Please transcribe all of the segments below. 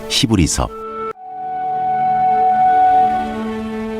히브리서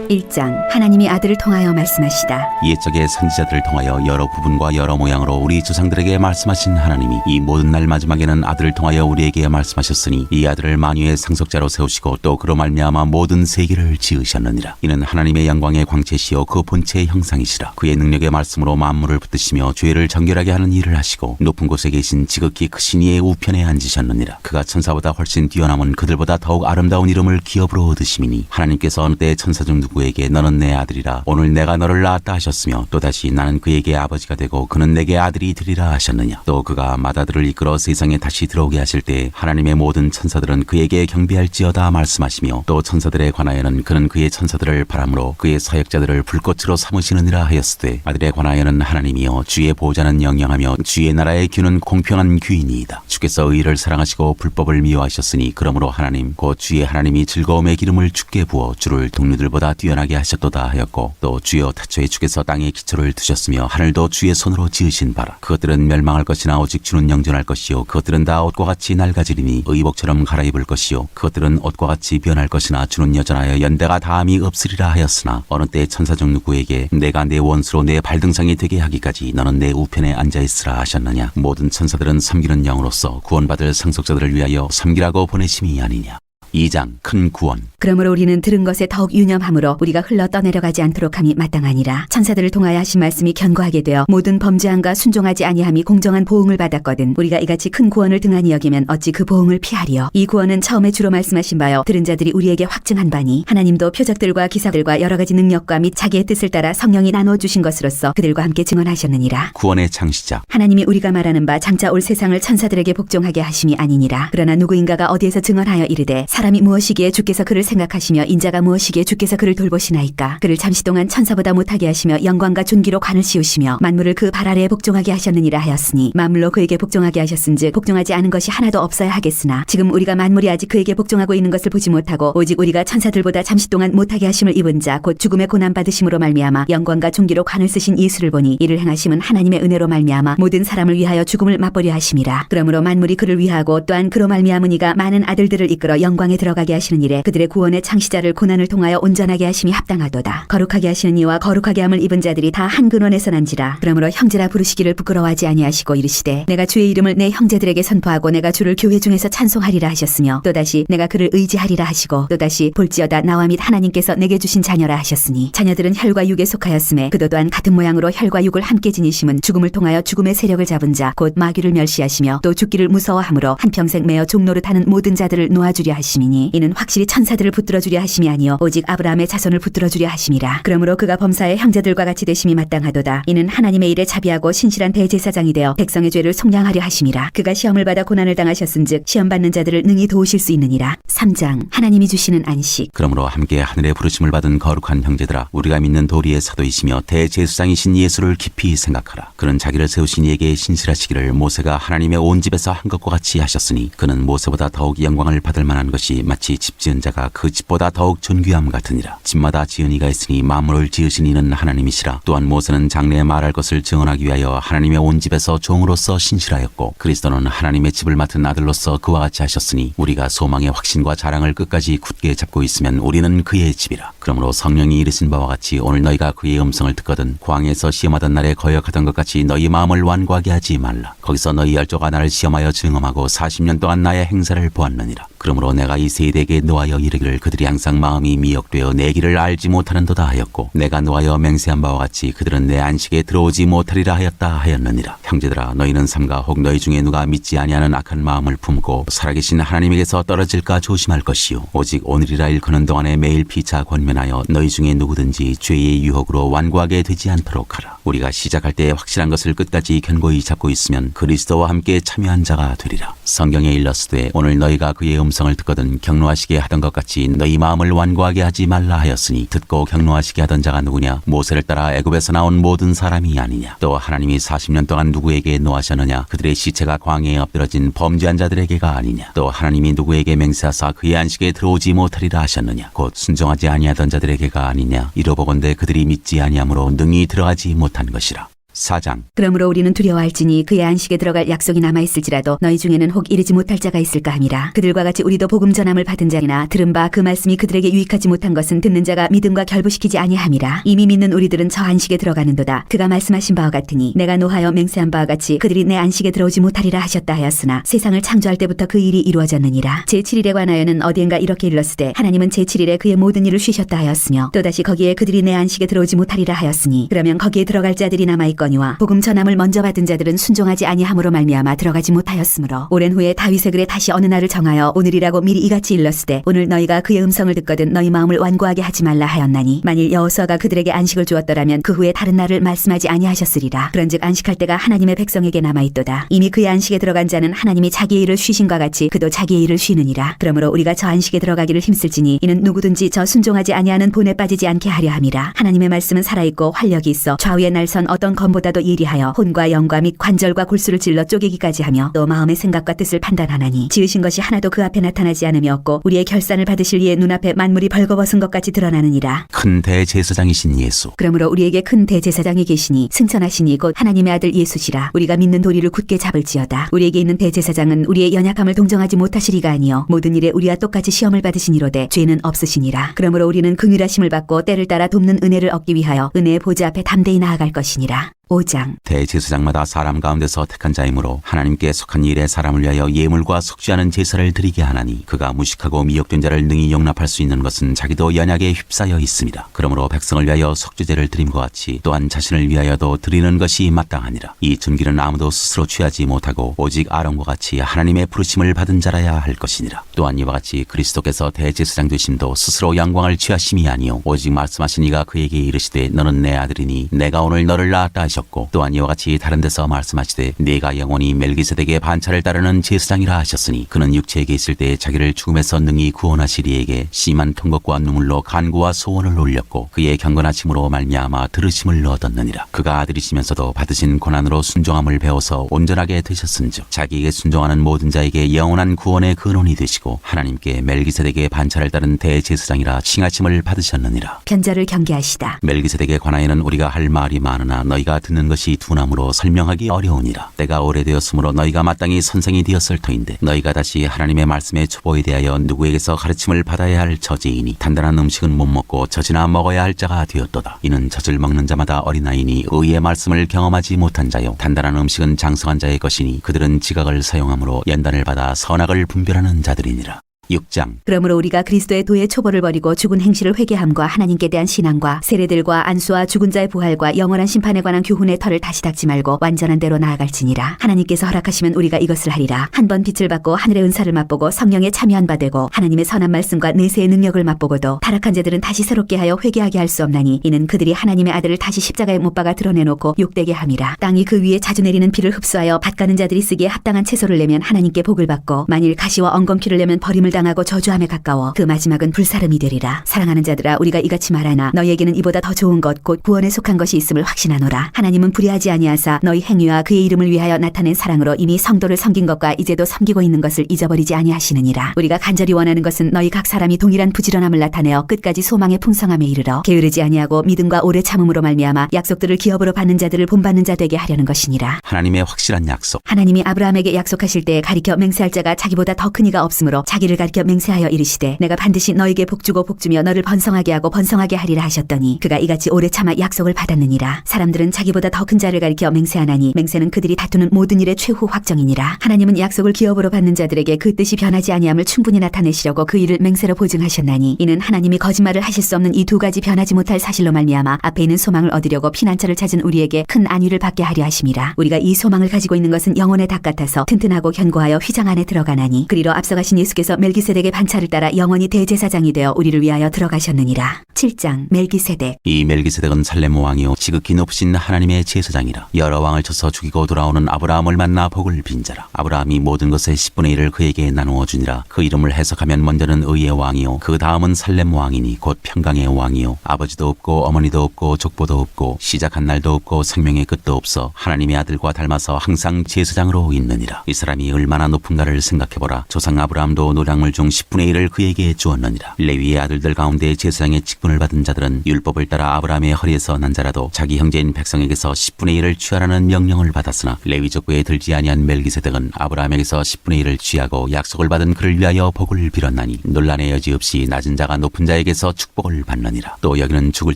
1장. 하나님이 아들을 통하여 말씀하시다. 옛적의 선지자들을 통하여 여러 부분과 여러 모양으로 우리 조상들에게 말씀하신 하나님이 이 모든 날 마지막에는 아들을 통하여 우리에게 말씀하셨으니 이 아들을 만유의 상속자로 세우시고 또 그로 말미암아 모든 세계를 지으셨느니라. 이는 하나님의 영광의 광채시요 그 본체의 형상이시라. 그의 능력의 말씀으로 만물을 붙드시며 죄를 정결하게 하는 일을 하시고 높은 곳에 계신 지극히 크신 이의 우편에 앉으셨느니라. 그가 천사보다 훨씬 뛰어남은 그들보다 더욱 아름다운 이름을 기업으로 얻으심이니 하나님께서 어느 때 천사 중 누구에게 너는 내 아들이라 오늘 내가 너를 낳았다 하셨으며 또다시 나는 그에게 아버지가 되고 그는 내게 아들이 되리라 하셨느냐. 또 그가 맏아들을 이끌어 세상에 다시 들어오게 하실 때 하나님의 모든 천사들은 그에게 경배할지어다 말씀하시며 또 천사들에 관하여는 그는 그의 천사들을 바람으로 그의 사역자들을 불꽃으로 삼으시느니라 하였으되 아들에 관하여는 하나님이여 주의 보호자는 영영하며 주의 나라의 규는 공평한 규이니이다. 주께서 의를 사랑하시고 불법을 미워하셨으니 그러므로 하나님 곧 주의 하나님이 즐거움의 기름을 주께 부어 주를 동료들보다 뛰어나게 하셨도다 하였고 또 주여 태초에 주께서 땅에 기초를 두셨으며 하늘도 주의 손으로 지으신 바라. 그것들은 멸망할 것이나 오직 주는 영존할 것이요 그것들은 다 옷과 같이 낡아지리니 의복처럼 갈아입을 것이요 그것들은 옷과 같이 변할 것이나 주는 여전하여 연대가 다함이 없으리라 하였으나 어느 때 천사 중 누구에게 내가 내 원수로 내 발등상이 되게 하기까지 너는 내 우편에 앉아있으라 하셨느냐. 모든 천사들은 섬기는 영으로서 구원받을 상속자들을 위하여 섬기라고 보내심이 아니냐. 2장. 큰 구원. 그러므로 우리는 들은 것에 더욱 유념함으로 우리가 흘러 떠내려가지 않도록 함이 마땅하니라. 천사들을 통하여 하신 말씀이 견고하게 되어 모든 범죄함과 순종하지 아니함이 공정한 보응을 받았거든 우리가 이같이 큰 구원을 등한히 여기면 어찌 그 보응을 피하리요. 이 구원은 처음에 주로 말씀하신 바요 들은 자들이 우리에게 확증한 바니 하나님도 표적들과 기사들과 여러 가지 능력과 및 자기의 뜻을 따라 성령이 나눠주신 것으로서 그들과 함께 증언하셨느니라. 구원의 창시자. 하나님이 우리가 말하는 바 장차 올 세상을 천사들에게 복종하게 하심이 아니니라. 그러나 누구인가가 어디에서 증언하여 이르되 사람이 무엇이기에 주께서 그를 생각하시며 인자가 무엇이기에 주께서 그를 돌보시나이까. 그를 잠시 동안 천사보다 못하게 하시며 영광과 존귀로 관을 씌우시며 만물을 그 발 아래에 복종하게 하셨느니라 하였으니 만물로 그에게 복종하게 하셨은즉 복종하지 않은 것이 하나도 없어야 하겠으나 지금 우리가 만물이 아직 그에게 복종하고 있는 것을 보지 못하고 오직 우리가 천사들보다 잠시 동안 못하게 하심을 입은 자 곧 죽음의 고난 받으심으로 말미암아 영광과 존귀로 관을 쓰신 예수를 보니 이를 행하심은 하나님의 은혜로 말미암아 모든 사람을 위하여 죽음을 맛보려 하심이라. 그러므로 만물이 그를 위하고 또한 그로 말미암은 이가 많은 아들들을 이끌어 영광에 들어가게 하시는 일에 그들의 구원의 창시자를 고난을 통하여 온전하게 하심이 합당하도다. 거룩하게 하시는 이와 거룩하게 함을 입은 자들이 다 한 근원에서 난지라. 그러므로 형제라 부르시기를 부끄러워하지 아니하시고 이르시되 내가 주의 이름을 내 형제들에게 선포하고 내가 주를 교회 중에서 찬송하리라 하셨으며 또다시 내가 그를 의지하리라 하시고 또다시 볼지어다 나와 및 하나님께서 내게 주신 자녀라 하셨으니 자녀들은 혈과 육에 속하였음에 그도 또한 같은 모양으로 혈과 육을 함께 지니심은 죽음을 통하여 죽음의 세력을 잡은 자 곧 마귀를 멸시하시며 또 죽기를 무서워하므로 한평생 매어 종노릇하는 모든 자들을 놓아주려 하심이니 이는 확실히 천사들을 붙들어주려 하심이 아니요 오직 아브라함의 자손을 붙들어주려 하심이라. 그러므로 그가 범사의 형제들과 같이 되심이 마땅하도다. 이는 하나님의 일에 자비하고 신실한 대제사장이 되어 백성의 죄를 속량하려 하심이라. 그가 시험을 받아 고난을 당하셨은즉 시험 받는 자들을 능히 도우실 수 있느니라. 3장. 하나님이 주시는 안식. 그러므로 함께 하늘의 부르심을 받은 거룩한 형제들아 우리가 믿는 도리의 사도이시며 대제사장이신 예수를 깊이 생각하라. 그는 자기를 세우신 이에게 신실하시기를 모세가 하나님의 온 집에서 한 것과 같이 하셨으니 그는 모세보다 더욱 영광을 받을 만한 것이 마치 집 지은 자가 그 집보다 더욱 존귀함 같으니라. 집마다 지은 이가 있으니 만물을 지으신 이는 하나님이시라. 또한 모세는 장래에 말할 것을 증언하기 위하여 하나님의 온 집에서 종으로서 신실하였고 그리스도는 하나님의 집을 맡은 아들로서 그와 같이 하셨으니 우리가 소망의 확신과 자랑을 끝까지 굳게 잡고 있으면 우리는 그의 집이라. 그러므로 성령이 이르신 바와 같이 오늘 너희가 그의 음성을 듣거든 광야에서 시험하던 날에 거역하던 것 같이 너희 마음을 완고하게 하지 말라. 거기서 너희 열조가 나를 시험하여 증험하고 40년 동안 나의 행사를 보았느니라. 그러므로 내가 이 세대에게 노하여 이르기를 그들이 항상 마음이 미혹되어 내 길을 알지 못하는도다 하였고 내가 노하여 맹세한 바와 같이 그들은 내 안식에 들어오지 못하리라 하였다 하였느니라. 형제들아 너희는 삼가 혹 너희 중에 누가 믿지 아니하는 악한 마음을 품고 살아계신 하나님에게서 떨어질까 조심할 것이요 오직 오늘이라 일컫는 동안에 매일 피차 권면하여 너희 중에 누구든지 죄의 유혹으로 완고하게 되지 않도록 하라. 우리가 시작할 때 확실한 것을 끝까지 견고히 잡고 있으면 그리스도와 함께 참여한 자가 되리라. 성경에 일렀으되 오늘 너희가 그의 음성을 듣거든 격노하시게 하던 것 같이 너희 마음을 완고하게 하지 말라 하였으니 듣고 격노하시게 하던 자가 누구냐. 모세를 따라 애굽에서 나온 모든 사람이 아니냐. 또 하나님이 40년 동안 누구에게 노하셨느냐. 그들의 시체가 광야에 엎드러진 범죄한 자들에게가 아니냐. 또 하나님이 누구에게 맹세하사 그의 안식에 들어오지 못하리라 하셨느냐. 곧 순종하지 아니하던 자들에게가 아니냐. 이러보건대 그들이 믿지 아니하므로 능히 들어가지 못한 것이라. 4장. 그러므로 우리는 두려워할지니 그의 안식에 들어갈 약속이 남아있을지라도 너희 중에는 혹 이르지 못할 자가 있을까 함이라. 그들과 같이 우리도 복음 전함을 받은 자이나 들은 바 그 말씀이 그들에게 유익하지 못한 것은 듣는 자가 믿음과 결부시키지 아니함이라. 이미 믿는 우리들은 저 안식에 들어가는도다. 그가 말씀하신 바와 같으니 내가 노하여 맹세한 바와 같이 그들이 내 안식에 들어오지 못하리라 하셨다 하였으나 세상을 창조할 때부터 그 일이 이루어졌느니라. 제7일에 관하여는 어디엔가 이렇게 일렀으되 하나님은 제7일에 그의 모든 일을 쉬셨다 하였으며 또다시 거기에 그들이 내 안식에 들어오지 못하리라 하였으니 그러면 거기에 들어갈 자들이 남아있거니와 복음 전함을 먼저 받은 자들은 순종하지 아니함으로 말미암아 들어가지 못하였으므로 오랜 후에 다윗의 글에 다시 어느 날을 정하여 오늘이라고 미리 이같이 일렀으되 오늘 너희가 그의 음성을 듣거든 너희 마음을 완고하게 하지 말라 하였나니 만일 여호수아가 그들에게 안식을 주었더라면 그 후에 다른 날을 말씀하지 아니하셨으리라. 그런즉 안식할 때가 하나님의 백성에게 남아있도다. 이미 그의 안식에 들어간 자는 하나님이 자기의 일을 쉬신과 같이 그도 자기의 일을 쉬느니라. 그러므로 우리가 저 안식에 들어가기를 힘쓸지니 이는 누구든지 저 순종하지 아니하는 본에 빠지지 않게 하려 함이라. 하나님의 말씀은 살아있고 활력이 있어 좌우에 날선 어떤 검보다도 예리하여 혼과 영과 및 관절과 골수를 찔러 쪼개기까지 하며 또 마음의 생각과 뜻을 판단하나니 지으신 것이 하나도 그 앞에 나타나지 않음이 없고 우리의 결산을 받으실 이의 눈앞에 만물이 벌거벗은 것 같이 드러나느니라. 큰 대제사장이신 예수. 그러므로 우리에게 큰 대제사장이 계시니 승천하시니 곧 하나님의 아들 예수시라. 우리가 믿는 도리를 굳게 잡을지어다. 우리에게 있는 대제사장은 우리의 연약함을 동정하지 못하시리가 아니요 모든 일에 우리와 똑같이 시험을 받으시니로되 죄는 없으시니라. 그러므로 우리는 긍휼하심을 받고 때를 따라 돕는 은혜를 얻기 위하여 은혜의 보좌 앞에 담대히 나아갈 것이니라. 5장. 대제사장마다 사람 가운데서 택한 자이므로 하나님께 속한 일에 사람을 위하여 예물과 속죄하는 제사를 드리게 하나니 그가 무식하고 미혹된 자를 능히 용납할 수 있는 것은 자기도 연약에 휩싸여 있습니다. 그러므로 백성을 위하여 속죄제를 드림과 같이 또한 자신을 위하여도 드리는 것이 마땅하니라. 이 존귀는 아무도 스스로 취하지 못하고 오직 아론과 같이 하나님의 부르심을 받은 자라야 할 것이니라. 또한 이와 같이 그리스도께서 대제사장 되심도 스스로 영광을 취하심이 아니요 오직 말씀하신 이가 그에게 이르시되 너는 내 아들이니 내가 오늘 너를 낳았다 하셨고 또한 이와 같이 다른 데서 말씀하시되 네가 영원히 멜기세덱의 반차를 따르는 제사장이라 하셨으니 그는 육체에 있을 때 자기를 죽음에서 능히 구원하시리에게 심한 통곡과 눈물로 간구와 소원을 올렸고 그의 경건하심으로 말미암아 들으심을 얻었느니라. 그가 아들이시면서도 받으신 고난으로 순종함을 배워서 온전하게 되셨은즉 자기에게 순종하는 모든 자에게 영원한 구원의 근원이 되시고 하나님께 멜기세덱의 반차를 따른 대제사장이라 칭하심을 받으셨느니라. 편자를 경계하시다. 멜기세덱에 관하여는 우리가 할 말이 많으나 너희가 듣는 것이 둔함으로 설명하기 어려우니라. 때가 오래되었으므로 너희가 마땅히 선생이 되었을 터인데 너희가 다시 하나님의 말씀의 초보에 대하여 누구에게서 가르침을 받아야 할 처지이니 단단한 음식은 못 먹고 젖이나 먹어야 할 자가 되었도다. 이는 젖을 먹는 자마다 어린아이니 의의 말씀을 경험하지 못한 자요 단단한 음식은 장성한 자의 것이니 그들은 지각을 사용함으로 연단을 받아 선악을 분별하는 자들이니라. 6장. 그러므로 우리가 그리스도의 도의 초보를 버리고 죽은 행실을 회개함과 하나님께 대한 신앙과 세례들과 안수와 죽은 자의 부활과 영원한 심판에 관한 교훈의 털을 다시 닦지 말고 완전한 대로 나아갈지니라. 하나님께서 허락하시면 우리가 이것을 하리라. 한 번 빛을 받고 하늘의 은사를 맛보고 성령에 참여한 바 되고 하나님의 선한 말씀과 내세의 능력을 맛보고도 타락한 자들은 다시 새롭게 하여 회개하게 할 수 없나니 이는 그들이 하나님의 아들을 다시 십자가에 못 박아 드러내놓고 욕되게 함이라. 땅이 그 위에 자주 내리는 비를 흡수하여 밭 가는 자들이 쓰기에 합당한 채소를 내면 하나님께 복을 받고 만일 가시와 엉겅퀴를 내면 버림을 당하고 저주함에 가까워 그 마지막은 불사름이 되리라. 사랑하는 자들아 우리가 이같이 말하나 너희에게는 이보다 더 좋은 것 곧 구원에 속한 것이 있음을 확신하노라. 하나님은 불의하지 아니하사 너희 행위와 그의 이름을 위하여 나타낸 사랑으로 이미 성도를 섬긴 것과 이제도 섬기고 있는 것을 잊어버리지 아니하시느니라. 우리가 간절히 원하는 것은 너희 각 사람이 동일한 부지런함을 나타내어 끝까지 소망의 풍성함에 이르러 게으르지 아니하고 믿음과 오래 참음으로 말미암아 약속들을 기업으로 받는 자들을 본받는 자 되게 하려는 것이니라. 하나님의 확실한 약속. 하나님이 아브라함에게 약속하실 때에 가리켜 맹세할 자가 자기보다 더 큰 이가 없으므로 자기를 가리켜 맹세하여 이르시되 내가 반드시 너에게 복주고 복주며 너를 번성하게 하고 번성하게 하리라 하셨더니 그가 이같이 오래 참아 약속을 받았느니라. 사람들은 자기보다 더 큰 자를 가리켜 맹세하나니 맹세는 그들이 다투는 모든 일의 최후 확정이니라. 하나님은 약속을 기업으로 받는 자들에게 그 뜻이 변하지 아니함을 충분히 나타내시려고 그 일을 맹세로 보증하셨나니 이는 하나님이 거짓말을 하실 수 없는 이 두 가지 변하지 못할 사실로 말미암아 앞에 있는 소망을 얻으려고 피난처를 찾은 우리에게 큰 안위를 받게 하려 하심이라. 우리가 이 소망을 가지고 있는 것은 영혼의 닭 같아서 튼튼하고 견고하여 휘장 안에 들어가나니 그리로 앞서가신 예수께서 멜기세덱의 반차를 따라 영원히 대제사장이 되어 우리를 위하여 들어가셨느니라. 7장. 멜기세덱. 이 멜기세덱은 살렘 왕이요 지극히 높으신 하나님의 제사장이라. 여러 왕을 쳐서 죽이고 돌아오는 아브라함을 만나 복을 빈 자라. 아브라함이 모든 것의 10분의 1을 그에게 나누어 주니라. 그 이름을 해석하면 먼저는 의의 왕이요 그 다음은 살렘 왕이니 곧 평강의 왕이요 아버지도 없고 어머니도 없고 족보도 없고 시작한 날도 없고 생명의 끝도 없어 하나님의 아들과 닮아서 항상 제사장으로 있느니라. 이 사람이 얼마나 높은가를 생각해보라. 조상 아브라함도 노량물 소작물 중 10분의 1을 그에게 주었느니라. 레위의 아들들 가운데 제사장의 직분을 받은 자들은 율법을 따라 아브라함의 허리에서 난 자라도 자기 형제인 백성에게서 10분의 1을 취하라는 명령을 받았으나 레위 족보에 들지 아니한 멜기세덱은 아브라함에게서 10분의 1을 취하고 약속을 받은 그를 위하여 복을 빌었나니 논란의 여지 없이 낮은 자가 높은 자에게서 축복을 받느니라. 또 여기는 죽을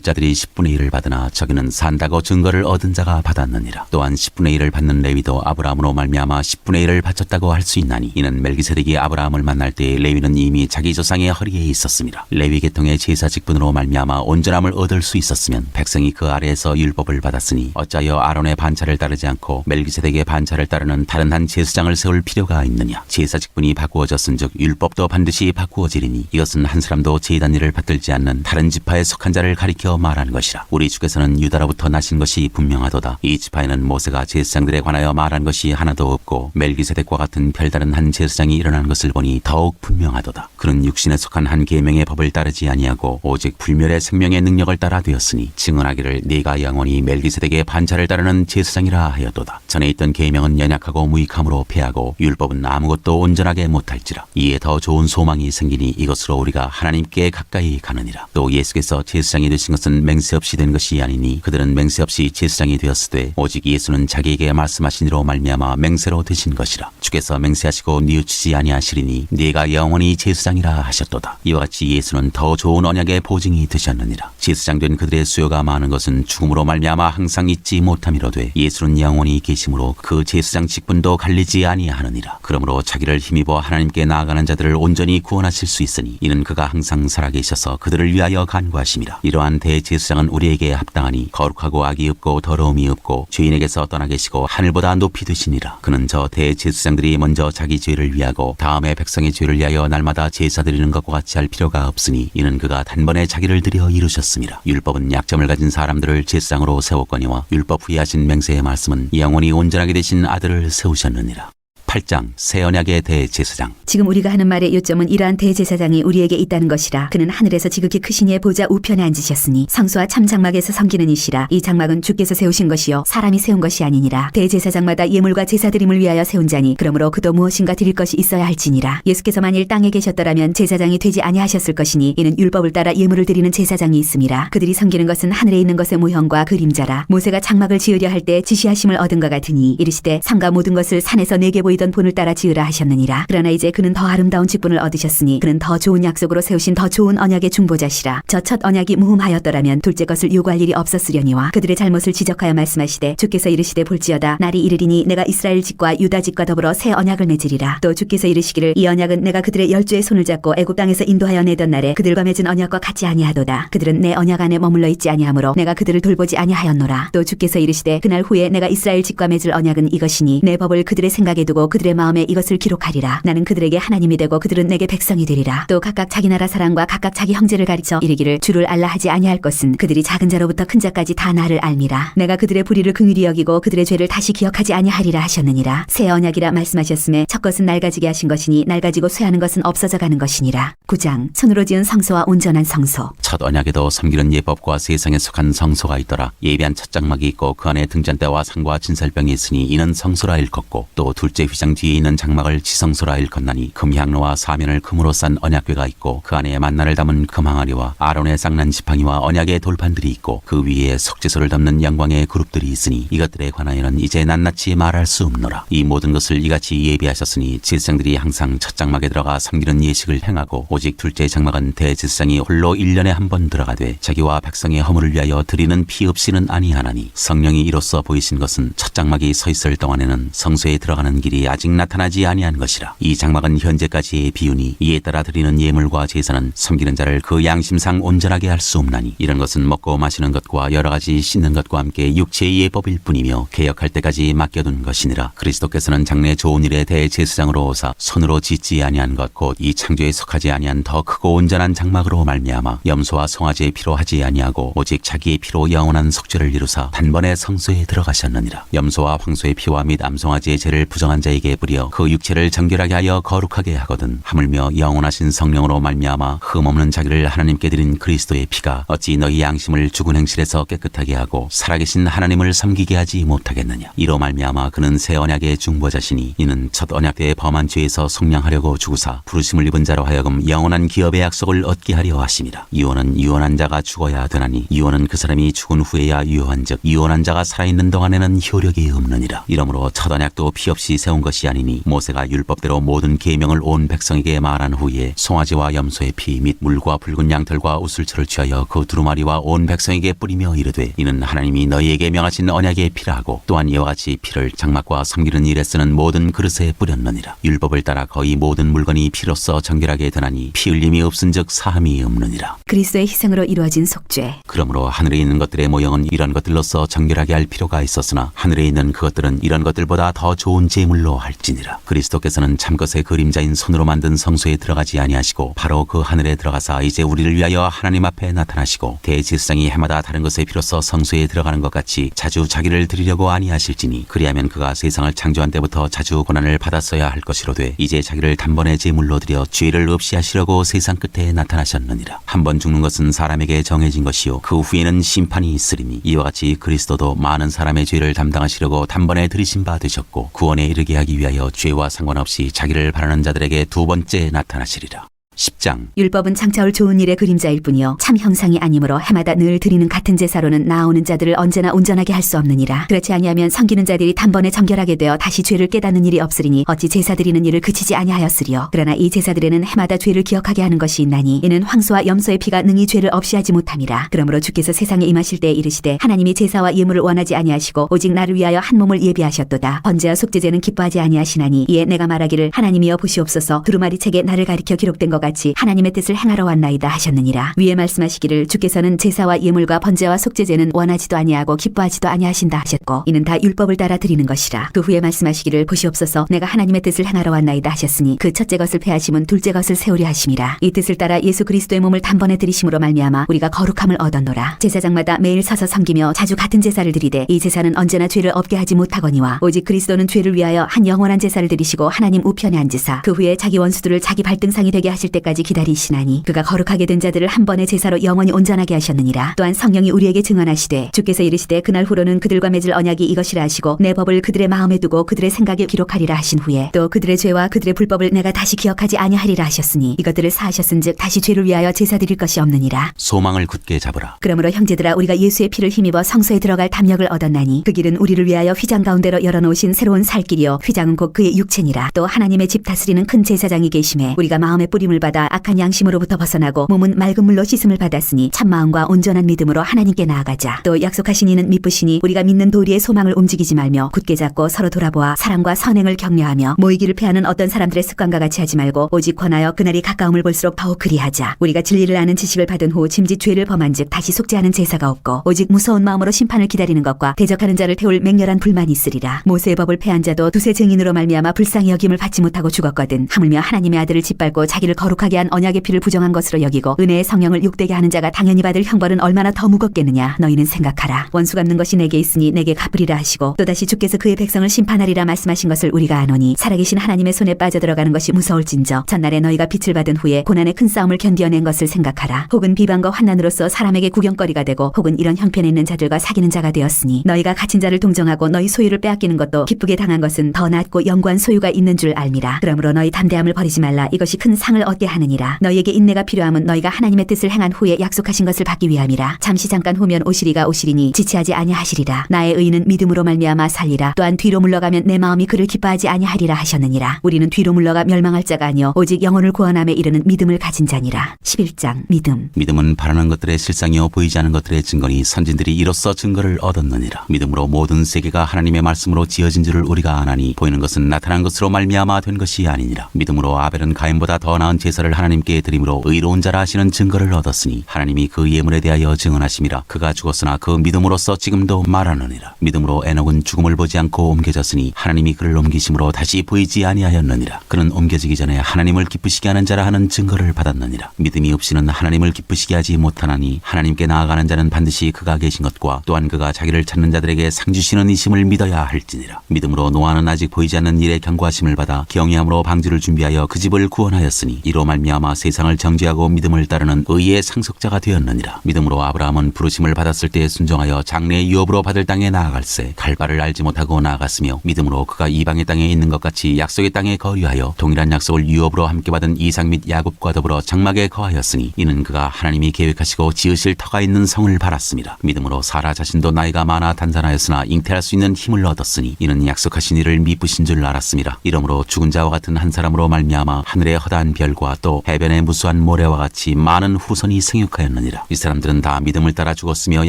자들이 10분의 1을 받으나 저기는 산다고 증거를 얻은 자가 받았느니라. 또한 10분의 1을 받는 레위도 아브라함으로 말미암아 10분의 1을 바쳤다고 할 수 있나니 이는 멜기세덱이 아브라함을 만날 때 레위는 이미 자기 조상의 허리에 있었습니다. 레위 계통의 제사 직분으로 말미암아 온전함을 얻을 수 있었으면 백성이 그 아래에서 율법을 받았으니 어찌하여 아론의 반차를 따르지 않고 멜기세덱의 반차를 따르는 다른 한 제사장을 세울 필요가 있느냐. 제사 직분이 바꾸어졌은즉 율법도 반드시 바꾸어지리니 이것은 한 사람도 제단 일을 받들지 않는 다른 지파에 속한 자를 가리켜 말하는 것이라. 우리 주께서는 유다로부터 나신 것이 분명하도다. 이 지파에는 모세가 제사장들에 관하여 말한 것이 하나도 없고 멜기세덱과 같은 별다른 한 제사장이 일어난 것을 보니 더욱 분명하도다. 그는 육신에 속한 한 계명의 법을 따르지 아니하고 오직 불멸의 생명의 능력을 따라 되었으니 증언하기를 네가 영원히 멜기세덱의 반차를 따르는 제사장이라 하였도다. 전에 있던 계명은 연약하고 무익함으로 패하고 율법은 아무것도 온전하게 못할지라. 이에 더 좋은 소망이 생기니 이것으로 우리가 하나님께 가까이 가느니라. 또 예수께서 제사장이 되신 것은 맹세 없이 된 것이 아니니 그들은 맹세 없이 제사장이 되었으되 오직 예수는 자기에게 말씀하신 이로 말미암아 맹세로 되신 것이라. 주께서 맹세하시고 뉘우치지 아니하시리니 네가 영원히 제사장이라 하셨도다. 이와 같이 예수는 더 좋은 언약의 보증이 되셨느니라. 제사장 된 그들의 수요가 많은 것은 죽음으로 말미암아 항상 잊지 못함이로되 예수는 영원히 계심으로 그 제사장 직분도 갈리지 아니하느니라. 그러므로 자기를 힘입어 하나님께 나아가는 자들을 온전히 구원하실 수 있으니 이는 그가 항상 살아계셔서 그들을 위하여 간구하심이라. 이러한 대제사장은 우리에게 합당하니 거룩하고 악이 없고 더러움이 없고 죄인에게서 떠나 계시고 하늘보다 높이 되시니라. 그는 저 대제사장들이 먼저 자기 죄를 위하고 다음에 백성의 죄를 위하여 날마다 제사 드리는 것과 같이 할 필요가 없으니 이는 그가 단번에 자기를 드려 이루셨습니다. 율법은 약점을 가진 사람들을 제사장으로 세웠거니와 율법 후에 하신 맹세의 말씀은 영원히 온전하게 되신 아들을 세우셨느니라. 8장 새 언약의 대제사장. 지금 우리가 하는 말의 요점은 이러한 대제사장이 우리에게 있다는 것이라. 그는 하늘에서 지극히 크신 이의 보좌 우편에 앉으셨으니 성소와 참 장막에서 섬기는 이시라. 이 장막은 주께서 세우신 것이요 사람이 세운 것이 아니니라. 대제사장마다 예물과 제사드림을 위하여 세운 자니 그러므로 그도 무엇인가 드릴 것이 있어야 할지니라. 예수께서 만일 땅에 계셨더라면 제사장이 되지 아니하셨을 것이니 이는 율법을 따라 예물을 드리는 제사장이 있음이라. 그들이 섬기는 것은 하늘에 있는 것의 모형과 그림자라. 모세가 장막을 지으려 할 때 지시하심을 얻은 것 같으니 이르시되 산과 모든 것을 산에서 내게 보이던 본을 따라 지으라 하셨느니라. 그러나 이제 그는 더 아름다운 직분을 얻으셨으니 그는 더 좋은 약속으로 세우신 더 좋은 언약의 중보자시라. 저 첫 언약이 무흠하였더라면 둘째 것을 요구할 일이 없었으려니와 그들의 잘못을 지적하여 말씀하시되 주께서 이르시되 볼지어다 날이 이르리니 내가 이스라엘 집과 유다 집과 더불어 새 언약을 맺으리라. 또 주께서 이르시기를 이 언약은 내가 그들의 열조의 손을 잡고 애굽 땅에서 인도하여 내던 날에 그들과 맺은 언약과 같지 아니하도다. 그들은 내 언약 안에 머물러 있지 아니하므로 내가 그들을 돌보지 아니하였노라. 또 주께서 이르시되 그날 후에 내가 이스라엘 집과 맺을 언약은 이것이니 내 법을 그들의 생각에 두고 그들의 마음에 이것을 기록하리라. 나는 그들에게 하나님이 되고 그들은 내게 백성이 되리라. 또 각각 자기 나라 사람과 각각 자기 형제를 가르쳐 이르기를 주를 알라 하지 아니할 것은 그들이 작은 자로부터 큰 자까지 다 나를 알미라. 내가 그들의 불의를 긍휼히 여기고 그들의 죄를 다시 기억하지 아니하리라 하셨느니라. 새 언약이라 말씀하셨음에 첫 것은 낡아지게 하신 것이니 낡아지고 쇠하는 것은 없어져 가는 것이니라. 9장 손으로 지은 성소와 온전한 성소. 첫 언약에도 섬기는 예법과 세상에 속한 성소가 있더라. 예비한 첫 장막이 있고 그 안에 등잔대와 상과 진설병이 있으니 이는 성소라 일컫고 또 둘째 휘장 뒤에 있는 장막을 지성소라 일컫나니 금향로와 사면을 금으로 싼 언약궤가 있고 그 안에 만나를 담은 금항아리와 아론의 쌍난 지팡이와 언약의 돌판들이 있고 그 위에 속죄소를 담는 영광의 그룹들이 있으니 이것들에 관하여는 이제 낱낱이 말할 수 없노라. 이 모든 것을 이같이 예비하셨으니 제사장들이 항상 첫 장막에 들어가 섬기는 예식을 행하고 오직 둘째 장막은 대제사장이 홀로 1년에 한 번 들어가되 자기와 백성의 허물을 위하여 드리는 피 없이는 아니하나니 성령이 이로써 보이신 것은 첫 장막이 서 있을 동안에는 성소에 들어가는 길이 아직 나타나지 아니한 것이라. 이 장막은 현재까지의 비유니 이에 따라 드리는 예물과 제사는 섬기는 자를 그 양심상 온전하게 할 수 없나니 이런 것은 먹고 마시는 것과 여러 가지 씻는 것과 함께 육체의 예법일 뿐이며 개혁할 때까지 맡겨둔 것이니라. 그리스도께서는 장래 좋은 일의 대제사장으로 오사 손으로 짓지 아니한 것 곧 이 창조에 속하지 아니한 더 크고 온전한 장막으로 말미암아 염소와 송아지의 피로 하지 아니하고 오직 자기의 피로 영원한 속죄를 이루사 단번에 성소에 들어가셨느니라. 염소와 황소의 피와 및 암송아지의 죄를 부정한 자의 자에게 뿌려 그 육체를 정결하게 하여 거룩하게 하거든. 하물며 영원하신 성령으로 말미암아 흠없는 자기를 하나님께 드린 그리스도의 피가 어찌 너희 양심을 죽은 행실에서 깨끗하게 하고 살아계신 하나님을 섬기게 하지 못하겠느냐. 이로 말미암아 그는 새 언약의 중보자시니 이는 첫 언약 때에 범한 죄에서 속량하려고 주구사 부르심을 입은 자로 하여금 영원한 기업의 약속을 얻게 하려 하심이라. 유언은 유언한 자가 죽어야 되나니 유언은 그 사람이 죽은 후에야 유효한즉 유언한 자가 살아있는 동안에는 효력이 없느니라. 이러므로 첫 언약도 피 없이 세운 것이 아니니 모세가 율법대로 모든 계명을 온 백성에게 말한 후에 송아지와 염소의 피 및 물과 붉은 양털과 우슬초를 취하여 그 두루마리와 온 백성에게 뿌리며 이르되 이는 하나님이 너희에게 명하신 언약의 피라 하고 또한 이와 같이 피를 장막과 섬기는 일에 쓰는 모든 그릇에 뿌렸느니라. 율법을 따라 거의 모든 물건이 피로써 정결하게 되나니 피 흘림이 없은즉 사함이 없느니라. 그리스도의 희생으로 이루어진 속죄. 그러므로 하늘에 있는 것들의 모형은 이런 것들로서 정결하게 할 필요가 있었으나 하늘에 있는 그것들은 이런 것들보다 더 좋은 제물로 할지니라. 그리스도께서는 참것의 그림자인 손으로 만든 성소에 들어가지 아니하시고 바로 그 하늘에 들어가사 이제 우리를 위하여 하나님 앞에 나타나시고 대제사장이 해마다 다른 것의 피로써 성소에 들어가는 것 같이 자주 자기를 드리려고 아니하실지니 그리하면 그가 세상을 창조한 때부터 자주 고난을 받았어야 할 것이로되 이제 자기를 단번에 제물로 드려 죄를 없이 하시려고 세상 끝에 나타나셨느니라. 한 번 죽는 것은 사람에게 정해진 것이요 그 후에는 심판이 있으리니 이와 같이 그리스도도 많은 사람의 죄를 담당하시려고 단번에 들이신 바 되셨고 구원에 이르게 하기 위하여 죄와 상관없이 자기를 바라는 자들에게 두 번째 나타나시리라. 10장. 율법은 장차올 좋은 일의 그림자일 뿐이요 참 형상이 아니므로 해마다 늘 드리는 같은 제사로는 나아오는 자들을 언제나 온전하게 할 수 없느니라. 그렇지 아니하면 섬기는 자들이 단번에 정결하게 되어 다시 죄를 깨닫는 일이 없으리니 어찌 제사 드리는 일을 그치지 아니하였으리요. 그러나 이 제사들에는 해마다 죄를 기억하게 하는 것이 있나니 이는 황소와 염소의 피가 능히 죄를 없이 하지 못함이라. 그러므로 주께서 세상에 임하실 때에 이르시되 하나님이 제사와 예물을 원하지 아니하시고 오직 나를 위하여 한 몸을 예비하셨도다. 번제와 속죄제는 기뻐하지 아니하시나니 이에 내가 말하기를 하나님이여 보시옵소서 두루마리 책에 나를 가리켜 기록된 것 같이 하나님의 뜻을 행하러 왔나이다 하셨느니라. 위에 말씀하시기를 주께서는 제사와 예물과 번제와 속죄제는 원하지도 아니하고 기뻐하지도 아니하신다 하셨고 이는 다 율법을 따라 드리는 것이라. 그 후에 말씀하시기를 보시옵소서 내가 하나님의 뜻을 행하러 왔나이다 하셨으니 그 첫째 것을 폐하심은 둘째 것을 세우려 하심이라. 이 뜻을 따라 예수 그리스도의 몸을 단번에 드리심으로 말미암아 우리가 거룩함을 얻었노라. 제사장마다 매일 서서 섬기며 자주 같은 제사를 드리되 이 제사는 언제나 죄를 없게 하지 못하거니와 오직 그리스도는 죄를 위하여 한 영원한 제사를 드리시고 하나님 우편에 앉으사 그 후에 자기 원수들을 자기 발등상이 되게 하실 때까지 기다리시나니 그가 거룩하게 된 자들을 한 번의 제사로 영원히 온전하게 하셨느니라. 또한 성령이 우리에게 증언하시되 주께서 이르시되 그날 후로는 그들과 맺을 언약이 이것이라 하시고 내 법을 그들의 마음에 두고 그들의 생각에 기록하리라 하신 후에 또 그들의 죄와 그들의 불법을 내가 다시 기억하지 아니하리라 하셨으니 이것들을 사하셨은즉 다시 죄를 위하여 제사 드릴 것이 없느니라. 소망을 굳게 잡으라. 그러므로 형제들아 우리가 예수의 피를 힘입어 성소에 들어갈 담력을 얻었나니 그 길은 우리를 위하여 휘장 가운데로 열어놓으신 새로운 살 길이요 휘장은 곧 그의 육체니라. 또 하나님의 집 다스리는 큰 제사장이 계심에 우리가 마음의 뿌림을 받아 악한 양심으로부터 벗어나고 몸은 맑은 물로 씻음을 받았으니 참마음과 온전한 믿음으로 하나님께 나아가자. 또 약속하신 이는 미쁘시니 우리가 믿는 도리의 소망을 움직이지 말며 굳게 잡고 서로 돌아보아 사랑과 선행을 격려하며 모이기를 패하는 어떤 사람들의 습관과 같이 하지 말고 오직 권하여 그날이 가까움을 볼수록 더욱 그리하자. 우리가 진리를 아는 지식을 받은 후 짐짓 죄를 범한즉 다시 속죄하는 제사가 없고 오직 무서운 마음으로 심판을 기다리는 것과 대적하는 자를 태울 맹렬한 불만이 있으리라. 모세의 법을 패한 자도 두세 증인으로 말미암아 불쌍히 여김을 받지 못하고 죽었거든. 하물며 하나님의 아들을 짓밟고 자기를 거룩하게 한 언약의 피를 부정한 것으로 여기고 은혜의 성령을 욕되게 하는 자가 당연히 받을 형벌은 얼마나 더 무겁겠느냐. 너희는 생각하라. 원수 갚는 것이 내게 있으니 내게 갚으리라 하시고 또다시 주께서 그의 백성을 심판하리라 말씀하신 것을 우리가 아노니 살아계신 하나님의 손에 빠져들어가는 것이 무서울진저 전날에 너희가 빛을 받은 후에 고난의 큰 싸움을 견뎌낸 것을 생각하라. 혹은 비방과 환난으로서 사람에게 구경거리가 되고 혹은 이런 형편에 있는 자들과 사귀는 자가 되었으니 너희가 갇힌 자를 동정하고 너희 소유를 빼앗기는 것도 기쁘게 당한 것은 더 낫고 영구한 소유가 있는 줄 알미라. 그러므로 너희 담대함을 버리지 말라. 이것이 큰 상을 얻게 하느니라. 너희에게 인내가 필요함은 너희가 하나님의 뜻을 행한 후에 약속하신 것을 받기 위함이라. 잠시 잠깐 후면 오시리가 오시리니 지체하지 아니하시리라. 나의 의인은 믿음으로 말미암아 살리라. 또한 뒤로 물러가면 내 마음이 그를 기뻐하지 아니하리라 하셨느니라. 우리는 뒤로 물러가 멸망할 자가 아니요 오직 영혼을 구원함에 이르는 믿음을 가진 자니라. 11장 믿음. 믿음은 바라는 것들의 실상이요 보이지 않은 것들의 증거니 선진들이 이로써 증거를 얻었느니라. 믿음으로 모든 세계가 하나님의 말씀으로 지어진 줄을 우리가 아나니 보이는 것은 나타난 것으로 말미암아 된 것이 아니니라. 믿음으로 아벨은 가인보다 더 나은 제사 제사를 하나님께 드림으로 의로운 자라 하시는 증거를 얻었으니 하나님이 그 예물에 대하여 증언하심이라. 그가 죽었으나 그 믿음으로써 지금도 말하느니라. 믿음으로 에녹은 죽음을 보지 않고 옮겨졌으니 하나님이 그를 옮기심으로 다시 보이지 아니하였느니라. 그는 옮겨지기 전에 하나님을 기쁘시게 하는 자라 하는 증거를 받았느니라. 믿음이 없이는 하나님을 기쁘시게 하지 못하나니 하나님께 나아가는 자는 반드시 그가 계신 것과 또한 그가 자기를 찾는 자들에게 상 주시는 이심을 믿어야 할지니라. 믿음으로 노아는 아직 보이지 않는 일에 경고하심을 받아 경외함으로 방주를 준비하여 그 집을 구원하였으니 이로 말미암아 세상을 정죄하고 믿음을 따르는 의의 상속자가 되었느니라. 믿음으로 아브라함은 부르심을 받았을 때 순종하여 장래 유업으로 받을 땅에 나아갈새 갈 바를 알지 못하고 나아갔으며 믿음으로 그가 이방의 땅에 있는 것 같이 약속의 땅에 거류하여 동일한 약속을 유업으로 함께 받은 이삭 및 야곱과 더불어 장막에 거하였으니 이는 그가 하나님이 계획하시고 지으실 터가 있는 성을 바랐습니다. 믿음으로 사라 자신도 나이가 많아 단산하였으나 잉태할 수 있는 힘을 얻었으니 이는 약속하신 이를 미쁘신 줄 알았습니다. 이러므로 죽은 자와 같은 한 사람으로 말미암아 하늘의 허다한 별과 또 해변의 무수한 모래와 같이 많은 후손이 생육하였느니라. 이 사람들은 다 믿음을 따라 죽었으며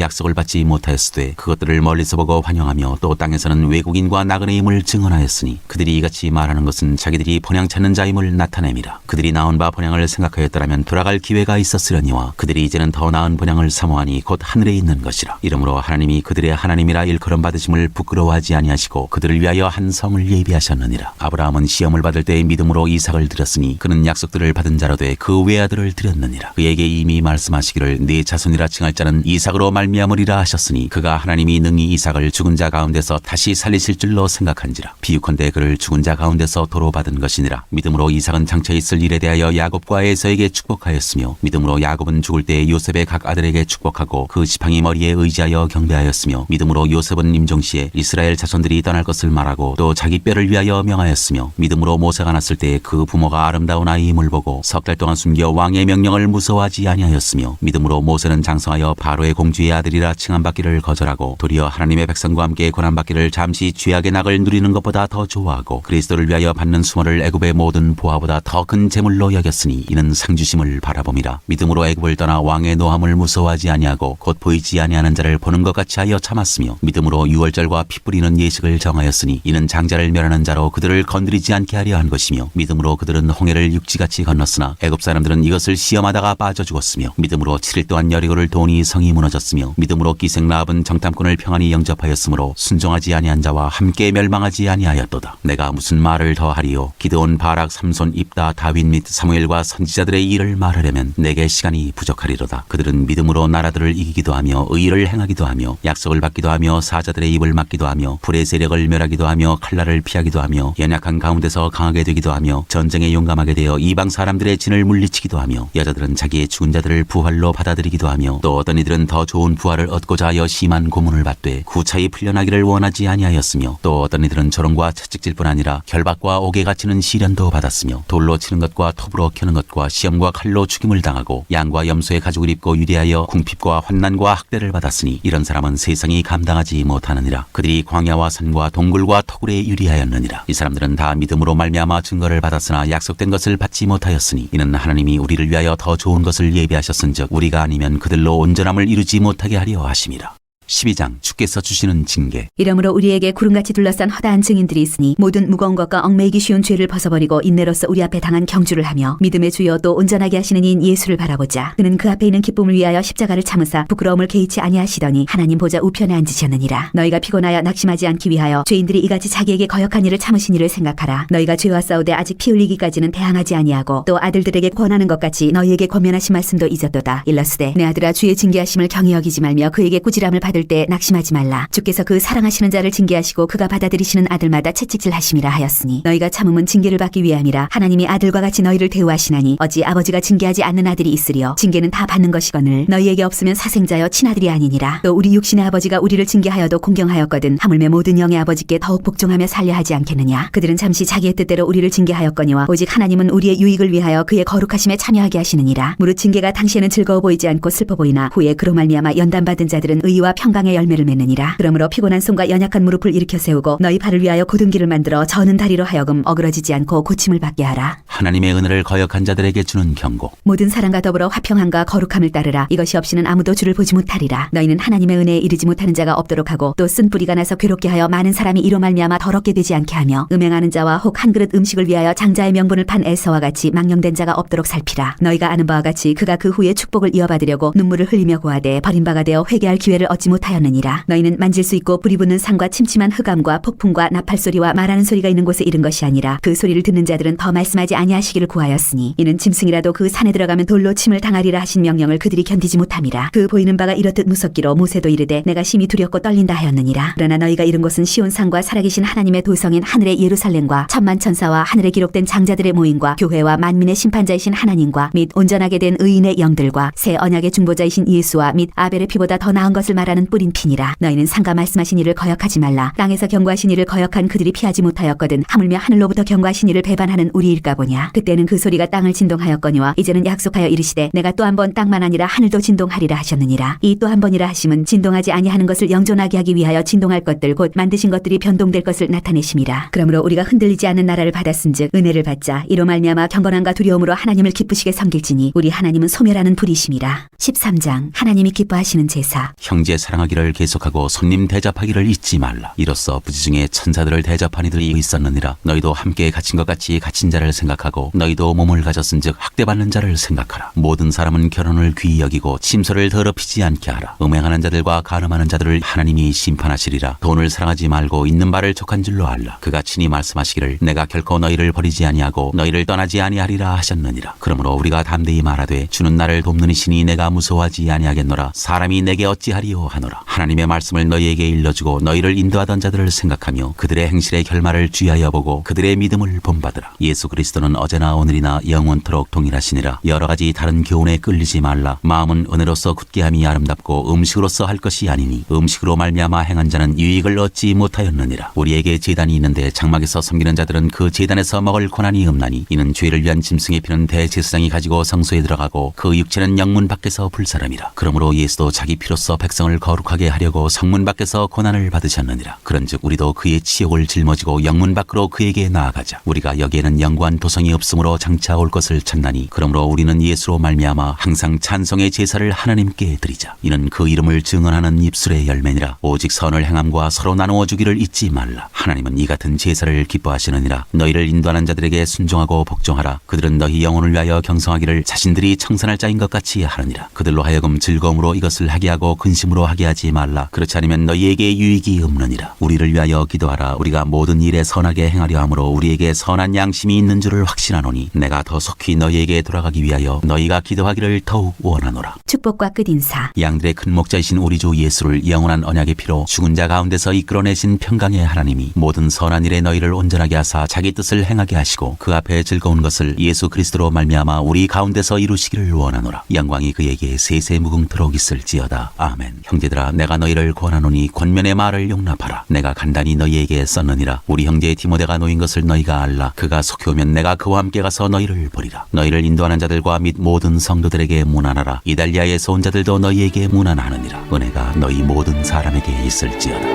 약속을 받지 못하였으되 그것들을 멀리서 보고 환영하며 또 땅에서는 외국인과 나그네임을 증언하였으니 그들이 이같이 말하는 것은 자기들이 번향 찾는 자임을 나타냄이라. 그들이 나온 바 번향을 생각하였더라면 돌아갈 기회가 있었으려니와 그들이 이제는 더 나은 번향을 사모하니 곧 하늘에 있는 것이라. 이러므로 하나님이 그들의 하나님이라 일컬음 받으심을 부끄러워하지 아니하시고 그들을 위하여 한 성을 예비하셨느니라. 아브라함은 시험을 받을 때에 믿음으로 이삭을 드렸으니 그는 약속들을 받은 자로 돼 그 외아들을 드렸느니라. 그에게 이미 말씀하시기를 네 자손이라 칭할 자는 이삭으로 말미암으리라 하셨으니 그가 하나님이 능히 이삭을 죽은 자 가운데서 다시 살리실 줄로 생각한지라. 비유컨대 그를 죽은 자 가운데서 도로 받은 것이니라. 믿음으로 이삭은 장차 있을 일에 대하여 야곱과 에서에게 축복하였으며 믿음으로 야곱은 죽을 때에 요셉의 각 아들에게 축복하고 그 지팡이 머리에 의지하여 경배하였으며 믿음으로 요셉은 임종시에 이스라엘 자손들이 떠날 것을 말하고 또 자기 뼈를 위하여 명하였으며 믿음으로 모세가 났을 때에 그 부모가 아름다운 아이임을 보고 석 달 동안 숨겨 왕의 명령을 무서워하지 아니하였으며 믿음으로 모세는 장성하여 바로의 공주의 아들이라 칭함받기를 거절하고 도리어 하나님의 백성과 함께 고난받기를 잠시 죄악의 낙을 누리는 것보다 더 좋아하고 그리스도를 위하여 받는 수모를 애굽의 모든 보화보다 더 큰 재물로 여겼으니 이는 상주심을 바라봄이라. 믿음으로 애굽을 떠나 왕의 노함을 무서워하지 아니하고 곧 보이지 아니하는 자를 보는 것 같이 하여 참았으며 믿음으로 유월절과 피 뿌리는 예식을 정하였으니 이는 장자를 멸하는 자로 그들을 건드리지 않게 하려 한 것이며 믿음으로 그들은 홍해를 육지같이 건넜으나 애굽 사람들은 이것을 시험하다가 빠져 죽었으며 믿음으로 7일 동안 여리고를 도니 성이 무너졌으며 믿음으로 기생 라합은 정탐꾼을 평안히 영접하였으므로 순종하지 아니한 자와 함께 멸망하지 아니하였도다. 내가 무슨 말을 더하리요. 기드온, 바락, 삼손, 입다, 다윗 및 사무엘과 선지자들의 일을 말하려면 내게 시간이 부족하리로다. 그들은 믿음으로 나라들을 이기기도 하며 의를 행하기도 하며 약속을 받기도 하며 사자들의 입을 막기도 하며 불의 세력을 멸하기도 하며 칼날을 피하기도 하며 연약한 가운데서 강하게 되기도 하며 전쟁에 용감하게 되어 이방 사람들의 진을 물리치기도 하며 여자들은 자기의 죽은 자들을 부활로 받아들이기도 하며 또 어떤 이들은 더 좋은 부활을 얻고자 하여 심한 고문을 받되 구차히 풀려나기를 원하지 아니하였으며 또 어떤 이들은 조롱과 채찍질뿐 아니라 결박과 옥에 갇히는 시련도 받았으며 돌로 치는 것과 톱으로 켜는 것과 시험과 칼로 죽임을 당하고 양과 염소의 가죽을 입고 유리하여 궁핍과 환난과 학대를 받았으니 이런 사람은 세상이 감당하지 못하느니라. 그들이 광야와 산과 동굴과 터굴에 유리하였느니라. 이 사람들은 다 믿음으로 말미암아 증거를 받았으나 약속된 것을 받지 못하였으니 이는 하나님이 우리를 위하여 더 좋은 것을 예비하셨은즉 우리가 아니면 그들로 온전함을 이루지 못하게 하려 하심이라. 12장 주께서 주시는 징계. 이러므로 우리에게 구름같이 둘러싼 허다한 증인들이 있으니 모든 무거운 것과 얽매이기 쉬운 죄를 벗어버리고 인내로서 우리 앞에 당한 경주를 하며 믿음의 주여 또 온전하게 하시는 이인 예수를 바라보자. 그는 그 앞에 있는 기쁨을 위하여 십자가를 참으사 부끄러움을 개의치 아니하시더니 하나님 보좌 우편에 앉으셨느니라. 너희가 피곤하여 낙심하지 않기 위하여 죄인들이 이같이 자기에게 거역한 일을 참으신 이를 생각하라. 너희가 죄와 싸우되 아직 피 흘리기까지는 대항하지 아니하고 또 아들들에게 권하는 것 같이 너희에게 권면하신 말씀도 잊었도다. 일러스되 내 아들아 주의 징계하심을 경히 여기지 말며 그에게 꾸지람을 받을 때 낙심하지 말라. 주께서 그 사랑하시는 자를 징계하시고 그가 받아들이시는 아들마다 채찍질하심이라 하였으니 너희가 참음은 징계를 받기 위함이라. 하나님이 아들과 같이 너희를 대우하시나니 어찌 아버지가 징계하지 않는 아들이 있으리요. 징계는 다 받는 것이거늘 너희에게 없으면 사생자여 친아들이 아니니라. 또 우리 육신의 아버지가 우리를 징계하여도 공경하였거든 하물며 모든 영의 아버지께 더욱 복종하며 살려 하지 않겠느냐. 그들은 잠시 자기의 뜻대로 우리를 징계하였거니와 오직 하나님은 우리의 유익을 위하여 그의 거룩하심에 참여하게 하시느니라. 무릇 징계가 당시에는 즐거워 보이지 않고 슬퍼 보이나 후에 그로 말미암아 연단받은 자들은 의와 평강의 열매를 맺느니라. 그러므로 피곤한 손과 연약한 무릎을 일으켜 세우고 너희 발을 위하여 곧은 길을 만들어 저는 다리로 하여금 어그러지지 않고 고침을 받게 하라. 하나님의 은혜를 거역한 자들에게 주는 경고. 모든 사람과 더불어 화평함과 거룩함을 따르라. 이것이 없이는 아무도 주를 보지 못하리라. 너희는 하나님의 은혜에 이르지 못하는 자가 없도록 하고 또 쓴 뿌리가 나서 괴롭게 하여 많은 사람이 이로 말미암아 더럽게 되지 않게 하며 음행하는 자와 혹 한 그릇 음식을 위하여 장자의 명분을 판 에서와 같이 망령된 자가 없도록 살피라. 너희가 아는 바와 같이 그가 그 후에 축복을 이어받으려고 눈물을 흘리며 고하되 버린 바가 되어 회개할 기회를 얻지 못하였느니라. 너희는 만질 수 있고 불이 붙는 산과 침침한 흑암과 폭풍과 나팔 소리와 말하는 소리가 있는 곳에 이른 것이 아니라 그 소리를 듣는 자들은 더 말씀하지 아니하시기를 구하였으니 이는 짐승이라도 그 산에 들어가면 돌로 침을 당하리라 하신 명령을 그들이 견디지 못함이라. 그 보이는 바가 이렇듯 무섭기로 모세도 이르되 내가 심히 두렵고 떨린다 하였느니라. 그러나 너희가 이른 곳은 시온산과 살아계신 하나님의 도성인 하늘의 예루살렘과 천만 천사와 하늘에 기록된 장자들의 모임과 교회와 만민의 심판자이신 하나님과 및 온전하게 된 의인의 영들과 새 언약의 중보자이신 예수와 및 아벨의 피보다 더 나은 것을 말하는 뿌린 피니라. 너희는 상가 말씀하신 이를 거역하지 말라. 땅에서 경고하신 이를 거역한 그들이 피하지 못하였거든 하물며 하늘로부터 경고하신 이를 배반하는 우리일까 보냐. 그때는 그 소리가 땅을 진동하였거니와 이제는 약속하여 이르시되 내가 또 한 번 땅만 아니라 하늘도 진동하리라 하셨느니라. 이 또 한 번이라 하심은 진동하지 아니하는 것을 영존하게 하기 위하여 진동할 것들 곧 만드신 것들이 변동될 것을 나타내심이라. 그러므로 우리가 흔들리지 않는 나라를 받았은즉 은혜를 받자. 이로 말미암아 경건함과 두려움으로 하나님을 기쁘시게 섬길지니 우리 하나님은 소멸하는 불이심이라. 13장 하나님이 기뻐하시는 제사. 형제 사랑하기를 계속하고 손님 대접하기를 잊지 말라. 이로써 부지 중에 천사들을 대접한 이들이 있었느니라. 너희도 함께 갇힌 것 같이 갇힌 자를 생각하고 너희도 몸을 가졌은즉 학대받는 자를 생각하라. 모든 사람은 결혼을 귀히 여기고 침소를 더럽히지 않게 하라. 음행하는 자들과 간음하는 자들을 하나님이 심판하시리라. 돈을 사랑하지 말고 있는 바를 족한 줄로 알라. 그가 친히 말씀하시기를 내가 결코 너희를 버리지 아니하고 너희를 떠나지 아니하리라 하셨느니라. 그러므로 우리가 담대히 말하되 주는 나를 돕는 이시니 내가 무서워하지 아니하겠노라. 사람이 내게 어찌하리요 하노라. 하나님의 말씀을 너희에게 일러주고 너희를 인도하던 자들을 생각하며 그들의 행실의 결말을 주의하여 보고 그들의 믿음을 본받으라. 예수 그리스도는 어제나 오늘이나 영원토록 동일하시니라. 여러 가지 다른 교훈에 끌리지 말라. 마음은 은혜로서 굳게 함이 아름답고 음식으로서 할 것이 아니니 음식으로 말미암아 행한 자는 유익을 얻지 못하였느니라. 우리에게 제단이 있는데 장막에서 섬기는 자들은 그 제단에서 먹을 권한이 없나니 이는 죄를 위한 짐승의 피는 대제사장이 가지고 성소에 들어가고 그 육체는 영문 밖에서 불사람이라. 그러므로 예수도 자기 피로써 백성을 거룩하게 하려고 성문 밖에서 고난을 받으셨느니라. 그런즉 우리도 그의 치욕을 짊어지고 영문 밖으로 그에게 나아가자. 우리가 여기에는 영구한 도성이 없으므로 장차 올 것을 찾나니 그러므로 우리는 예수로 말미암아 항상 찬송의 제사를 하나님께 드리자. 이는 그 이름을 증언하는 입술의 열매니라. 오직 선을 행함과 서로 나누어 주기를 잊지 말라. 하나님은 이 같은 제사를 기뻐하시느니라. 너희를 인도하는 자들에게 순종하고 복종하라. 그들은 너희 영혼을 위하여 경성하기를 자신들이 청산할 자인 것 같이 하느니라. 그들로 하여금 즐거움으로 이것을 하게 하고 근심으로 하게 하지 말라. 그렇지 않으면 너희에게 유익이 없느니라. 우리를 위하여 기도하라. 우리가 모든 일에 선하게 행하려 함으로 우리에게 선한 양심이 있는 줄을 확신하노니 내가 더 속히 너희에게 돌아가기 위하여 너희가 기도하기를 더욱 원하노라. 축복과 끝인사. 양들의 큰 목자이신 우리 주 예수를 영원한 언약의 피로 죽은 자 가운데서 이끌어내신 평강의 하나님이 모든 선한 일에 너희를 온전하게 하사 자기 뜻을 행하게 하시고 그 앞에 즐거운 것을 예수 그리스도로 말미암아 우리 가운데서 이루시기를 원하노라. 영광이 그에게 세세무궁토록 있을지어다. 아멘. 형제들아 내가 너희를 권하노니 권면의 말을 용납하라. 내가 간단히 너희에게 썼느니라. 우리 형제 디모데가 놓인 것을 너희가 알라. 그가 속히 오면 내가 그와 함께 가서 너희를 보리라. 너희를 인도하는 자들과 및 모든 성도들에게 문안하라. 이달리아에서 온 자들도 너희에게 문안하느니라. 은혜가 너희 모든 사람에게 있을지어다.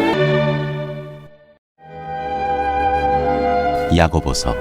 야고보서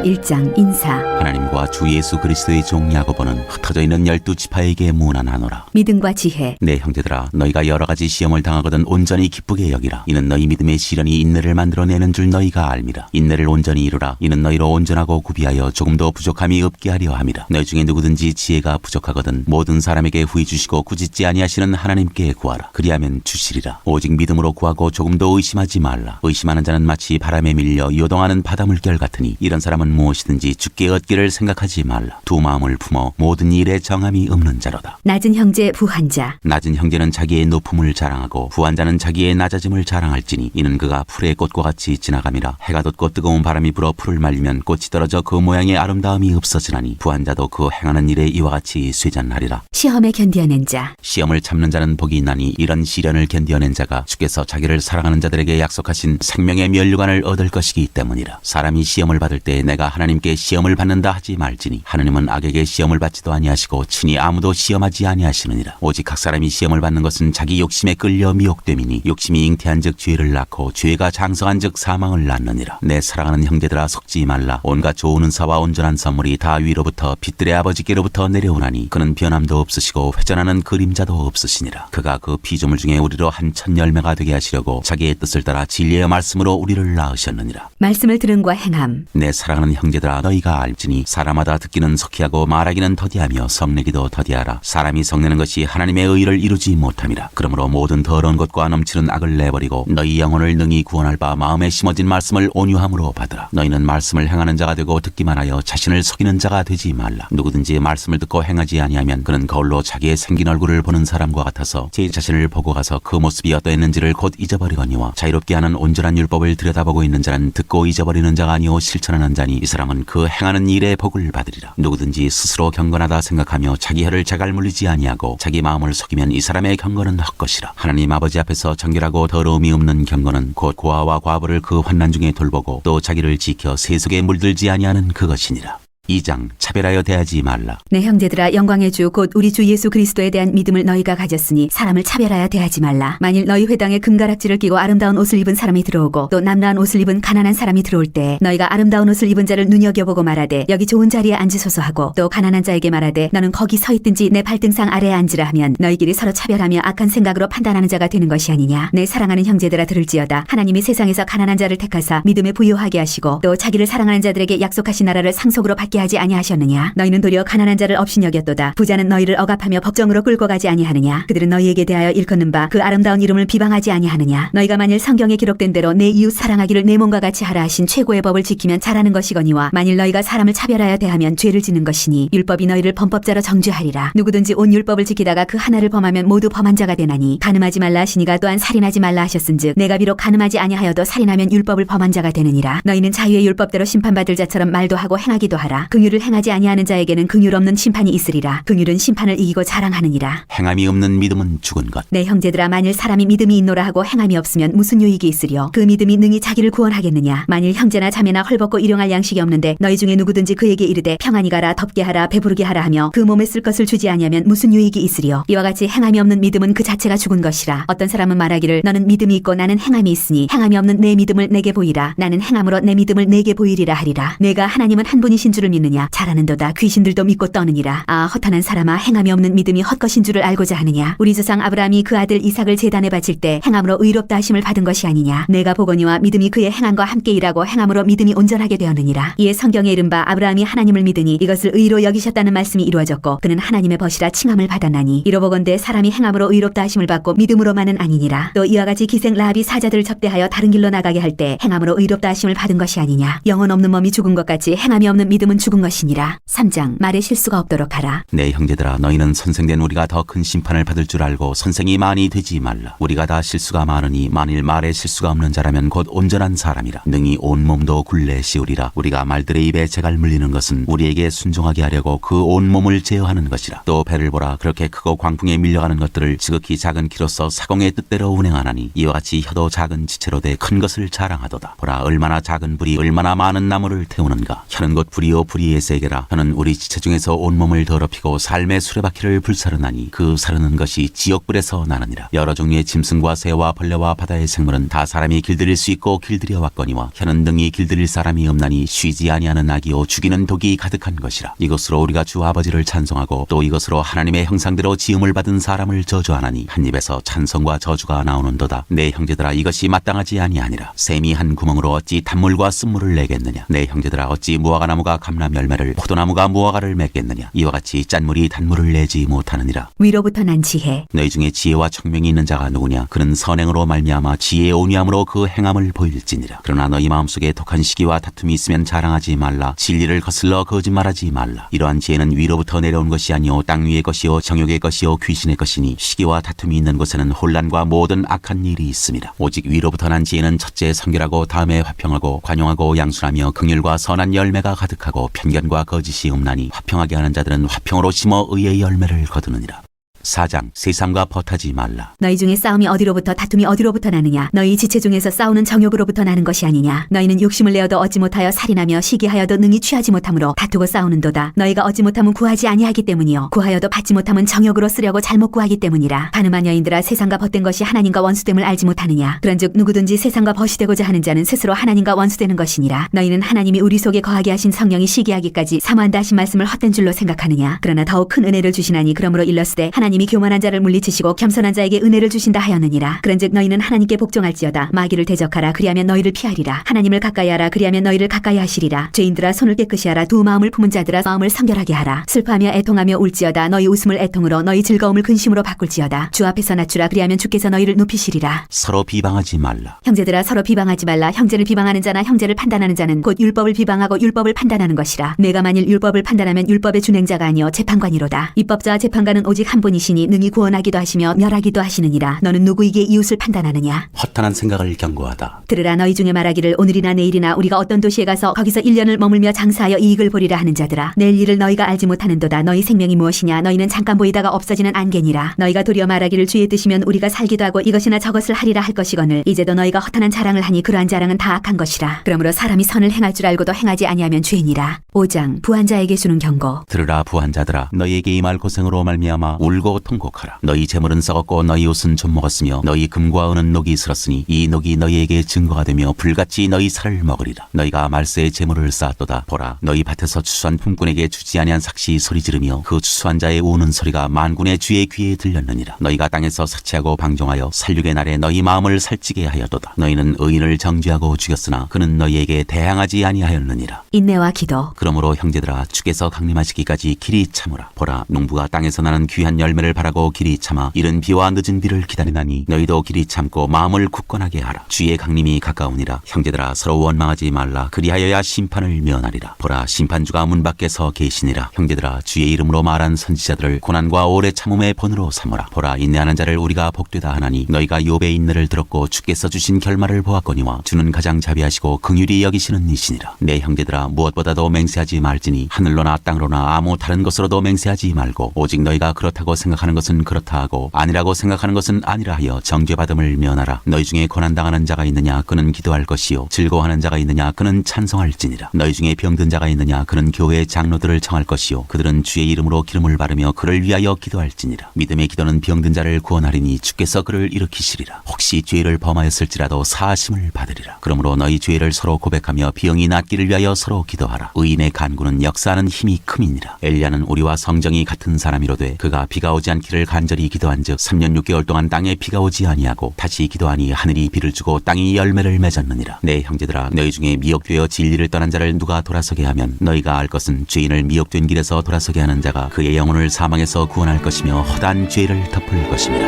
1장 인사. 하나님과 주 예수 그리스도의 종 야고보는 흩어져 있는 12지파에게 문안하노라. 믿음과 지혜. 내 형제들아 너희가 여러 가지 시험을 당하거든 온전히 기쁘게 여기라. 이는 너희 믿음의 시련이 인내를 만들어내는 줄 너희가 알미라. 인내를 온전히 이루라. 이는 너희로 온전하고 구비하여 조금도 부족함이 없게 하려 함이라. 너희 중에 누구든지 지혜가 부족하거든 모든 사람에게 후히 주시고 꾸짖지 아니하시는 하나님께 구하라. 그리하면 주시리라. 오직 믿음으로 구하고 조금도 의심하지 말라. 의심하는 자는 마치 바람에 밀려 요동하는 바닷물결 같으니 이런 사람은 무엇이든지 주께 얻기를 생각하지 말라. 두 마음을 품어 모든 일에 정함이 없는 자로다. 낮은 형제 부한 자. 낮은 형제는 자기의 높음을 자랑하고 부한 자는 자기의 낮아짐을 자랑할지니 이는 그가 풀의 꽃과 같이 지나감이라. 해가 돋고 뜨거운 바람이 불어 풀을 말리면 꽃이 떨어져 그 모양의 아름다움이 없어지나니 부한 자도 그 행하는 일에 이와 같이 쇠잔하리라. 시험에 견디어낸 자. 시험을 참는 자는 복이 있나니 이런 시련을 견디어낸 자가 주께서 자기를 사랑하는 자들에게 약속하신 생명의 면류관을 얻을 것이기 때문이라. 사람이 시험을 받을 때 내가 하나님께 시험을 받는다 하지 말지니 하나님은 악에게 시험을 받지도 아니하시고 친히 아무도 시험하지 아니하시느니라. 오직 각 사람이 시험을 받는 것은 자기 욕심에 끌려 미혹됨이니 욕심이 잉태한즉 죄를 낳고 죄가 장성한즉 사망을 낳느니라. 내 사랑하는 형제들아 속지 말라. 온갖 좋은 은사와 온전한 선물이 다 위로부터 빛들의 아버지께로부터 내려오나니 그는 변함도 없으시고 회전하는 그림자도 없으시니라. 그가 그 피조물 중에 우리로 한 천 열매가 되게 하시려고 자기의 뜻을 따라 진리의 말씀으로 우리를 낳으셨느니라. 말씀을 들음과 행함. 내 사랑하는 형제들아 너희가 알지니 사람마다 듣기는 석희하고 말하기는 더디하며 성내기도 더디하라. 사람이 성내는 것이 하나님의 의를 이루지 못함이라. 그러므로 모든 더러운 것과 넘치는 악을 내버리고 너희 영혼을 능히 구원할 바 마음에 심어진 말씀을 온유함으로 받으라. 너희는 말씀을 행하는 자가 되고 듣기만 하여 자신을 속이는 자가 되지 말라. 누구든지 말씀을 듣고 행하지 아니하면 그는 거울로 자기의 생긴 얼굴을 보는 사람과 같아서 제 자신을 보고 가서 그 모습이 어떠했는지를 곧 잊어버리거니와 자유롭게 하는 온전한 율법을 들여다보고 있는 자는 듣고 잊어버리는 자가 아니오 실천하는 자니 이 사람은 그 행하는 일에 복을 받으리라. 누구든지 스스로 경건하다 생각하며 자기 혀를 자갈 물리지 아니하고 자기 마음을 속이면 이 사람의 경건은 헛것이라. 하나님 아버지 앞에서 정결하고 더러움이 없는 경건은 곧 고아와 과부를 그 환난 중에 돌보고 또 자기를 지켜 세속에 물들지 아니하는 그것이니라. 2장 차별하여 대하지 말라. 내 형제들아 영광의 주 곧 우리 주 예수 그리스도에 대한 믿음을 너희가 가졌으니 사람을 차별하여 대하지 말라. 만일 너희 회당에 금가락지를 끼고 아름다운 옷을 입은 사람이 들어오고 또 남라한 옷을 입은 가난한 사람이 들어올 때 너희가 아름다운 옷을 입은 자를 눈여겨보고 말하되 여기 좋은 자리에 앉으소서 하고 또 가난한 자에게 말하되 너는 거기 서 있든지 내 발등상 아래에 앉으라 하면 너희끼리 서로 차별하며 악한 생각으로 판단하는 자가 되는 것이 아니냐. 내 사랑하는 형제들아 들을지어다. 하나님이 세상에서 가난한 자를 택하사 믿음에 부요하게 하시고 또 자기를 사랑하는 자들에게 약속하신 나라를 상속으로 받게 하지 아니하셨느냐. 너희는 도리어 가난한 자를 업신여겼도다. 부자는 너희를 억압하며 법정으로 끌고 가지 아니하느냐. 그들은 너희에게 대하여 일컫는 바 그 아름다운 이름을 비방하지 아니하느냐. 너희가 만일 성경에 기록된 대로 내 이웃 사랑하기를 내 몸과 같이 하라 하신 최고의 법을 지키면 잘하는 것이거니와 만일 너희가 사람을 차별하여 대하면 죄를 짓는 것이니 율법이 너희를 범법자로 정죄하리라. 누구든지 온 율법을 지키다가 그 하나를 범하면 모두 범한 자가 되나니 간음하지 말라 하시니가 또한 살인하지 말라 하셨은즉 내가 비록 간음하지 아니하여도 살인하면 율법을 범한 자가 되느니라. 너희는 자유의 율법대로 심판받을 자처럼 말도 하고 행하기도 하라. 긍휼을 행하지 아니하는 자에게는 긍휼 없는 심판이 있으리라. 긍휼은 심판을 이기고 자랑하느니라. 행함이 없는 믿음은 죽은 것. 내 형제들아 만일 사람이 믿음이 있노라 하고 행함이 없으면 무슨 유익이 있으리요. 그 믿음이 능히 자기를 구원하겠느냐. 만일 형제나 자매나 헐벗고 일용할 양식이 없는데 너희 중에 누구든지 그에게 이르되 평안히 가라 덥게 하라 배부르게 하라 하며 그 몸에 쓸 것을 주지 아니하면 무슨 유익이 있으리요. 이와 같이 행함이 없는 믿음은 그 자체가 죽은 것이라. 어떤 사람은 말하기를 너는 믿음이 있고 나는 행함이 있으니 행함이 없는 내 믿음을 내게 보이라. 나는 행함으로 내 믿음을 내게 보이리라 하리라. 내가 하나님은 한 분이신 줄을 믿느냐. 잘하는도다. 귀신들도 믿고 떠느니라. 아 허탄한 사람아 행함이 없는 믿음이 헛것인 줄을 알고자 하느냐. 우리 조상 아브라함이 그 아들 이삭을 제단에 바칠 때 행함으로 의롭다 하심을 받은 것이 아니냐. 내가 보거니와 믿음이 그의 행함과 함께 일하고 행함으로 믿음이 온전하게 되었느니라. 이에 성경에 이른 바 아브라함이 하나님을 믿으니 이것을 의로 여기셨다는 말씀이 이루어졌고 그는 하나님의 벗이라 칭함을 받았나니 이로보건대 사람이 행함으로 의롭다 하심을 받고 믿음으로만은 아니니라. 또 이와 같이 기생 라합이 사자들을 접대하여 다른 길로 나가게 할 때 행함으로 의롭다 하심을 받은 것이 아니냐. 영혼 없는 몸이 죽은 것 같이 행함이 없는 믿음은 죽은 것이니라. 3장 말에 실수가 없도록 하라. 내 형제들아 너희는 선생된 우리가 더 큰 심판을 받을 줄 알고 선생이 많이 되지 말라. 우리가 다 실수가 많으니 만일 말에 실수가 없는 자라면 곧 온전한 사람이라. 능히 온 몸도 굴레 씌우리라. 우리가 말들의 입에 재갈 물리는 것은 우리에게 순종하게 하려고 그 온 몸을 제어하는 것이라. 또 배를 보라. 그렇게 크고 광풍에 밀려가는 것들을 지극히 작은 키로서 사공의 뜻대로 운행하나니 이와 같이 혀도 작은 지체로 돼 큰 것을 자랑하도다. 보라 얼마나 작은 불이 얼마나 많은 나무를 태우는가. 혀는 곧 불이요 불의의 세계라. 혀는 우리 지체 중에서 온몸을 더럽히고 삶의 수레바퀴를 불사르나니 그 사르는 것이 지옥불에서 나느니라. 여러 종류의 짐승과 새와 벌레와 바다의 생물은 다 사람이 길들일 수 있고 길들여 왔거니와 혀는 능히 길들일 사람이 없나니 쉬지 아니하는 악이요 죽이는 독이 가득한 것이라. 이것으로 우리가 주 아버지를 찬송하고 또 이것으로 하나님의 형상대로 지음을 받은 사람을 저주하나니 한 입에서 찬송과 저주가 나오는도다. 내 형제들아 이것이 마땅하지 아니하니라. 샘이 한 구멍으로 어찌 단물과 쓴물을 내겠느냐. 내 형제들아 어찌 무화과나무가 감람 열매를 포도나무가 무화과를 맺겠느냐. 이와 같이 짠물이 단물을 내지 못하느니라. 위로부터 난 지혜. 너희 중에 지혜와 청명이 있는 자가 누구냐. 그는 선행으로 말미암아 지혜의 온유함으로 그 행함을 보일지니라. 그러나 너희 마음속에 독한 시기와 다툼이 있으면 자랑하지 말라. 진리를 거슬러 거짓말하지 말라. 이러한 지혜는 위로부터 내려온 것이 아니오 땅 위의 것이요 정욕의 것이요 귀신의 것이니 시기와 다툼이 있는 곳에는 혼란과 모든 악한 일이 있음이라. 오직 위로부터 난 지혜는 첫째 성결하고 다음에 화평하고 관용하고 양순하며 긍휼과 선한 열매가 가득하고 하고 편견과 거짓이 없나니 화평하게 하는 자들은 화평으로 심어 의의 열매를 거두느니라. 4장 세상과 벗하지 말라. 너희 중에 싸움이 어디로부터 다툼이 어디로부터 나느냐? 너희 지체 중에서 싸우는 정욕으로부터 나는 것이 아니냐? 너희는 욕심을 내어도 얻지 못하여 살인하며 시기하여도 능히 취하지 못함으로 다투고 싸우는도다. 너희가 얻지 못하면 구하지 아니하기 때문이요 구하여도 받지 못하면 정욕으로 쓰려고 잘못 구하기 때문이라. 가늠한 여인들아, 세상과 벗된 것이 하나님과 원수됨을 알지 못하느냐? 그런즉 누구든지 세상과 벗이 되고자 하는 자는 스스로 하나님과 원수되는 것이니라. 너희는 하나님이 우리 속에 거하게 하신 성령이 시기하기까지 사모한다 하신 말씀을 헛된 줄로 생각하느냐? 그러나 더욱 큰 은혜를 주시나니 그러므로 일렀으되 하나님이 교만한 자를 물리치시고 겸손한 자에게 은혜를 주신다 하였느니라. 그런즉 너희는 하나님께 복종할지어다. 마귀를 대적하라. 그리하면 너희를 피하리라. 하나님을 가까이하라. 그리하면 너희를 가까이 하시리라. 죄인들아, 손을 깨끗이 하라. 두 마음을 품은 자들아, 마음을 성결하게 하라. 슬퍼하며 애통하며 울지어다. 너희 웃음을 애통으로, 너희 즐거움을 근심으로 바꿀지어다. 주 앞에서 낮추라. 그리하면 주께서 너희를 높이시리라. 서로 비방하지 말라. 형제들아, 서로 비방하지 말라. 형제를 비방하는 자나 형제를 판단하는 자는 곧 율법을 비방하고 율법을 판단하는 것이라. 내가 만일 율법을 판단하면 율법의 준행자가 아니요 재판관이로다. 입법자와 재판관은 오직 한 분이시니 능히 구원하기도 하시며 멸하기도 하시느니라. 너는 누구에게 이웃을 판단하느냐? 허탄한 생각을 경고하다. 들으라. 너희 중에 말하기를 오늘이나 내일이나 우리가 어떤 도시에 가서 거기서 1년을 머물며 장사하여 이익을 보리라 하는 자들아, 내일 일을 너희가 알지 못하는도다. 너희 생명이 무엇이냐? 너희는 잠깐 보이다가 없어지는 안개니라. 너희가 도리어 말하기를 주의 뜻이면 우리가 살기도 하고 이것이나 저것을 하리라 할 것이거늘 이제도 너희가 허탄한 자랑을 하니 그러한 자랑은 다 악한 것이라. 그러므로 사람이 선을 행할 줄 알고도 행하지 아니하면 죄니라. 5장 부한자에게 주는 경고. 들으라 부한자들아, 너희에게 임할 고생으로 말미암아 울고 통곡하라. 너희 재물은 썩었고 너희 옷은 좀 먹었으며 너희 금과 은은 녹이 슬었으니 이 녹이 너희에게 증거가 되며 불같이 너희 살을 먹으리라. 너희가 말세의 재물을 쌓았도다. 보라, 너희 밭에서 추수한 품꾼에게 주지 아니한 삭시 소리 지르며 그 추수한 자의 우는 소리가 만군의 주의 귀에 들렸느니라. 너희가 땅에서 사치하고 방종하여 살육의 날에 너희 마음을 살찌게 하였도다. 너희는 의인을 정죄하고 죽였으나 그는 너희에게 대항하지 아니하였느니라. 인내와 기도. 그러므로 형제들아, 주께서 강림하시기까지 길이 참으라. 보라, 농부가 땅에서 나는 귀한 열매를 바라고 길이 참아 이른 비와 늦은 비를 기다리나니 너희도 길이 참고 마음을 굳건하게 하라. 주의 강림이 가까우니라. 형제들아, 서로 원망하지 말라. 그리하여야 심판을 면하리라. 보라, 심판주가 문 밖에 서 계시니라. 형제들아, 주의 이름으로 말한 선지자들을 고난과 오래 참음의 본으로 삼으라. 보라, 인내하는 자를 우리가 복되다 하나니 너희가 욥의 인내를 들었고 주께서 주신 결말을 보았거니와 주는 가장 자비하시고 긍휼히 여기시는 이시니라. 내 형제들아, 무엇보다도 맹세하지 말지니 하늘로나 땅으로나 아무 다른 것으로도 맹세하지 말고 오직 너희가 그렇다고 생각하는 것은 그렇다 하고 아니라고 생각하는 것은 아니라 하여 정죄받음을 면하라. 너희 중에 고난당하는 자가 있느냐? 그는 기도할 것이요 즐거워하는 자가 있느냐? 그는 찬송할지니라. 너희 중에 병든 자가 있느냐? 그는 교회의 장로들을 청할 것이요 그들은 주의 이름으로 기름을 바르며 그를 위하여 기도할지니라. 믿음의 기도는 병든 자를 구원하리니 주께서 그를 일으키시리라. 혹시 죄를 범하였을지라도 사하심을 받으리라. 그러므로 너희 죄를 서로 고백하며 병이 낫기를 위하여 서로 기도하라. 의인의 간구는 역사하는 힘이 큼이니라. 엘리야는 우리와 성정이 같은 사람이로되 그가 비가 오지 않기를 간절히 기도한즉 3년 6개월 동안 땅에 비가 오지 아니하고 다시 기도하니 하늘이 비를 주고 땅이 열매를 맺었느니라. 내 형제들아, 너희 중에 미혹되어 진리를 떠난 자를 누가 돌아서게 하면 너희가 알 것은 죄인을 미혹된 길에서 돌아서게 하는 자가 그의 영혼을 사망에서 구원할 것이며 허다한 죄를 덮을 것입니다.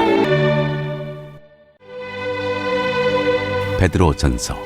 베드로 전서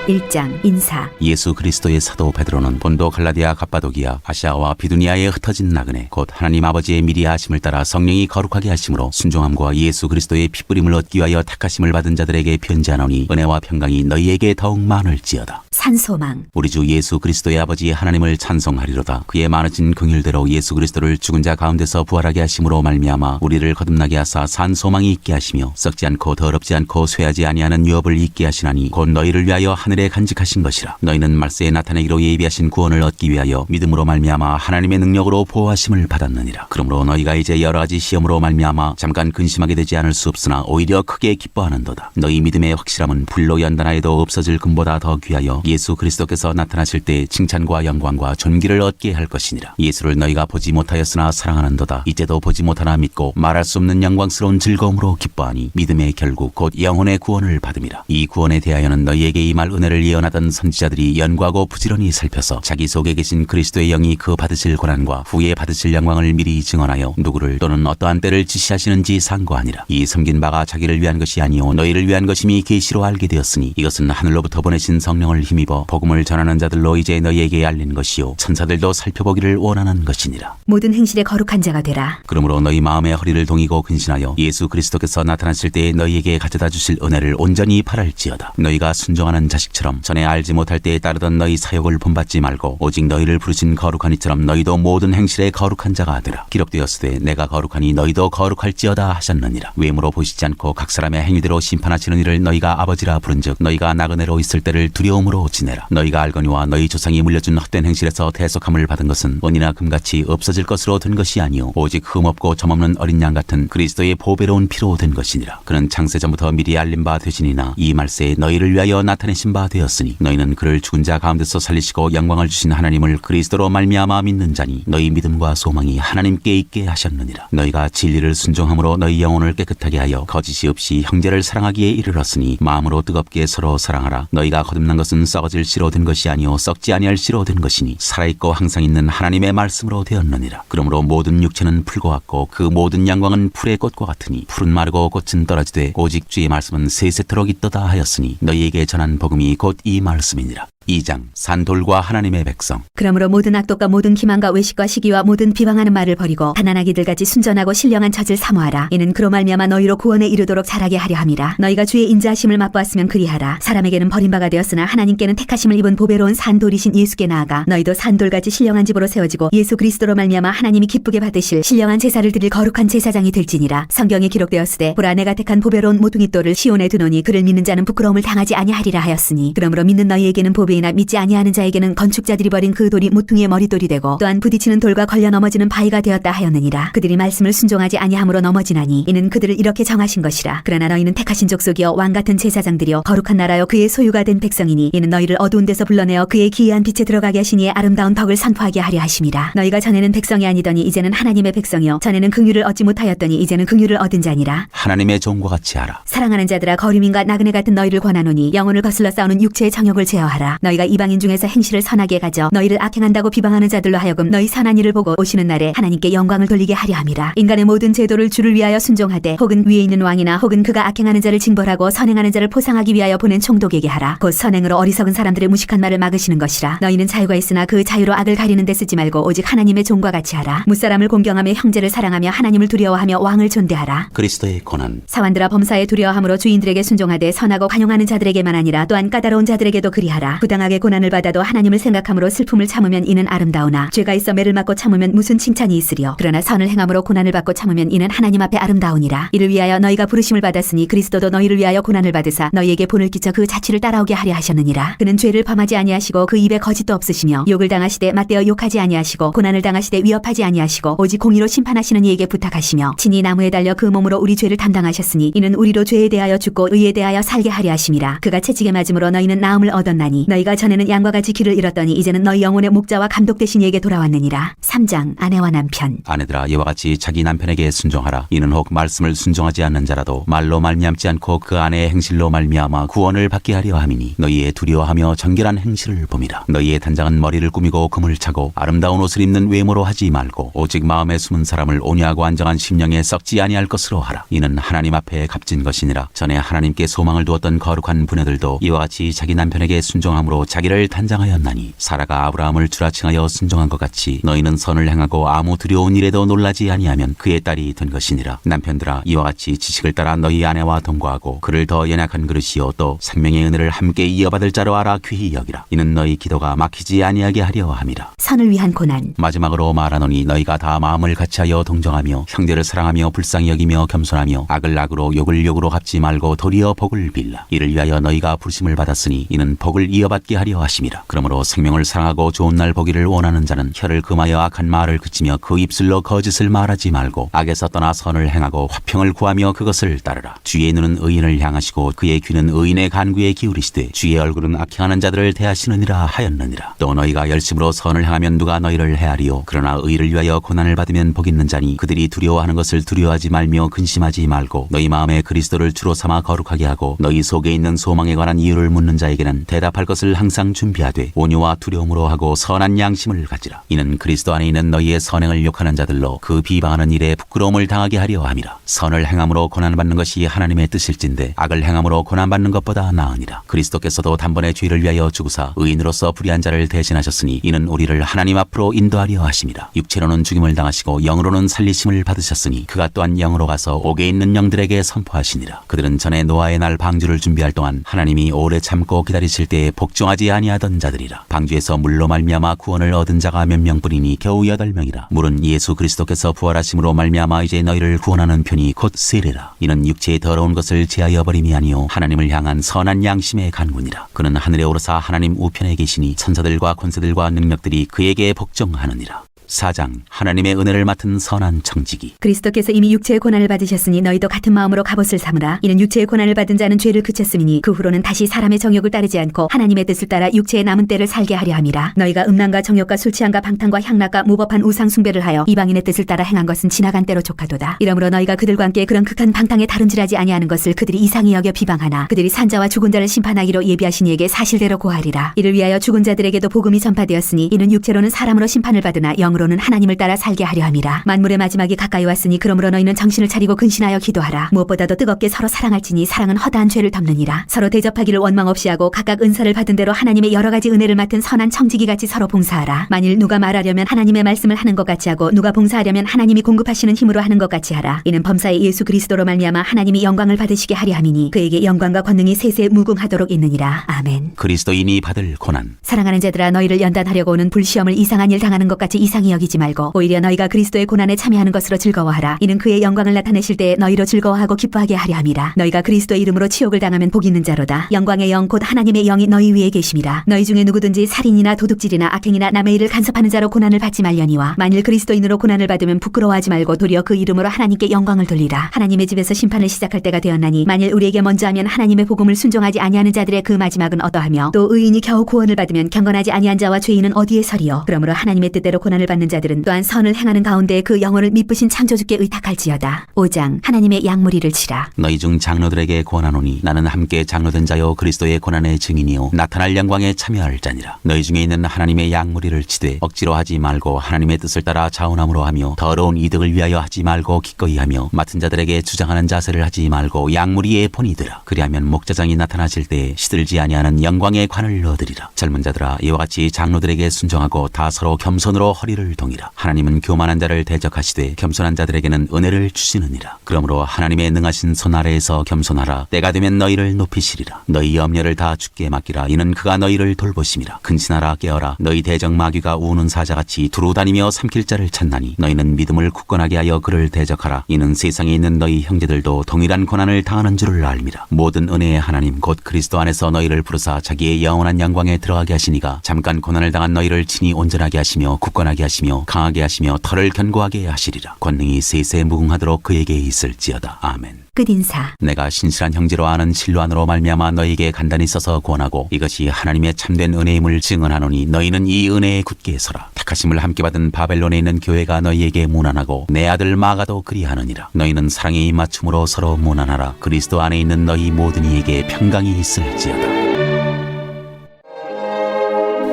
1장 인사. 예수 그리스도의 사도 베드로는 본도 갈라디아 갑바도기아 아시아와 비두니아에 흩어진 나그네 곧 하나님 아버지의 미리 하심을 따라 성령이 거룩하게 하심으로 순종함과 예수 그리스도의 피뿌림을 얻기 위하여 택하심을 받은 자들에게 편지하노니 은혜와 평강이 너희에게 더욱 많을지어다. 산소망. 우리 주 예수 그리스도의 아버지 하나님을 찬송하리로다. 그의 많으신 긍휼대로 예수 그리스도를 죽은 자 가운데서 부활하게 하심으로 말미암아 우리를 거듭나게 하사 산 소망이 있게 하시며 썩지 않고 더럽지 않고 쇠하지 아니하는 유업을 있게 하시나니 곧 너희를 위하여 하늘에 간직하신 것이라. 너희는 말세에 나타내기로 예비하신 구원을 얻기 위하여 믿음으로 말미암아 하나님의 능력으로 보호하심을 받았느니라. 그러므로 너희가 이제 여러 가지 시험으로 말미암아 잠깐 근심하게 되지 않을 수 없으나 오히려 크게 기뻐하는도다. 너희 믿음의 확실함은 불로 연단하여도 없어질 금보다 더 귀하여 예수 그리스도께서 나타나실 때 칭찬과 영광과 존귀를 얻게 할 것이니라. 예수를 너희가 보지 못하였으나 사랑하는도다. 이제도 보지 못하나 믿고 말할 수 없는 영광스러운 즐거움으로 기뻐하니 믿음의 결국 곧 영혼의 구원을 받음이라. 이 구원에 대하여는 너희에게 임할 은혜를 예언하던 선지자들이 연구하고 부지런히 살펴서 자기 속에 계신 그리스도의 영이 그 받으실 고난과 후에 받으실 영광을 미리 증언하여 누구를 또는 어떠한 때를 지시하시는지 상고하니라. 이 섬긴 바가 자기를 위한 것이 아니오 너희를 위한 것임이 계시로 알게 되었으니 이것은 하늘로부터 보내신 성령을 힘입어 복음을 전하는 자들로 이제 너희에게 알린 것이요 천사들도 살펴보기를 원하는 것이니라. 모든 행실에 거룩한 자가 되라. 그러므로 너희 마음의 허리를 동이고 근신하여 예수 그리스도께서 나타나실 때에 너희에게 가져다 주실 은혜를 온전히 바랄지어다. 너희가 순종하는 자식 방식처럼 전에 알지 못할 때에 따르던 너희 사욕을 본받지 말고 오직 너희를 부르신 거룩한 이처럼 너희도 모든 행실에 거룩한 자가 되라. 기록되었으되 내가 거룩하니 너희도 거룩할지어다 하셨느니라. 외모로 보시지 않고 각 사람의 행위대로 심판하시는 이를 너희가 아버지라 부른즉 너희가 나그네로 있을 때를 두려움으로 지내라. 너희가 알거니와 너희 조상이 물려준 헛된 행실에서 대속함을 받은 것은 은이나 금같이 없어질 것으로 된 것이 아니요 오직 흠없고 점없는 어린 양 같은 그리스도의 보배로운 피로 된 것이니라. 그는 창세 전부터 미리 알린 바 되시니나 이 말세에 너희를 위하여 나타내신 바 되었으니 너희는 그를 죽은 자 가운데서 살리시고 영광을 주신 하나님을 그리스도로 말미암아 믿는 자니 너희 믿음과 소망이 하나님께 있게 하셨느니라. 너희가 진리를 순종함으로 너희 영혼을 깨끗하게 하여 거짓이 없이 형제를 사랑하기에 이르렀으니 마음으로 뜨겁게 서로 사랑하라. 너희가 거듭난 것은 썩어질 씨로 된 것이 아니요 썩지 아니할 씨로 된 것이니 살아있고 항상 있는 하나님의 말씀으로 되었느니라. 그러므로 모든 육체는 풀과 같고 그 모든 양광은 풀의 꽃과 같으니 풀은 마르고 꽃은 떨어지되 오직 주의 말씀은 세세토록 있도다 하였으니 너희에게 전한 복음이 곧 이 말씀이니라. 2장 산돌과 하나님의 백성. 그러므로 모든 악독과 모든 기만과 외식과 시기와 모든 비방하는 말을 버리고 가난하기들같이 순전하고 신령한 젖을 사모하라. 이는 그로 말미암아 너희로 구원에 이르도록 자라게 하려 함이라. 너희가 주의 인자하심을 맛보았으면 그리하라. 사람에게는 버림바가 되었으나 하나님께는 택하심을 입은 보배로운 산돌이신 예수께 나아가 너희도 산돌같이 신령한 집으로 세워지고 예수 그리스도로 말미암아 하나님이 기쁘게 받으실 신령한 제사를 드릴 거룩한 제사장이 될지니라. 성경에 기록되었으되 보라 내가 택한 보배로운 모퉁이 돌을 시온에 두노니 그를 믿는 자는 부끄러움을 당하지 아니하리라 하였으니 그러므로 믿는 너희에게는 보배이나 믿지 아니하는 자에게는 건축자들이 버린 그 돌이 모퉁이의 머릿돌이 되고 또한 부딪히는 돌과 걸려 넘어지는 바위가 되었다 하였느니라. 그들이 말씀을 순종하지 아니함으로 넘어지나니 이는 그들을 이렇게 정하신 것이라. 그러나 너희는 택하신 족속이여 왕같은 제사장들이여 거룩한 나라여 그의 소유가 된 백성이니 이는 너희를 어두운 데서 불러내어 그의 기이한 빛에 들어가게 하시니 아름다운 덕을 선포하게 하려 하심이라. 너희가 전에는 백성이 아니더니 이제는 하나님의 백성이여 전에는 긍휼을 얻지 못하였더니 이제는 긍휼을 얻은 자니라. 하나님의 종과 같이 하라. 사랑하는 자들아 거류민과 나그네 같은 너희를 권하노니 영혼을 거슬러 싸우는 육체의 정욕을 제어하라. 너희가 이방인 중에서 행실을 선하게 가져 너희를 악행한다고 비방하는 자들로 하여금 너희 선한 일을 보고 오시는 날에 하나님께 영광을 돌리게 하려 함이라. 인간의 모든 제도를 주를 위하여 순종하되 혹은 위에 있는 왕이나 혹은 그가 악행하는 자를 징벌하고 선행하는 자를 포상하기 위하여 보낸 총독에게 하라. 곧 선행으로 어리석은 사람들의 무식한 말을 막으시는 것이라. 너희는 자유가 있으나 그 자유로 악을 가리는 데 쓰지 말고 오직 하나님의 종과 같이 하라. 무사람을 공경하며 형제를 사랑하며 하나님을 두려워하며 왕을 존대하라. 그리스도의 고난. 사환들아 범사에 두려워함으로 주인들에게 순종하되 선하고 관용하는 자들에게만 아니라 또한 까다로운 자들에게도 그리하라. 부당하게 고난을 받아도 하나님을 생각함으로 슬픔을 참으면 이는 아름다우나 죄가 있어 매를 맞고 참으면 무슨 칭찬이 있으리요. 그러나 선을 행함으로 고난을 받고 참으면 이는 하나님 앞에 아름다우니라. 이를 위하여 너희가 부르심을 받았으니 그리스도도 너희를 위하여 고난을 받으사 너희에게 본을 끼쳐 그 자취를 따라오게 하려 하셨느니라. 그는 죄를 범하지 아니하시고 그 입에 거짓도 없으시며 욕을 당하시되 맞대어 욕하지 아니하시고 고난을 당하시되 위협하지 아니하시고 오직 공의로 심판하시는 이에게 부탁하시며 친히 나무에 달려 그 몸으로 우리 죄를 담당하셨으니 이는 우리로 죄에 대하여 죽고 의에 대하여 살게 하려 하심이라. 그가 채찍에 맞음으로 너희는 나음을 얻었나니 너희가 전에는 양과 같이 길을 잃었더니 이제는 너희 영혼의 목자와 감독 되신 이에게 돌아왔느니라. 3장 아내와 남편. 아내들아 이와 같이 자기 남편에게 순종하라. 이는 혹 말씀을 순종하지 않는 자라도 말로 말미암지 않고 그 아내의 행실로 말미암아 구원을 받게 하려 함이니 너희의 두려워하며 정결한 행실을 봄이라. 너희의 단장은 머리를 꾸미고 금을 차고 아름다운 옷을 입는 외모로 하지 말고 오직 마음에 숨은 사람을 온유하고 안정한 심령에 썩지 아니할 것으로 하라. 이는 하나님 앞에 값진 것이니라. 전에 하나님께 소망을 두었던 거룩한 부녀들도 이와 같이 자기 남편에게 순종함으로 자기를 단장하였나니 사라가 아브라함을 주라칭하여 순종한 것 같이 너희는 선을 행하고 아무 두려운 일에도 놀라지 아니하면 그의 딸이 된 것이니라. 남편들아 이와 같이 지식을 따라 너희 아내와 동거하고 그를 더 연약한 그릇이요 또 생명의 은혜를 함께 이어받을 자로 알아 귀히 여기라. 이는 너희 기도가 막히지 아니하게 하려 함이라. 선을 위한 고난. 마지막으로 말하노니 너희가 다 마음을 같이하여 동정하며 형제를 사랑하며 불쌍히 여기며 겸손하며 악을 악으로 욕을 욕으로 갚지 말고 도리어 복을 빌라. 이를 위하여 너희가 부르심을 받았으니 이는 복을 이어받게 하려 하심이라. 그러므로 생명을 사랑하고 좋은 날 보기를 원하는 자는 혀를 금하여 악한 말을 그치며 그 입술로 거짓을 말하지 말고 악에서 떠나 선을 행하고 화평을 구하며 그것을 따르라. 주의 눈은 의인을 향하시고 그의 귀는 의인의 간구에 기울이시되 주의 얼굴은 악행하는 자들을 대하시느니라 하였느니라. 또 너희가 열심으로 선을 행하면 누가 너희를 헤아리요. 그러나 의를 위하여 고난을 받으면 복 있는 자니 그들이 두려워하는 것을 두려워하지 말며 근심하지 말고 너희 마음에 그리스도를 주로 삼아 거룩하게 하고 너희 속에 있는 소망에 관한 이유를 묻는 자에게는 대답할 것을 것을 항상 준비하되 온유와 두려움으로 하고 선한 양심을 가지라. 이는 그리스도 안에 있는 너희의 선행을 욕하는 자들로 그 비방하는 일에 부끄러움을 당하게 하려 함이라. 선을 행함으로 고난받는 것이 하나님의 뜻일진데 악을 행함으로 고난받는 것보다 나으니라. 그리스도께서도 단번에 죄를 위하여 죽으사 의인으로서 불의한 자를 대신하셨으니 이는 우리를 하나님 앞으로 인도하려 하심이라. 육체로는 죽임을 당하시고 영으로는 살리심을 받으셨으니 그가 또한 영으로 가서 옥에 있는 영들에게 선포하시니라. 그들은 전에 노아의 날 방주를 준비할 동안 하나님이 오래 참고 기다리실 때에 복종하지 아니하던 자들이라. 방주에서 물로 말미암아 구원을 얻은 자가 몇 명뿐이니 겨우 8명이라. 물은 예수 그리스도께서 부활하심으로 말미암아 이제 너희를 구원하는 편이 곧 세례라. 이는 육체의 더러운 것을 제하여 버림이 아니요 하나님을 향한 선한 양심의 간구니라. 그는 하늘에 오르사 하나님 우편에 계시니 천사들과 권세들과 능력들이 그에게 복종하느니라. 4장 하나님의 은혜를 맡은 선한 청지기. 그리스도께서 이미 육체의 고난을 받으셨으니 너희도 같은 마음으로 갑옷을 삼으라. 이는 육체의 고난을 받은 자는 죄를 그쳤음이니 그 후로는 다시 사람의 정욕을 따르지 않고 하나님의 뜻을 따라 육체의 남은 때를 살게 하려 함이라. 너희가 음란과 정욕과 술 취함과 방탕과 향락과 무법한 우상 숭배를 하여 이방인의 뜻을 따라 행한 것은 지나간 때로 족하도다. 이러므로 너희가 그들과 함께 그런 극한 방탕에 다름질하지 아니하는 것을 그들이 이상히 여겨 비방하나 그들이 산자와 죽은 자를 심판하기로 예비하신 이에게 사실대로 고하리라. 이를 위하여 죽은 자들에게도 복음이 전파되었으니 이는 육체로는 사람으로 심판을 받으나 영으로는 하나님을 따라 살게 하려 함이라. 만물의 마지막이 가까이 왔으니 그러므로 너희는 정신을 차리고 근신하여 기도하라. 무엇보다도 뜨겁게 서로 사랑할지니 사랑은 허다한 죄를 덮느니라. 서로 대접하기를 원망 없이 하고 각각 은사를 받은 대로 하나님의 여러 가지 은혜를 맡은 선한 청지기같이 서로 봉사하라. 만일 누가 말하려면 하나님의 말씀을 하는 것 같이 하고 누가 봉사하려면 하나님이 공급하시는 힘으로 하는 것 같이 하라. 이는 범사의 예수 그리스도로 말미암아 하나님이 영광을 받으시게 하려 함이니 그에게 영광과 권능이 세세 무궁하도록 있느니라. 아멘. 그리스도인이 받을 고난. 사랑하는 자들아, 너희를 연단하려고 오는 불시험을 이상한 일 당하는 것 같이 이상히 여기지 말고 오히려 너희가 그리스도의 고난에 참여하는 것으로 즐거워하라. 이는 그의 영광을 나타내실 때에 너희로 즐거워하고 기뻐하게 하려 함이라. 너희가 그리스도의 이름으로 치욕을 당하면 복 있는 자로다. 영광의 영 곧 하나님의 영이 너희 위에 계심이라. 너희 중에 누구든지 살인이나 도둑질이나 악행이나 남의 일을 간섭하는 자로 고난을 받지 말려니와 만일 그리스도인으로 고난을 받으면 부끄러워하지 말고 도리어 그 이름으로 하나님께 영광을 돌리라. 하나님의 집에서 심판을 시작할 때가 되었나니 만일 우리에게 먼저 하면 하나님의 복음을 순종하지 아니하는 자들의 그 마지막은 어떠하며 또 의인이 겨우 구원을 받으면 경건하지 아니한 자와 죄인은 어디에 서리요. 그러므로 하나님의 뜻대로 고난을 받는 자들은 또한 선을 행하는 가운데 그 영혼을 미쁘신 창조주께 의탁할지어다. 5장 하나님의 양무리를 치라. 너희 중 장로들에게 권하노니 나는 함께 장로된 자요 그리스도의 고난의 증인이요 나타날 영광에 참여할 자니라. 너희 중에 있는 하나님의 양무리를 치되 억지로 하지 말고 하나님의 뜻을 따라 자원함으로 하며 더러운 이득을 위하여 하지 말고 기꺼이 하며 맡은 자들에게 주장하는 자세를 하지 말고 양무리에 본이 들어. 그리하면 목자장이 나타나실 때에 시들지 아니하는 영광의 관을 얻으리라. 젊은 자들아, 이와 같이 장로들에게 순종하고 다 서로 겸손으로 허리를 동이라. 하나님은 교만한 자를 대적하시되 겸손한 자들에게는 은혜를 주시느니라. 그러므로 하나님의 능하신 손 아래에서 겸손하라. 때가 되면 너희를 높이시리라. 너희 염려를 다 주께 맡기라. 이는 그가 너희를 돌보심이라. 근신하라, 깨어라. 너희 대적 마귀가 우는 사자같이 두루 다니며 삼킬 자를 찾나니 너희는 믿음을 굳건하게 하여 그를 대적하라. 이는 세상에 있는 너희 형제들도 동일한 고난을 당하는 줄을 알미라. 모든 은혜의 하나님 곧 그리스도 안에서 너희를 부르사 자기의 영원한 영광에 들어가게 하시니가 잠깐 고난을 당한 너희를 친히 온전하게 하시며 굳건하게 하시며 강하게 하시며 털을 견고하게 하시리라. 권능이 세세 무궁하도록 그에게 있을지어다. 아멘. 끝인사. 내가 신실한 형제로 아는 실로 안으로 말미암아 너희에게 간단히 써서 권하고 이것이 하나님의 참된 은혜임을 증언하노니 너희는 이 은혜에 굳게 서라. 택하심을 함께 받은 바벨론에 있는 교회가 너희에게 문안하고 내 아들 마가도 그리하느니라. 너희는 사랑에 입맞춤으로 서로 문안하라. 그리스도 안에 있는 너희 모든 이에게 평강이 있을지어다.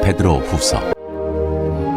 베드로 후서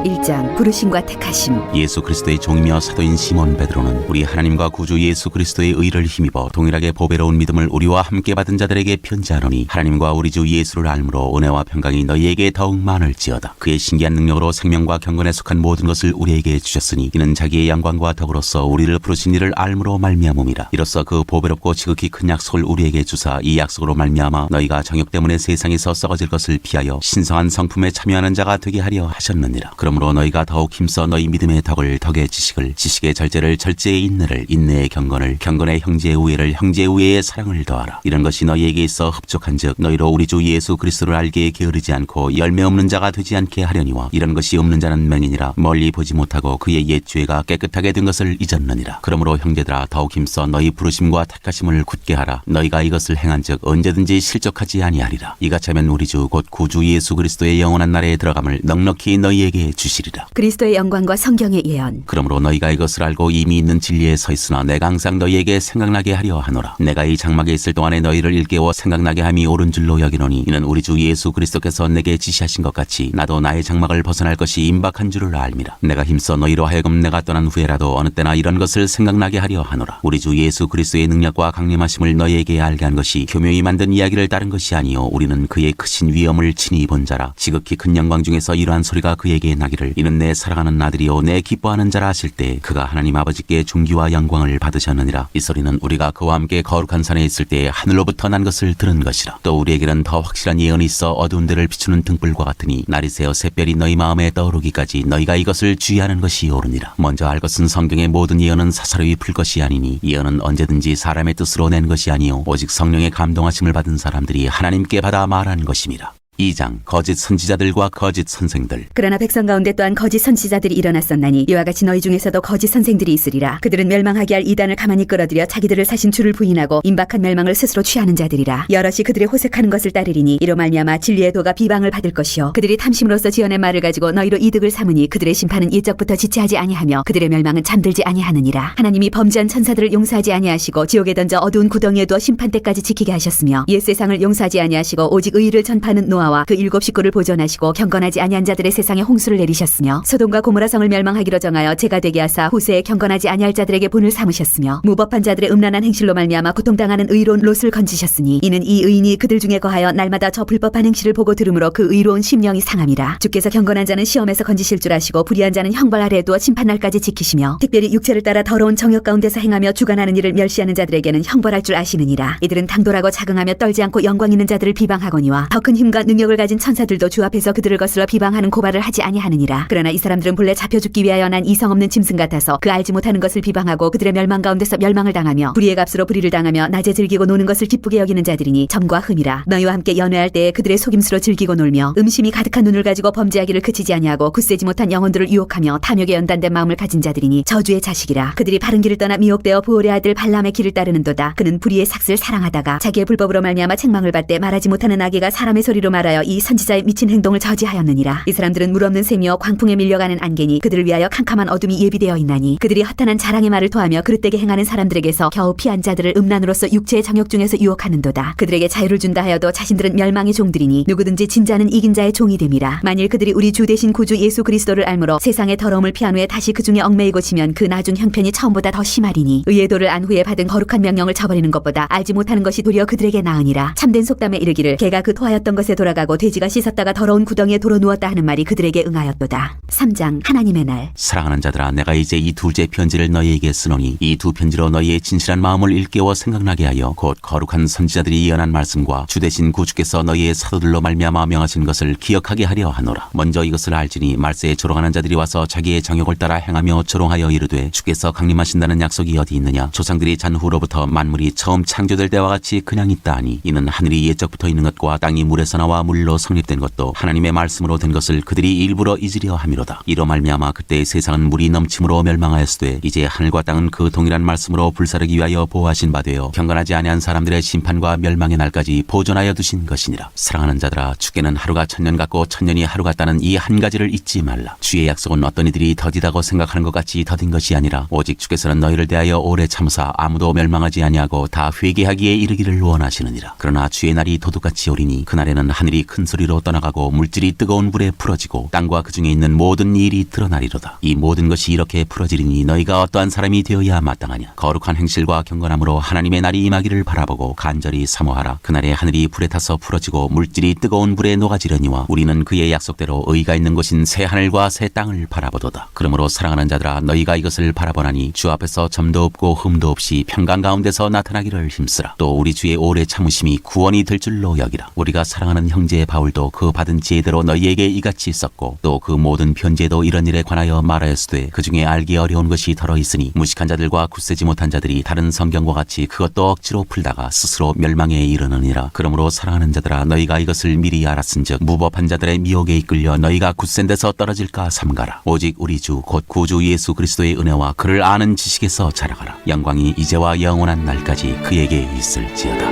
1장 부르심과 택하심. 예수 그리스도의 종이며 사도인 시몬 베드로는 우리 하나님과 구주 예수 그리스도의 의를 힘입어 동일하게 보배로운 믿음을 우리와 함께 받은 자들에게 편지하노니 하나님과 우리 주 예수를 알므로 은혜와 평강이 너희에게 더욱 많을지어다. 그의 신기한 능력으로 생명과 경건에 속한 모든 것을 우리에게 주셨으니 이는 자기의 영광과 덕으로서 우리를 부르신 이를 알므로 말미암음이라. 이로써 그 보배롭고 지극히 큰 약속을 우리에게 주사 이 약속으로 말미암아 너희가 정욕 때문에 세상에서 썩어질 것을 피하여 신성한 성품에 참여하는 자가 되게 하려 하셨느니라. 그러므로 너희가 더욱 힘써 너희 믿음의 덕을 덕의 지식을 지식의 절제를 절제의 인내를 인내의 경건을 경건의 형제의 우애를 형제의 우애의 사랑을 더하라. 이런 것이 너희에게 있어 흡족한즉 너희로 우리 주 예수 그리스도를 알기에 게으르지 않고 열매 없는 자가 되지 않게 하려니와 이런 것이 없는 자는 맹인이라 멀리 보지 못하고 그의 옛 죄가 깨끗하게 된 것을 잊었느니라. 그러므로 형제들아 더욱 힘써 너희 부르심과 택하심을 굳게 하라. 너희가 이것을 행한즉 언제든지 실족하지 아니하리라. 이같이 하면 우리 주 곧 구주 예수 그리스도의 영원한 나라에 들어감을 넉넉히 너희에게 주시리라. 그리스도의 영광과 성경의 예언. 그러므로 너희가 이것을 알고 이미 있는 진리에 서 있으나 내가 항상 너희에게 생각나게 하려 하노라. 내가 이 장막에 있을 동안에 너희를 일깨워 생각나게 함이 옳은 줄로 여기노니 이는 우리 주 예수 그리스도께서 내게 지시하신 것 같이 나도 나의 장막을 벗어날 것이 임박한 줄을 알미라. 내가 힘써 너희로 하여금 내가 떠난 후에라도 어느 때나 이런 것을 생각나게 하려 하노라. 우리 주 예수 그리스도의 능력과 강림하심을 너희에게 알게 한 것이 교묘히 만든 이야기를 따른 것이 아니요 우리는 그의 크신 위엄을 친히 본 자라. 지극히 큰 영광 중에서 이러한 소리가 그에게 나기를 이는 내 사랑하는 아들이요 내 기뻐하는 자라 하실 때 그가 하나님 아버지께 존귀와 영광을 받으셨느니라. 이 소리는 우리가 그와 함께 거룩한 산에 있을 때 하늘로부터 난 것을 들은 것이라. 또 우리에게는 더 확실한 예언이 있어 어두운 데를 비추는 등불과 같으니 날이 새어 샛별이 너희 마음에 떠오르기까지 너희가 이것을 주의하는 것이 옳으니라. 먼저 알 것은 성경의 모든 예언은 사사로이 풀 것이 아니니 예언은 언제든지 사람의 뜻으로 낸 것이 아니요 오직 성령의 감동하심을 받은 사람들이 하나님께 받아 말하는 것임이라. 2장 거짓 선지자들과 거짓 선생들. 그러나 백성 가운데 또한 거짓 선지자들이 일어났었나니 이와 같이 너희 중에서도 거짓 선생들이 있으리라. 그들은 멸망하게 할 이단을 가만히 끌어들여 자기들을 사신 주를 부인하고 임박한 멸망을 스스로 취하는 자들이라. 여럿이 그들의 호색하는 것을 따르리니 이로 말미암아 진리의 도가 비방을 받을 것이요 그들이 탐심으로써 지어낸 말을 가지고 너희로 이득을 삼으니 그들의 심판은 일적부터 지체하지 아니하며 그들의 멸망은 잠들지 아니하느니라. 하나님이 범죄한 천사들을 용서하지 아니하시고 지옥에 던져 어두운 구덩이에 두어 심판 때까지 지키게 하셨으며 옛 세상을 용서하지 아니하시고 오직 의의를 전파하는 노아와 그 7 식구를 보존하시고 경건하지 아니한 자들의 세상에 홍수를 내리셨으며 소돔과 고모라 성을 멸망하기로 정하여 제가 되게 하사 후세에 경건하지 아니할 자들에게 본을 삼으셨으며 무법한 자들의 음란한 행실로 말미암아 고통당하는 의로운 롯을 건지셨으니 이는 이 의인이 그들 중에 거하여 날마다 저 불법한 행실을 보고 들으므로 그 의로운 심령이 상함이라. 주께서 경건한 자는 시험에서 건지실 줄 아시고 불의한 자는 형벌 아래에 두어 심판날까지 지키시며 특별히 육체를 따라 더러운 정욕 가운데서 행하며 주관하는 일을 멸시하는 자들에게는 형벌할 줄 아시느니라. 이들은 당돌하고 자긍하며 떨지 않고 영광 있는 자들을 비방하거니와 더 큰 힘과 능력을 가진 천사들도 주 앞에서 그들을 거슬러 비방하는 고발을 하지 아니하느니라. 그러나 이 사람들은 본래 잡혀 죽기 위하여 난 이성 없는 짐승 같아서 그 알지 못하는 것을 비방하고 그들의 멸망 가운데서 멸망을 당하며 불의의 값으로 불의를 당하며 낮에 즐기고 노는 것을 기쁘게 여기는 자들이니 점과 흠이라. 너희와 함께 연회할 때에 그들의 속임수로 즐기고 놀며 음심이 가득한 눈을 가지고 범죄하기를 그치지 아니하고 굳세지 못한 영혼들을 유혹하며 탐욕에 연단된 마음을 가진 자들이니 저주의 자식이라. 그들이 바른 길을 떠나 미혹되어 부올의 아들 발람의 길을 따르는도다. 그는 불의의 삭슬을 사랑하다가 자기의 불법으로 말미암아 책망을 받되 말하지 못하는 아기가 사람의 소리로 말하여 이 선지자의 미친 행동을 저지하였느니라. 이 사람들은 물 없는 샘이요 광풍에 밀려가는 안개니 그들을 위하여 캄캄한 어둠이 예비되어 있나니 그들이 허탄한 자랑의 말을 토하며 그릇되게 행하는 사람들에게서 겨우 피한 자들을 음란으로서 육체의 정욕 중에서 유혹하는도다. 그들에게 자유를 준다 하여도 자신들은 멸망의 종들이니 누구든지 진 자는 이긴 자의 종이 됨이라. 만일 그들이 우리 주 대신 구주 예수 그리스도를 알므로 세상의 더러움을 피한 후에 다시 그 중에 얽매이고 치면 그 나중 형편이 처음보다 더 심하리니 의의 도를 안 후에 받은 거룩한 명령을 저버리는 것보다 알지 못하는 것이 도리어 그들에게 나으니라. 참된 속담에 이르기를 개가 그 토하였던 것에 돌아가고 돼지가 씻었다가 더러운 구덩이에 도로 누웠다 하는 말이 그들에게 응하였도다. 3장 하나님의 날. 사랑하는 자들아 내가 이제 이 둘째 편지를 너희에게 쓰노니 이 두 편지로 너희의 진실한 마음을 일깨워 생각나게 하여 곧 거룩한 선지자들이 예언한 말씀과 주 대신 구주께서 너희의 사도들로 말미암아 명하신 것을 기억하게 하려 하노라. 먼저 이것을 알지니 말세에 조롱하는 자들이 와서 자기의 정욕을 따라 행하며 조롱하여 이르되 주께서 강림하신다는 약속이 어디 있느냐. 조상들이 잔 후로부터 만물이 처음 창조될 때와 같이 그냥 있다 하니 이는 하늘이 옛적부터 있는 것과 땅이 물에서 나와 물로 성립된 것도 하나님의 말씀으로 된 것을 그들이 일부러 잊으려 함이로다. 이로 말미암아 그때 세상은 물이 넘침으로 멸망하였으되 이제 하늘과 땅은 그 동일한 말씀으로 불사르기 위하여 보호하신 바 되어 경건하지 아니한 사람들의 심판과 멸망의 날까지 보존하여 두신 것이니라. 사랑하는 자들아 주께는 하루가 천년 같고 천년이 하루 같다는 이 한 가지를 잊지 말라. 주의 약속은 어떤 이들이 더디다고 생각하는 것 같이 더딘 것이 아니라 오직 주께서는 너희를 대하여 오래 참으사 아무도 멸망하지 아니하고 다 회개하기에 이르기를 원하시느니라. 그러나 주의 날이 도둑같이 오리니 그날에는 하늘이 큰 소리로 떠나가고 물질이 뜨거운 불에 풀어지고 땅과 그 중에 있는 모든 일이 드러나리로다. 이 모든 것이 이렇게 풀어지리니 너희가 어떠한 사람이 되어야 마땅하냐. 거룩한 행실과 경건함으로 하나님의 날이 임하기를 바라보고 간절히 사모하라. 그날에 하늘이 불에 타서 풀어지고 물질이 뜨거운 불에 녹아지려니와 우리는 그의 약속대로 의가 있는 곳인 새 하늘과 새 땅을 바라보도다. 그러므로 사랑하는 자들아 너희가 이것을 바라보나니 주 앞에서 점도 없고 흠도 없이 평강 가운데서 나타나기를 힘쓰라. 또 우리 주의 오래 참으심이 구원이 될 줄로 여기라. 우리가 사랑하는 형제 바울도 그 받은 지혜대로 너희에게 이같이 썼고 또 그 모든 편지에도 이런 일에 관하여 말하였으되 그 중에 알기 어려운 것이 더러 있으니 무식한 자들과 굳세지 못한 자들이 다른 성경과 같이 그것도 억지로 풀다가 스스로 멸망에 이르느니라. 그러므로 사랑하는 자들아 너희가 이것을 미리 알았은즉 무법한 자들의 미혹에 이끌려 너희가 굳센 데서 떨어질까 삼가라. 오직 우리 주 곧 구주 예수 그리스도의 은혜와 그를 아는 지식에서 자라가라. 영광이 이제와 영원한 날까지 그에게 있을지어다.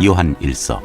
요한 1서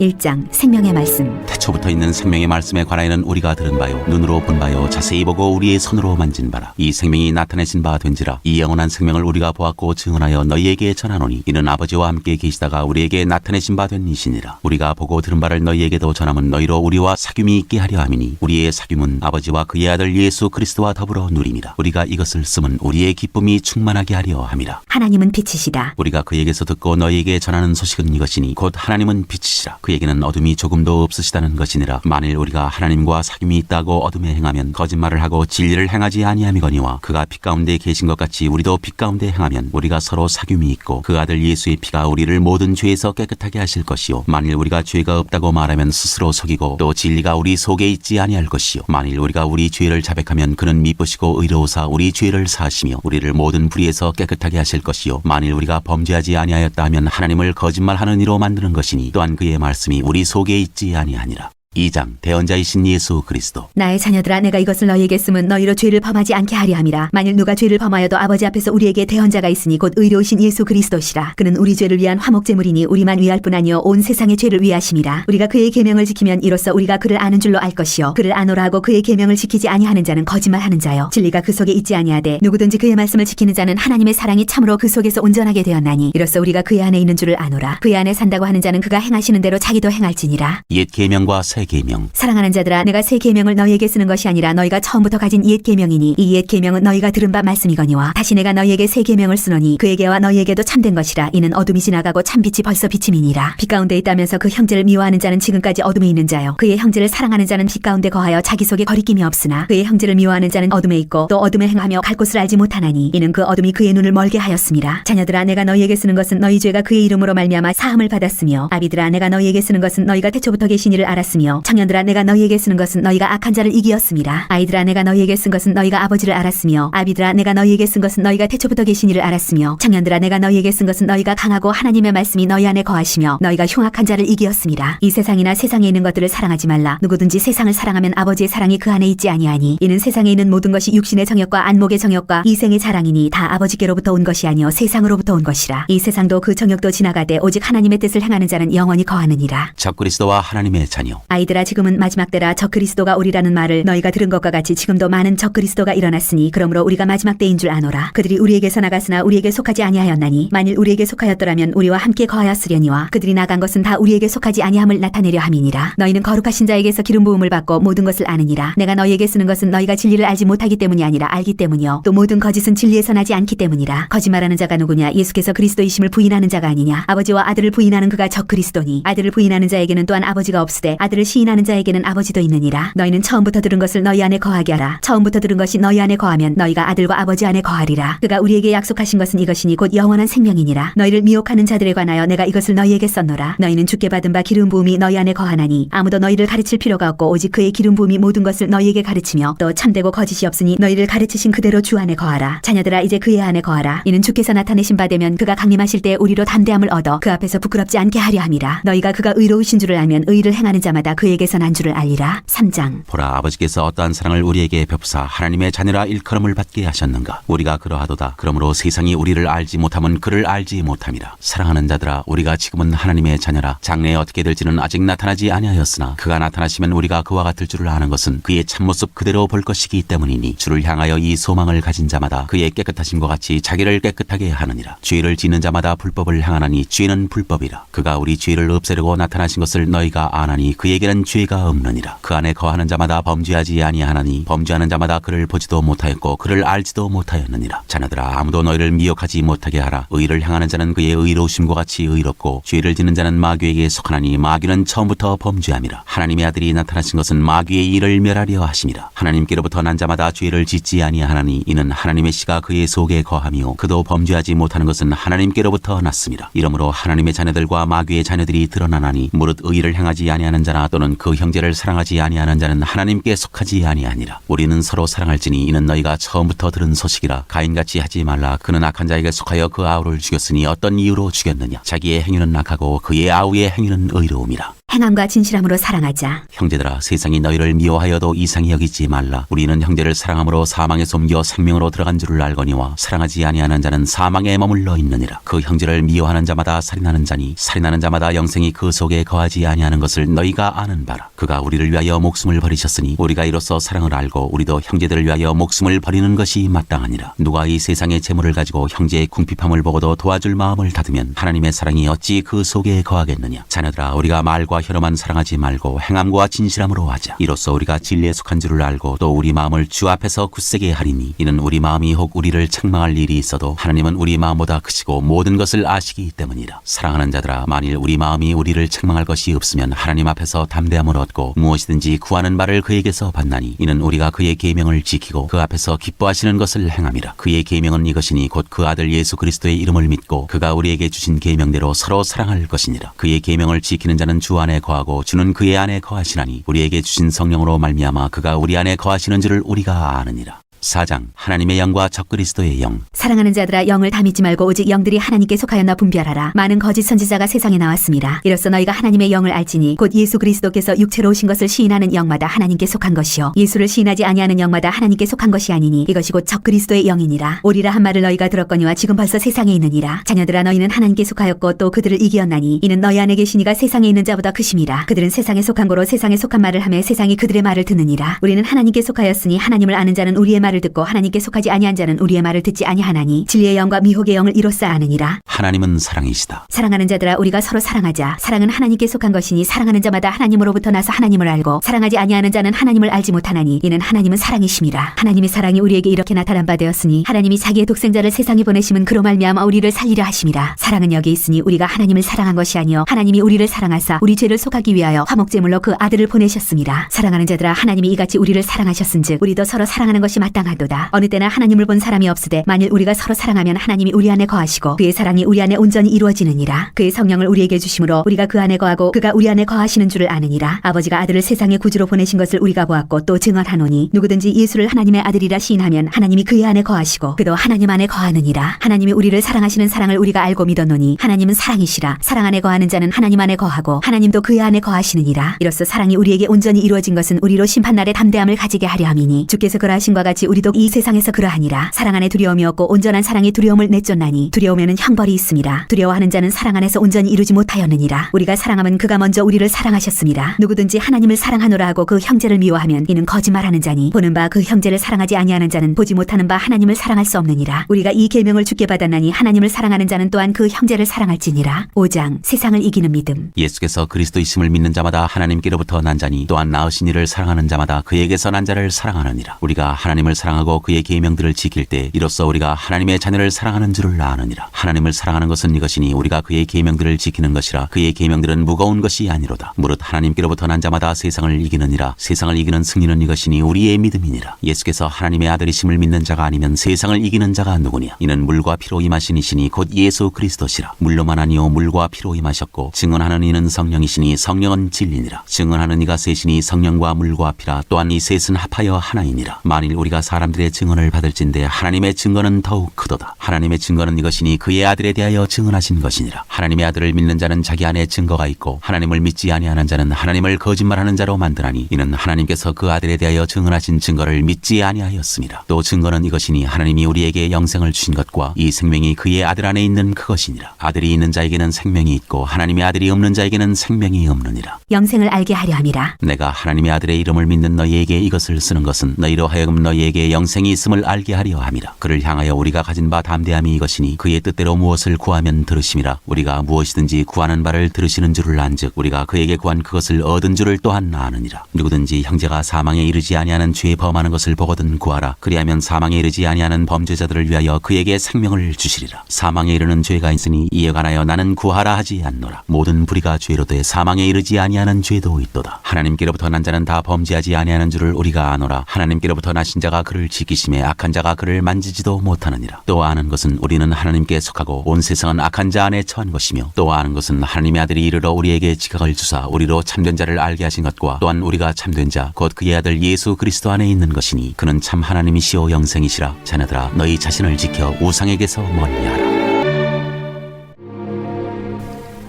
1장 생명의 말씀. 태초부터 있는 생명의 말씀에 관하여는 우리가 들은 바요 눈으로 본 바요 자세히 보고 우리의 손으로 만진 바라. 이 생명이 나타내신 바 된지라. 이 영원한 생명을 우리가 보았고 증언하여 너희에게 전하노니 이는 아버지와 함께 계시다가 우리에게 나타내신 바 된 이시니라. 우리가 보고 들은 바를 너희에게도 전함은 너희로 우리와 사귐이 있게 하려 함이니 우리의 사귐은 아버지와 그의 아들 예수 그리스도와 더불어 누림이라. 우리가 이것을 쓰면 우리의 기쁨이 충만하게 하려 함이라. 하나님은 빛이시다. 우리가 그에게서 듣고 너희에게 전하는 소식은 이것이니 곧 하나님은 빛이시라. 그에게는 어둠이 조금도 없으시다는 것이니라. 만일 우리가 하나님과 사귐이 있다고 어둠에 행하면 거짓말을 하고 진리를 행하지 아니함이거니와 그가 빛 가운데 계신 것 같이 우리도 빛 가운데 행하면 우리가 서로 사귐이 있고 그 아들 예수의 피가 우리를 모든 죄에서 깨끗하게 하실 것이요 만일 우리가 죄가 없다고 말하면 스스로 속이고 또 진리가 우리 속에 있지 아니할 것이요 만일 우리가 우리 죄를 자백하면 그는 미쁘시고 의로우사 우리 죄를 사하시며 우리를 모든 불의에서 깨끗하게 하실 것이요 만일 우리가 범죄하지 아니하였다 하면 하나님을 거짓말하는 이로 만드는 것이니 또한 그의 말씀이 우리 속에 있지 아니하니라. 2장 대언자이신 예수 그리스도. 나의 자녀들아 내가 이것을 너희에게 쓰면 너희로 죄를 범하지 않게 하려 함이라. 만일 누가 죄를 범하여도 아버지 앞에서 우리에게 대언자가 있으니 곧 의로우신 예수 그리스도시라. 그는 우리 죄를 위한 화목제물이니 우리만 위할 뿐 아니요 온 세상의 죄를 위하심이라. 우리가 그의 계명을 지키면 이로써 우리가 그를 아는 줄로 알 것이요 그를 아노라 하고 그의 계명을 지키지 아니하는 자는 거짓말하는 자요 진리가 그 속에 있지 아니하되 누구든지 그의 말씀을 지키는 자는 하나님의 사랑이 참으로 그 속에서 온전하게 되었나니 이로써 우리가 그의 안에 있는 줄을 아노라. 그의 안에 산다고 하는 자는 그가 행하시는 대로 자기도 행할지니라. 옛 계명과 새 계명. 사랑하는 자들아 내가 새 계명을 너희에게 쓰는 것이 아니라 너희가 처음부터 가진 옛 계명이니 이 옛 계명은 너희가 들은 바 말씀이거니와 다시 내가 너희에게 새 계명을 쓰노니 그에게와 너희에게도 참된 것이라. 이는 어둠이 지나가고 참빛이 벌써 비침이니라. 빛 가운데 있다면서 그 형제를 미워하는 자는 지금까지 어둠에 있는 자요 그의 형제를 사랑하는 자는 빛 가운데 거하여 자기 속에 거리낌이 없으나 그의 형제를 미워하는 자는 어둠에 있고 또 어둠에 행하며 갈 곳을 알지 못하나니 이는 그 어둠이 그의 눈을 멀게 하였음이라. 자녀들아 내가 너희에게 쓰는 것은 너희 죄가 그의 이름으로 말미암아 사함을 받았으며 아비들아 내가 너희에게 쓰는 것은 너희가 태초부터 계신 이를 알았으며 청년들아 내가 너희에게 쓰는 것은 너희가 악한 자를 이기었음이라. 아이들아 내가 너희에게 쓴 것은 너희가 아버지를 알았으며 아비들아 내가 너희에게 쓴 것은 너희가 태초부터 계신 이를 알았으며 청년들아 내가 너희에게 쓴 것은 너희가 강하고 하나님의 말씀이 너희 안에 거하시며 너희가 흉악한 자를 이기었음이라. 이 세상이나 세상에 있는 것들을 사랑하지 말라. 누구든지 세상을 사랑하면 아버지의 사랑이 그 안에 있지 아니하니 이는 세상에 있는 모든 것이 육신의 정욕과 안목의 정욕과 이생의 자랑이니 다 아버지께로부터 온 것이 아니요 세상으로부터 온 것이라. 이 세상도 그 정욕도 지나가되 오직 하나님의 뜻을 행하는 자는 영원히 거하느니라. 적그리스도와 하나님의 자녀. 아이들아 지금은 마지막 때라 적그리스도가 오리라는 말을 너희가 들은 것과 같이 지금도 많은 적그리스도가 일어났으니 그러므로 우리가 마지막 때인 줄 아노라. 그들이 우리에게서 나갔으나 우리에게 속하지 아니하였나니 만일 우리에게 속하였더라면 우리와 함께 거하였으려니와 그들이 나간 것은 다 우리에게 속하지 아니함을 나타내려 함이니라. 너희는 거룩하신 자에게서 기름 부음을 받고 모든 것을 아느니라. 내가 너희에게 쓰는 것은 너희가 진리를 알지 못하기 때문이 아니라 알기 때문이요 또 모든 거짓은 진리에서 나지 않기 때문이라. 거짓말하는 자가 누구냐? 예수께서 그리스도이심을 부인하는 자가 아니냐? 아버지와 아들을 부인하는 그가 적그리스도니 아들을 부인하는 자에게는 또한 아버지가 없으되 아들을 시인하는 자에게는 아버지도 있느니라. 너희는 처음부터 들은 것을 너희 안에 거하게 하라. 처음부터 들은 것이 너희 안에 거하면 너희가 아들과 아버지 안에 거하리라. 그가 우리에게 약속하신 것은 이것이니 곧 영원한 생명이니라. 너희를 미혹하는 자들에 관하여 내가 이것을 너희에게 썼노라. 너희는 주께 받은 바 기름 부음이 너희 안에 거하나니 아무도 너희를 가르칠 필요가 없고 오직 그의 기름 부음이 모든 것을 너희에게 가르치며 또 참되고 거짓이 없으니 너희를 가르치신 그대로 주 안에 거하라. 자녀들아 이제 그의 안에 거하라. 이는 주께서 나타내신 바 되면 그가 강림하실 때 우리로 담대함을 얻어 그 앞에서 부끄럽지 않게 하려 함이라. 너희가 그가 의로우신 줄을 알면 의를 행하는 자마다 그에게서 난 줄을 알리라. 3장. 보라 아버지께서 어떠한 사랑을 우리에게 베푸사 하나님의 자녀라 일컬음을 받게 하셨는가. 우리가 그러하도다. 그러므로 세상이 우리를 알지 못하면 그를 알지 못함이라. 사랑하는 자들아 우리가 지금은 하나님의 자녀라. 장래에 어떻게 될지는 아직 나타나지 아니하였으나 그가 나타나시면 우리가 그와 같을 줄을 아는 것은 그의 참모습 그대로 볼 것이기 때문이니 주를 향하여 이 소망을 가진 자마다 그의 깨끗하심과 같이 자기를 깨끗하게 하느니라. 죄를 짓는 자마다 불법을 행하나니 죄는 불법이라. 그가 우리 죄를 없애려고 나타나신 것을 너희가 아나니 그에게는 죄가 없느니라. 그 안에 거하는 자마다 범죄하지 아니하나니 범죄하는 자마다 그를 보지도 못하였고 그를 알지도 못하였느니라. 자녀들아 아무도 너희를 미혹하지 못하게 하라. 의를 행하는 자는 그의 의로우심과 같이 의롭고 죄를 짓는 자는 마귀에게 속하나니 마귀는 처음부터 범죄함이라. 하나님의 아들이 나타나신 것은 마귀의 일을 멸하려 하심이라. 하나님께로부터 난 자마다 죄를 짓지 아니하나니 이는 하나님의 씨가 그의 속에 거하며 그도 범죄하지 못하는 것은 하나님께로부터 났습니다. 이러므로 하나님의 자녀들과 마귀의 자녀들이 드러나나니 무릇 의를 행하지 아니하는 자나 또는 그 형제를 사랑하지 아니하는 자는 하나님께 속하지 아니하니라. 우리는 서로 사랑할지니 이는 너희가 처음부터 들은 소식이라. 가인같이 하지 말라. 그는 악한 자에게 속하여 그 아우를 죽였으니 어떤 이유로 죽였느냐? 자기의 행위는 악하고 그의 아우의 행위는 의로움이라. 행함과 진실함으로 사랑하자. 형제들아, 세상이 너희를 미워하여도 이상히 여기지 말라. 우리는 형제를 사랑함으로 사망에서 옮겨 생명으로 들어간 줄을 알거니와 사랑하지 아니하는 자는 사망에 머물러 있느니라. 그 형제를 미워하는 자마다 살인하는 자니 살인하는 자마다 영생이 그 속에 거하지 아니하는 것을 너희가 아는 바라. 그가 우리를 위하여 목숨을 버리셨으니 우리가 이로써 사랑을 알고 우리도 형제들을 위하여 목숨을 버리는 것이 마땅하니라. 누가 이 세상의 재물을 가지고 형제의 궁핍함을 보고도 도와줄 마음을 닫으면 하나님의 사랑이 어찌 그 속에 거하겠느냐. 자녀들아, 우리가 말과 혀로만 사랑하지 말고 행함과 진실함으로 하자. 이로써 우리가 진리에 속한 줄을 알고 또 우리 마음을 주 앞에서 굳세게 하리니 이는 우리 마음이 혹 우리를 책망할 일이 있어도 하나님은 우리 마음보다 크시고 모든 것을 아시기 때문이라. 사랑하는 자들아, 만일 우리 마음이 우리를 책망할 것이 없으면 하나님 앞에서 담대함을 얻고 무엇이든지 구하는 바를 그에게서 받나니 이는 우리가 그의 계명을 지키고 그 앞에서 기뻐하시는 것을 행함이라. 그의 계명은 이것이니 곧 그 아들 예수 그리스도의 이름을 믿고 그가 우리에게 주신 계명대로 서로 사랑할 것이니라. 그의 계명을 지키는 자는 주 안에 거하고 주는 그의 안에 거하시나니 우리에게 주신 성령으로 말미암아 그가 우리 안에 거하시는 줄을 우리가 아느니라. 4장 하나님의 영과 적그리스도의 영. 사랑하는 자들아, 영을 다 믿지 말고 오직 영들이 하나님께 속하였나 분별하라. 많은 거짓 선지자가 세상에 나왔습니다. 이로써 너희가 하나님의 영을 알지니 곧 예수 그리스도께서 육체로 오신 것을 시인하는 영마다 하나님께 속한 것이요 예수를 시인하지 아니하는 영마다 하나님께 속한 것이 아니니 이것이 곧 적그리스도의 영이니라. 오리라 한 말을 너희가 들었거니와 지금 벌써 세상에 있느니라. 자녀들아, 너희는 하나님께 속하였고 또 그들을 이기었나니 이는 너희 안에 계신 이가 세상에 있는 자보다 크심이라. 그들은 세상에 속한 거로 세상에 속한 말을 하며 세상이 그들의 말을 듣느니라. 우리는 하나님께 속하였으니 하나님을 아는 자는 우리의 말을 듣고 하나님께 속하지 아니한 자는 우리의 말을 듣지 아니하나니 진리의 영과 미혹의 영을 이로써 아느니라. 하나님은 사랑이시다. 사랑하는 자들아, 우리가 서로 사랑하자. 사랑은 하나님께 속한 것이니 사랑하는 자마다 하나님으로부터 나서 하나님을 알고 사랑하지 아니하는 자는 하나님을 알지 못하나니 이는 하나님은 사랑이심이라. 하나님의 사랑이 우리에게 이렇게 나타난 바 되었으니 하나님이 자기의 독생자를 세상에 보내심은 그로 말미암아 우리를 살리려 하심이라. 사랑은 여기 있으니 우리가 하나님을 사랑한 것이 아니요 하나님이 우리를 사랑하사 우리 죄를 속하기 위하여 화목제물로 그 아들을 보내셨습니다. 사랑하는 자들아, 하나님이 이같이 우리를 사랑하셨은즉 우리도 서로 사랑하는 것이 마땅하도다. 어느 때나 하나님을 본 사람이 없으되 만일 우리가 서로 사랑하면 하나님이 우리 안에 거하시고 그의 사랑이 우리 안에 온전히 이루어지느니라. 그의 성령을 우리에게 주심으로 우리가 그 안에 거하고 그가 우리 안에 거하시는 줄을 아느니라. 아버지가 아들을 세상의 구주로 보내신 것을 우리가 보았고 또 증언하노니 누구든지 예수를 하나님의 아들이라 시인하면 하나님이 그의 안에 거하시고 그도 하나님 안에 거하느니라. 하나님이 우리를 사랑하시는 사랑을 우리가 알고 믿었노니 하나님은 사랑이시라. 사랑 안에 거하는 자는 하나님 안에 거하고 하나님도 그의 안에 거하시느니라. 이로써 사랑이 우리에게 온전히 이루어진 것은 우리로 심판날에 담대함을 가지게 하려 함이니 주께서 그러하신 바 같이 우리도 이 세상에서 그러하니라. 사랑 안에 두려움이 없고 온전한 사랑이 두려움을 내쫓나니 두려움에는 형벌이 있습니다. 두려워하는 자는 사랑 안에서 온전히 이루지 못하였느니라. 우리가 사랑하면 그가 먼저 우리를 사랑하셨습니다. 누구든지 하나님을 사랑하노라 하고 그 형제를 미워하면 이는 거짓말하는 자니 보는 바 그 형제를 사랑하지 아니하는 자는 보지 못하는 바 하나님을 사랑할 수 없느니라. 우리가 이 계명을 주께 받았나니 하나님을 사랑하는 자는 또한 그 형제를 사랑할지니라. 5장 세상을 이기는 믿음. 예수께서 그리스도이심을 믿는 자마다 하나님께로부터 난 자니 또한 낳으신 이를 사랑하는 자마다 그에게서 난 자를 사랑하느니라. 우리가 하나님을 사랑하고 그의 계명들을 지킬 때 이로써 우리가 하나님의 자녀를 사랑하는 줄을 아느니라. 하나님을 사랑하는 것은 이것이니 우리가 그의 계명들을 지키는 것이라. 그의 계명들은 무거운 것이 아니로다. 무릇 하나님께로부터 난 자마다 세상을 이기느니라. 세상을 이기는 승리는 이것이니 우리의 믿음이니라. 예수께서 하나님의 아들이심을 믿는 자가 아니면 세상을 이기는 자가 누구냐. 이는 물과 피로 임하신 이시니 곧 예수 그리스도시라. 물로만 아니요 물과 피로 임하셨고 증언하는 이는 성령이시니 성령은 진리니라. 증언하는 이가 셋이니 성령과 물과 피라. 또한 이 셋은 합하여 하나이니라. 만일 우리가 사람들의 증언을 받을진대 하나님의 증거는 더욱 크도다. 하나님의 증거는 이것이니 그의 아들에 대하여 증언하신 것이니라. 하나님의 아들을 믿는 자는 자기 안에 증거가 있고 하나님을 믿지 아니하는 자는 하나님을 거짓말하는 자로 만드나니 이는 하나님께서 그 아들에 대하여 증언하신 증거를 믿지 아니하였습니다. 또 증거는 이것이니 하나님이 우리에게 영생을 주신 것과 이 생명이 그의 아들 안에 있는 그것이니라. 아들이 있는 자에게는 생명이 있고 하나님의 아들이 없는 자에게는 생명이 없느니라. 영생을 알게 하려 함이라. 내가 하나님의 아들의 이름을 믿는 너희에게 이것을 쓰는 것은 너희로 하여금 너희에게 영생이 있음을 알게 하려 함이라. 그를 향하여 우리가 가진 바 담대함이 이것이니 그의 뜻대로 무엇을 구하면 들으심이라. 우리가 무엇이든지 구하는 바를 들으시는 줄을 안즉 우리가 그에게 구한 그것을 얻은 줄을 또한 아느니라. 누구든지 형제가 사망에 이르지 아니하는 죄에 범하는 것을 보거든 구하라. 그리하면 사망에 이르지 아니하는 범죄자들을 위하여 그에게 생명을 주시리라. 사망에 이르는 죄가 있으니 이에 관하여 나는 구하라 하지 않노라. 모든 불의가 죄로 돼 사망에 이르지 아니하는 죄도 있도다. 하나님께로부터 난 자는 다 범죄하지 아니하는 줄을 우리가 아노라. 하나님께로부터 나신 자가 그를 지키심에 악한 자가 그를 만지지도 못하느니라. 또 아는 것은 우리는 하나님께 속하고 온 세상은 악한 자 안에 처한 것이며 또 아는 것은 하나님의 아들이 이르러 우리에게 지각을 주사 우리로 참된 자를 알게 하신 것과 또한 우리가 참된 자 곧 그의 아들 예수 그리스도 안에 있는 것이니 그는 참 하나님이시오 영생이시라. 자녀들아 너희 자신을 지켜 우상에게서 멀리하라.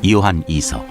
요한 2서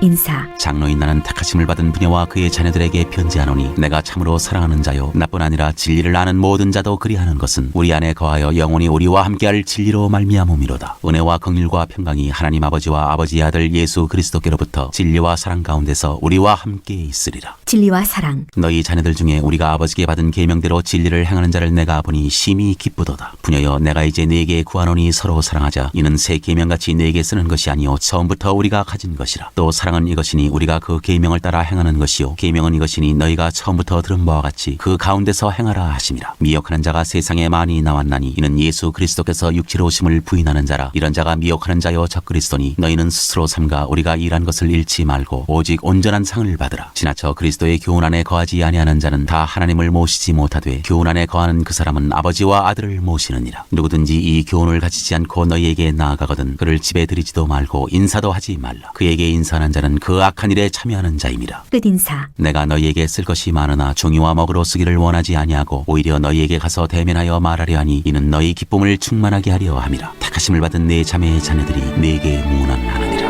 인사. 장로인 나는 택하심을 받은 부녀와 그의 자녀들에게 편지하노니 내가 참으로 사랑하는 자요 나뿐 아니라 진리를 아는 모든 자도 그리하는 것은 우리 안에 거하여 영원히 우리와 함께할 진리로 말미암음이로다. 은혜와 긍휼과 평강이 하나님 아버지와 아버지의 아들 예수 그리스도께로부터 진리와 사랑 가운데서 우리와 함께 있으리라. 진리와 사랑. 너희 자녀들 중에 우리가 아버지께 받은 계명대로 진리를 행하는 자를 내가 보니 심히 기쁘도다. 부녀여 내가 이제 네게 구하노니 서로 사랑하자. 이는 새 계명같이 네게 쓰는 것이 아니요 처음부터 우리가 가진 것이라. 또 사랑은 이것이니 우리가 그 계명을 따라 행하는 것이요 계명은 이것이니 너희가 처음부터 들은 바와 같이 그 가운데서 행하라 하심이라. 미혹하는 자가 세상에 많이 나왔나니 이는 예수 그리스도께서 육체로 오심을 부인하는 자라. 이런 자가 미혹하는 자요 적그리스도니 너희는 스스로 삼가 우리가 일한 것을 잃지 말고 오직 온전한 상을 받으라. 지나쳐 그리스도의 교훈 안에 거하지 아니하는 자는 다 하나님을 모시지 못하되 교훈 안에 거하는 그 사람은 아버지와 아들을 모시느니라. 누구든지 이 교훈을 가지지 않고 너희에게 나아가거든 그를 집에 들이지도 말고 인사도 하지 말라. 그에게 인사하는 자는 그 악한 일에 참여하는 자임이라. 끝인사. 내가 너희에게 쓸 것이 많으나 종이와 먹으로 쓰기를 원하지 아니하고 오히려 너희에게 가서 대면하여 말하려 하니 이는 너희 기쁨을 충만하게 하려 함이라. 택하심을 받은 내 자매의 자녀들이 내게 문안하느니라.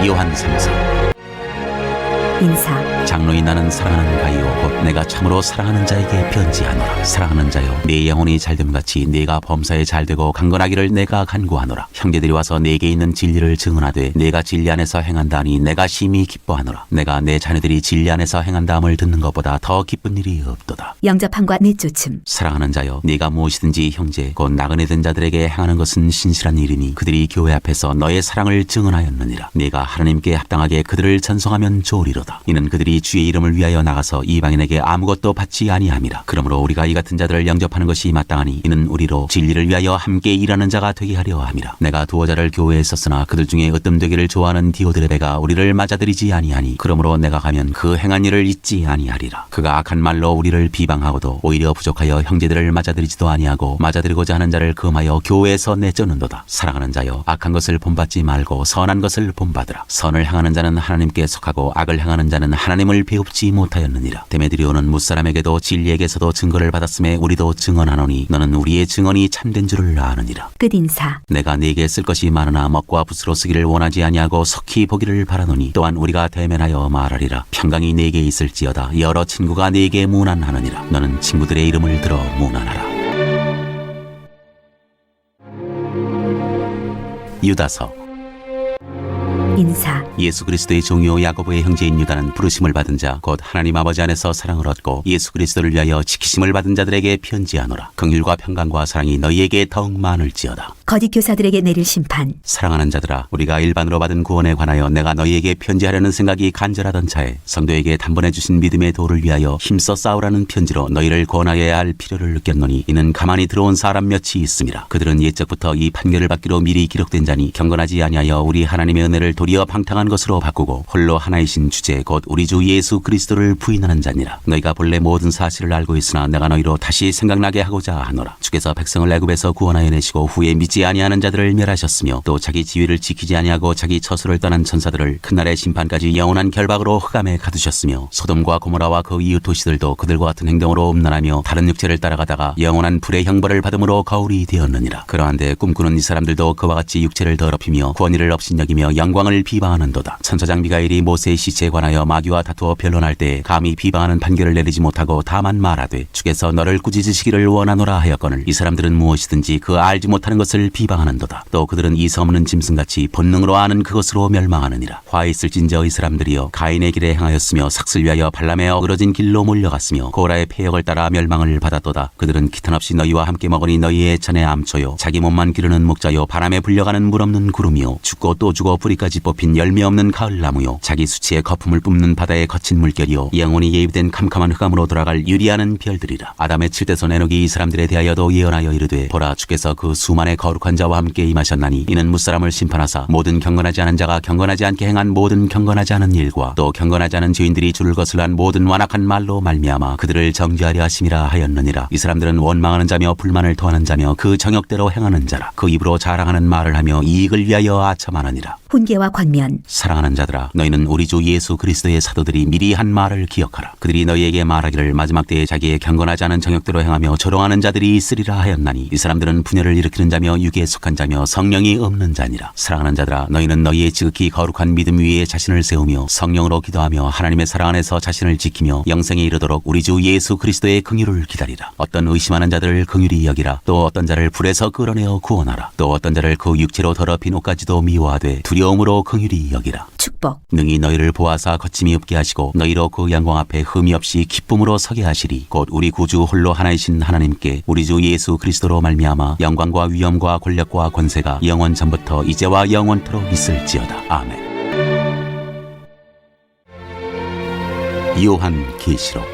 요한 3서. 인사. 장로인 나는 사랑하는 가이요 곧 내가 참으로 사랑하는 자에게 편지하노라. 사랑하는 자요 내 영혼이 잘됨같이 내가 범사에 잘되고 강건하기를 내가 간구하노라. 형제들이 와서 내게 있는 진리를 증언하되 내가 진리 안에서 행한다니 내가 심히 기뻐하노라. 내가 내 자녀들이 진리 안에서 행한다함을 듣는 것보다 더 기쁜 일이 없도다. 영접함과 내쫓음. 사랑하는 자여 네가 무엇이든지 형제 곧 나그네 된 자들에게 행하는 것은 신실한 일이니 그들이 교회 앞에서 너의 사랑을 증언하였느니라. 네가 하나님께 합당하게 그들을 찬송하면 좋으리로다. 이는 그들이 주의 이름을 위하여 나가서 이방인에게 아무것도 받지 아니함이라. 그러므로 우리가 이 같은 자들을 영접하는 것이 마땅하니 이는 우리로 진리를 위하여 함께 일하는 자가 되게 하려 함이라. 내가 두어 자를 교회에 썼으나 그들 중에 으뜸되기를 좋아하는 디오드레베가 우리를 맞아들이지 아니하니 그러므로 내가 가면 그 행한 일을 잊지 아니하리라. 그가 악한 말로 우리를 비방하고도 오히려 부족하여 형제들을 맞아들이지도 아니하고 맞아들이고자 하는 자를 금하여 교회에서 내쫓는도다. 사랑하는 자여 악한 것을 본받지 말고 선한 것을 본받으라. 선을 행하는 자는 하나님께 속하고 악을 행하는 자는 하나님을 배웁지 못하였느니라. 데메드리오는 무사람에게도 진리에게서도 증거를 받았음에 우리도 증언하노니 너는 우리의 증언이 참된 줄을 아느니라. 끝인사. 내가 네게 쓸 것이 많으나 먹과 붓으로 쓰기를 원하지 아니하고 속히 보기를 바라노니 또한 우리가 대면하여 말하리라. 평강이 네게 있을지어다. 여러 친구가 네게 문안하느니라. 너는 친구들의 이름을 들어 문안하라. 유다서. 인사. 예수 그리스도의 종이요 야고보의 형제인 유다는 부르심을 받은 자 곧 하나님 아버지 안에서 사랑을 얻고 예수 그리스도를 위하여 지키심을 받은 자들에게 편지하노라. 긍휼과 평강과 사랑이 너희에게 더욱 많을지어다. 거짓 교사들에게 내릴 심판. 사랑하는 자들아 우리가 일반으로 받은 구원에 관하여 내가 너희에게 편지하려는 생각이 간절하던 차에 성도에게 단번에 주신 믿음의 도를 위하여 힘써 싸우라는 편지로 너희를 권하여야 할 필요를 느꼈노니 이는 가만히 들어온 사람 몇이 있음이라. 그들은 옛적부터 이 판결을 받기로 미리 기록된 자니 경건하지 아니하여 우리 하나님의 은혜를 도리어 방탕한 것으로 바꾸고 홀로 하나이신 주제 곧 우리 주 예수 그리스도를 부인하는 자니라. 너희가 본래 모든 사실을 알고 있으나 내가 너희로 다시 생각나게 하고자 하노라. 주께서 백성을 애굽에서 구원하여 내시고 후에 믿지 아니하는 자들을 멸하셨으며 또 자기 지위를 지키지 아니하고 자기 처소를 떠난 천사들을 그날의 심판까지 영원한 결박으로 흑암에 가두셨으며 소돔과 고모라와 그 이웃 도시들도 그들과 같은 행동으로 음란하며 다른 육체를 따라가다가 영원한 불의 형벌을 받음으로 거울이 되었느니라. 그러한데 꿈꾸는 이 사람들도 그와 같이 육체를 더럽히며 구원의를 업신여기며 영광을 비방하는도다. 천사장 미가엘이 모세의 시체에 관하여 마귀와 다투어 변론할 때 감히 비방하는 판결을 내리지 못하고 다만 말하되 주께서 너를 꾸짖으시기를 원하노라 하였거늘 이 사람들은 무엇이든지 그 알지 못하는 것을 비방하는도다. 또 그들은 이서 없는 짐승같이 본능으로 아는 그것으로 멸망하느니라. 화 있을진저 이 사람들이여 가인의 길에 행하였으며 삭슬 위하여 발람의 어그러진 길로 몰려갔으며 고라의 폐역을 따라 멸망을 받았도다. 그들은 기탄없이 너희와 함께 먹으니 너희의 전에 암초요 자기 몸만 기르는 목자요 바람에 불려가는 물 없는 구름이요 죽고 또 죽어 뿌리까지 뽑힌 열매 없는 가을나무요 자기 수치의 거품을 뿜는 바다의 거친 물결이요 영원히 예비된 캄캄한 흑암으로 돌아갈 유리하는 별들이라. 아담의 7대손 에녹이 이 사람들에 대하여도 예언하여 이르되 보라 주께서 그 수만의 거룩한 자와 함께 임하셨나니 이는 무사람을 심판하사 모든 경건하지 않은 자가 경건하지 않게 행한 모든 경건하지 않은 일과 또 경건하지 않은 죄인들이 주를 거슬한 모든 완악한 말로 말미암아 그들을 정죄하려 하심이라 하였느니라. 이 사람들은 원망하는 자며 불만을 토하는 자며 그 정욕대로 행하는 자라. 그 입으로 자랑하는 말을 하며 이익을 위하여 아첨하느니라. 훈계와 권세와 권면. 사랑하는 자들아, 너희는 우리 주 예수 그리스도의 사도들이 미리 한 말을 기억하라. 그들이 너희에게 말하기를 마지막 때에 자기의 경건하지 않은 정욕대로 행하며 조롱하는 자들이 있으리라 하였나니, 이 사람들은 분열을 일으키는 자며 육에 속한 자며 성령이 없는 자니라. 사랑하는 자들아, 너희는 너희의 지극히 거룩한 믿음 위에 자신을 세우며 성령으로 기도하며 하나님의 사랑 안에서 자신을 지키며 영생에 이르도록 우리 주 예수 그리스도의 긍휼을 기다리라. 어떤 의심하는 자들을 긍휼히 여기라. 또 어떤 자를 불에서 끌어내어 구원하라. 또 어떤 자를 그 육체로 더럽힌 옷까지도 미워하되 두려움으로 긍휼히 여기라. 축복. 능히 너희를 보아사 거침이 없게 하시고 너희로 그 영광 앞에 흠이 없이 기쁨으로 서게 하시리. 곧 우리 구주 홀로 하나이신 하나님께 우리 주 예수 그리스도로 말미암아 영광과 위엄과 권력과 권세가 영원 전부터 이제와 영원토록 있을지어다. 아멘. 요한 계시록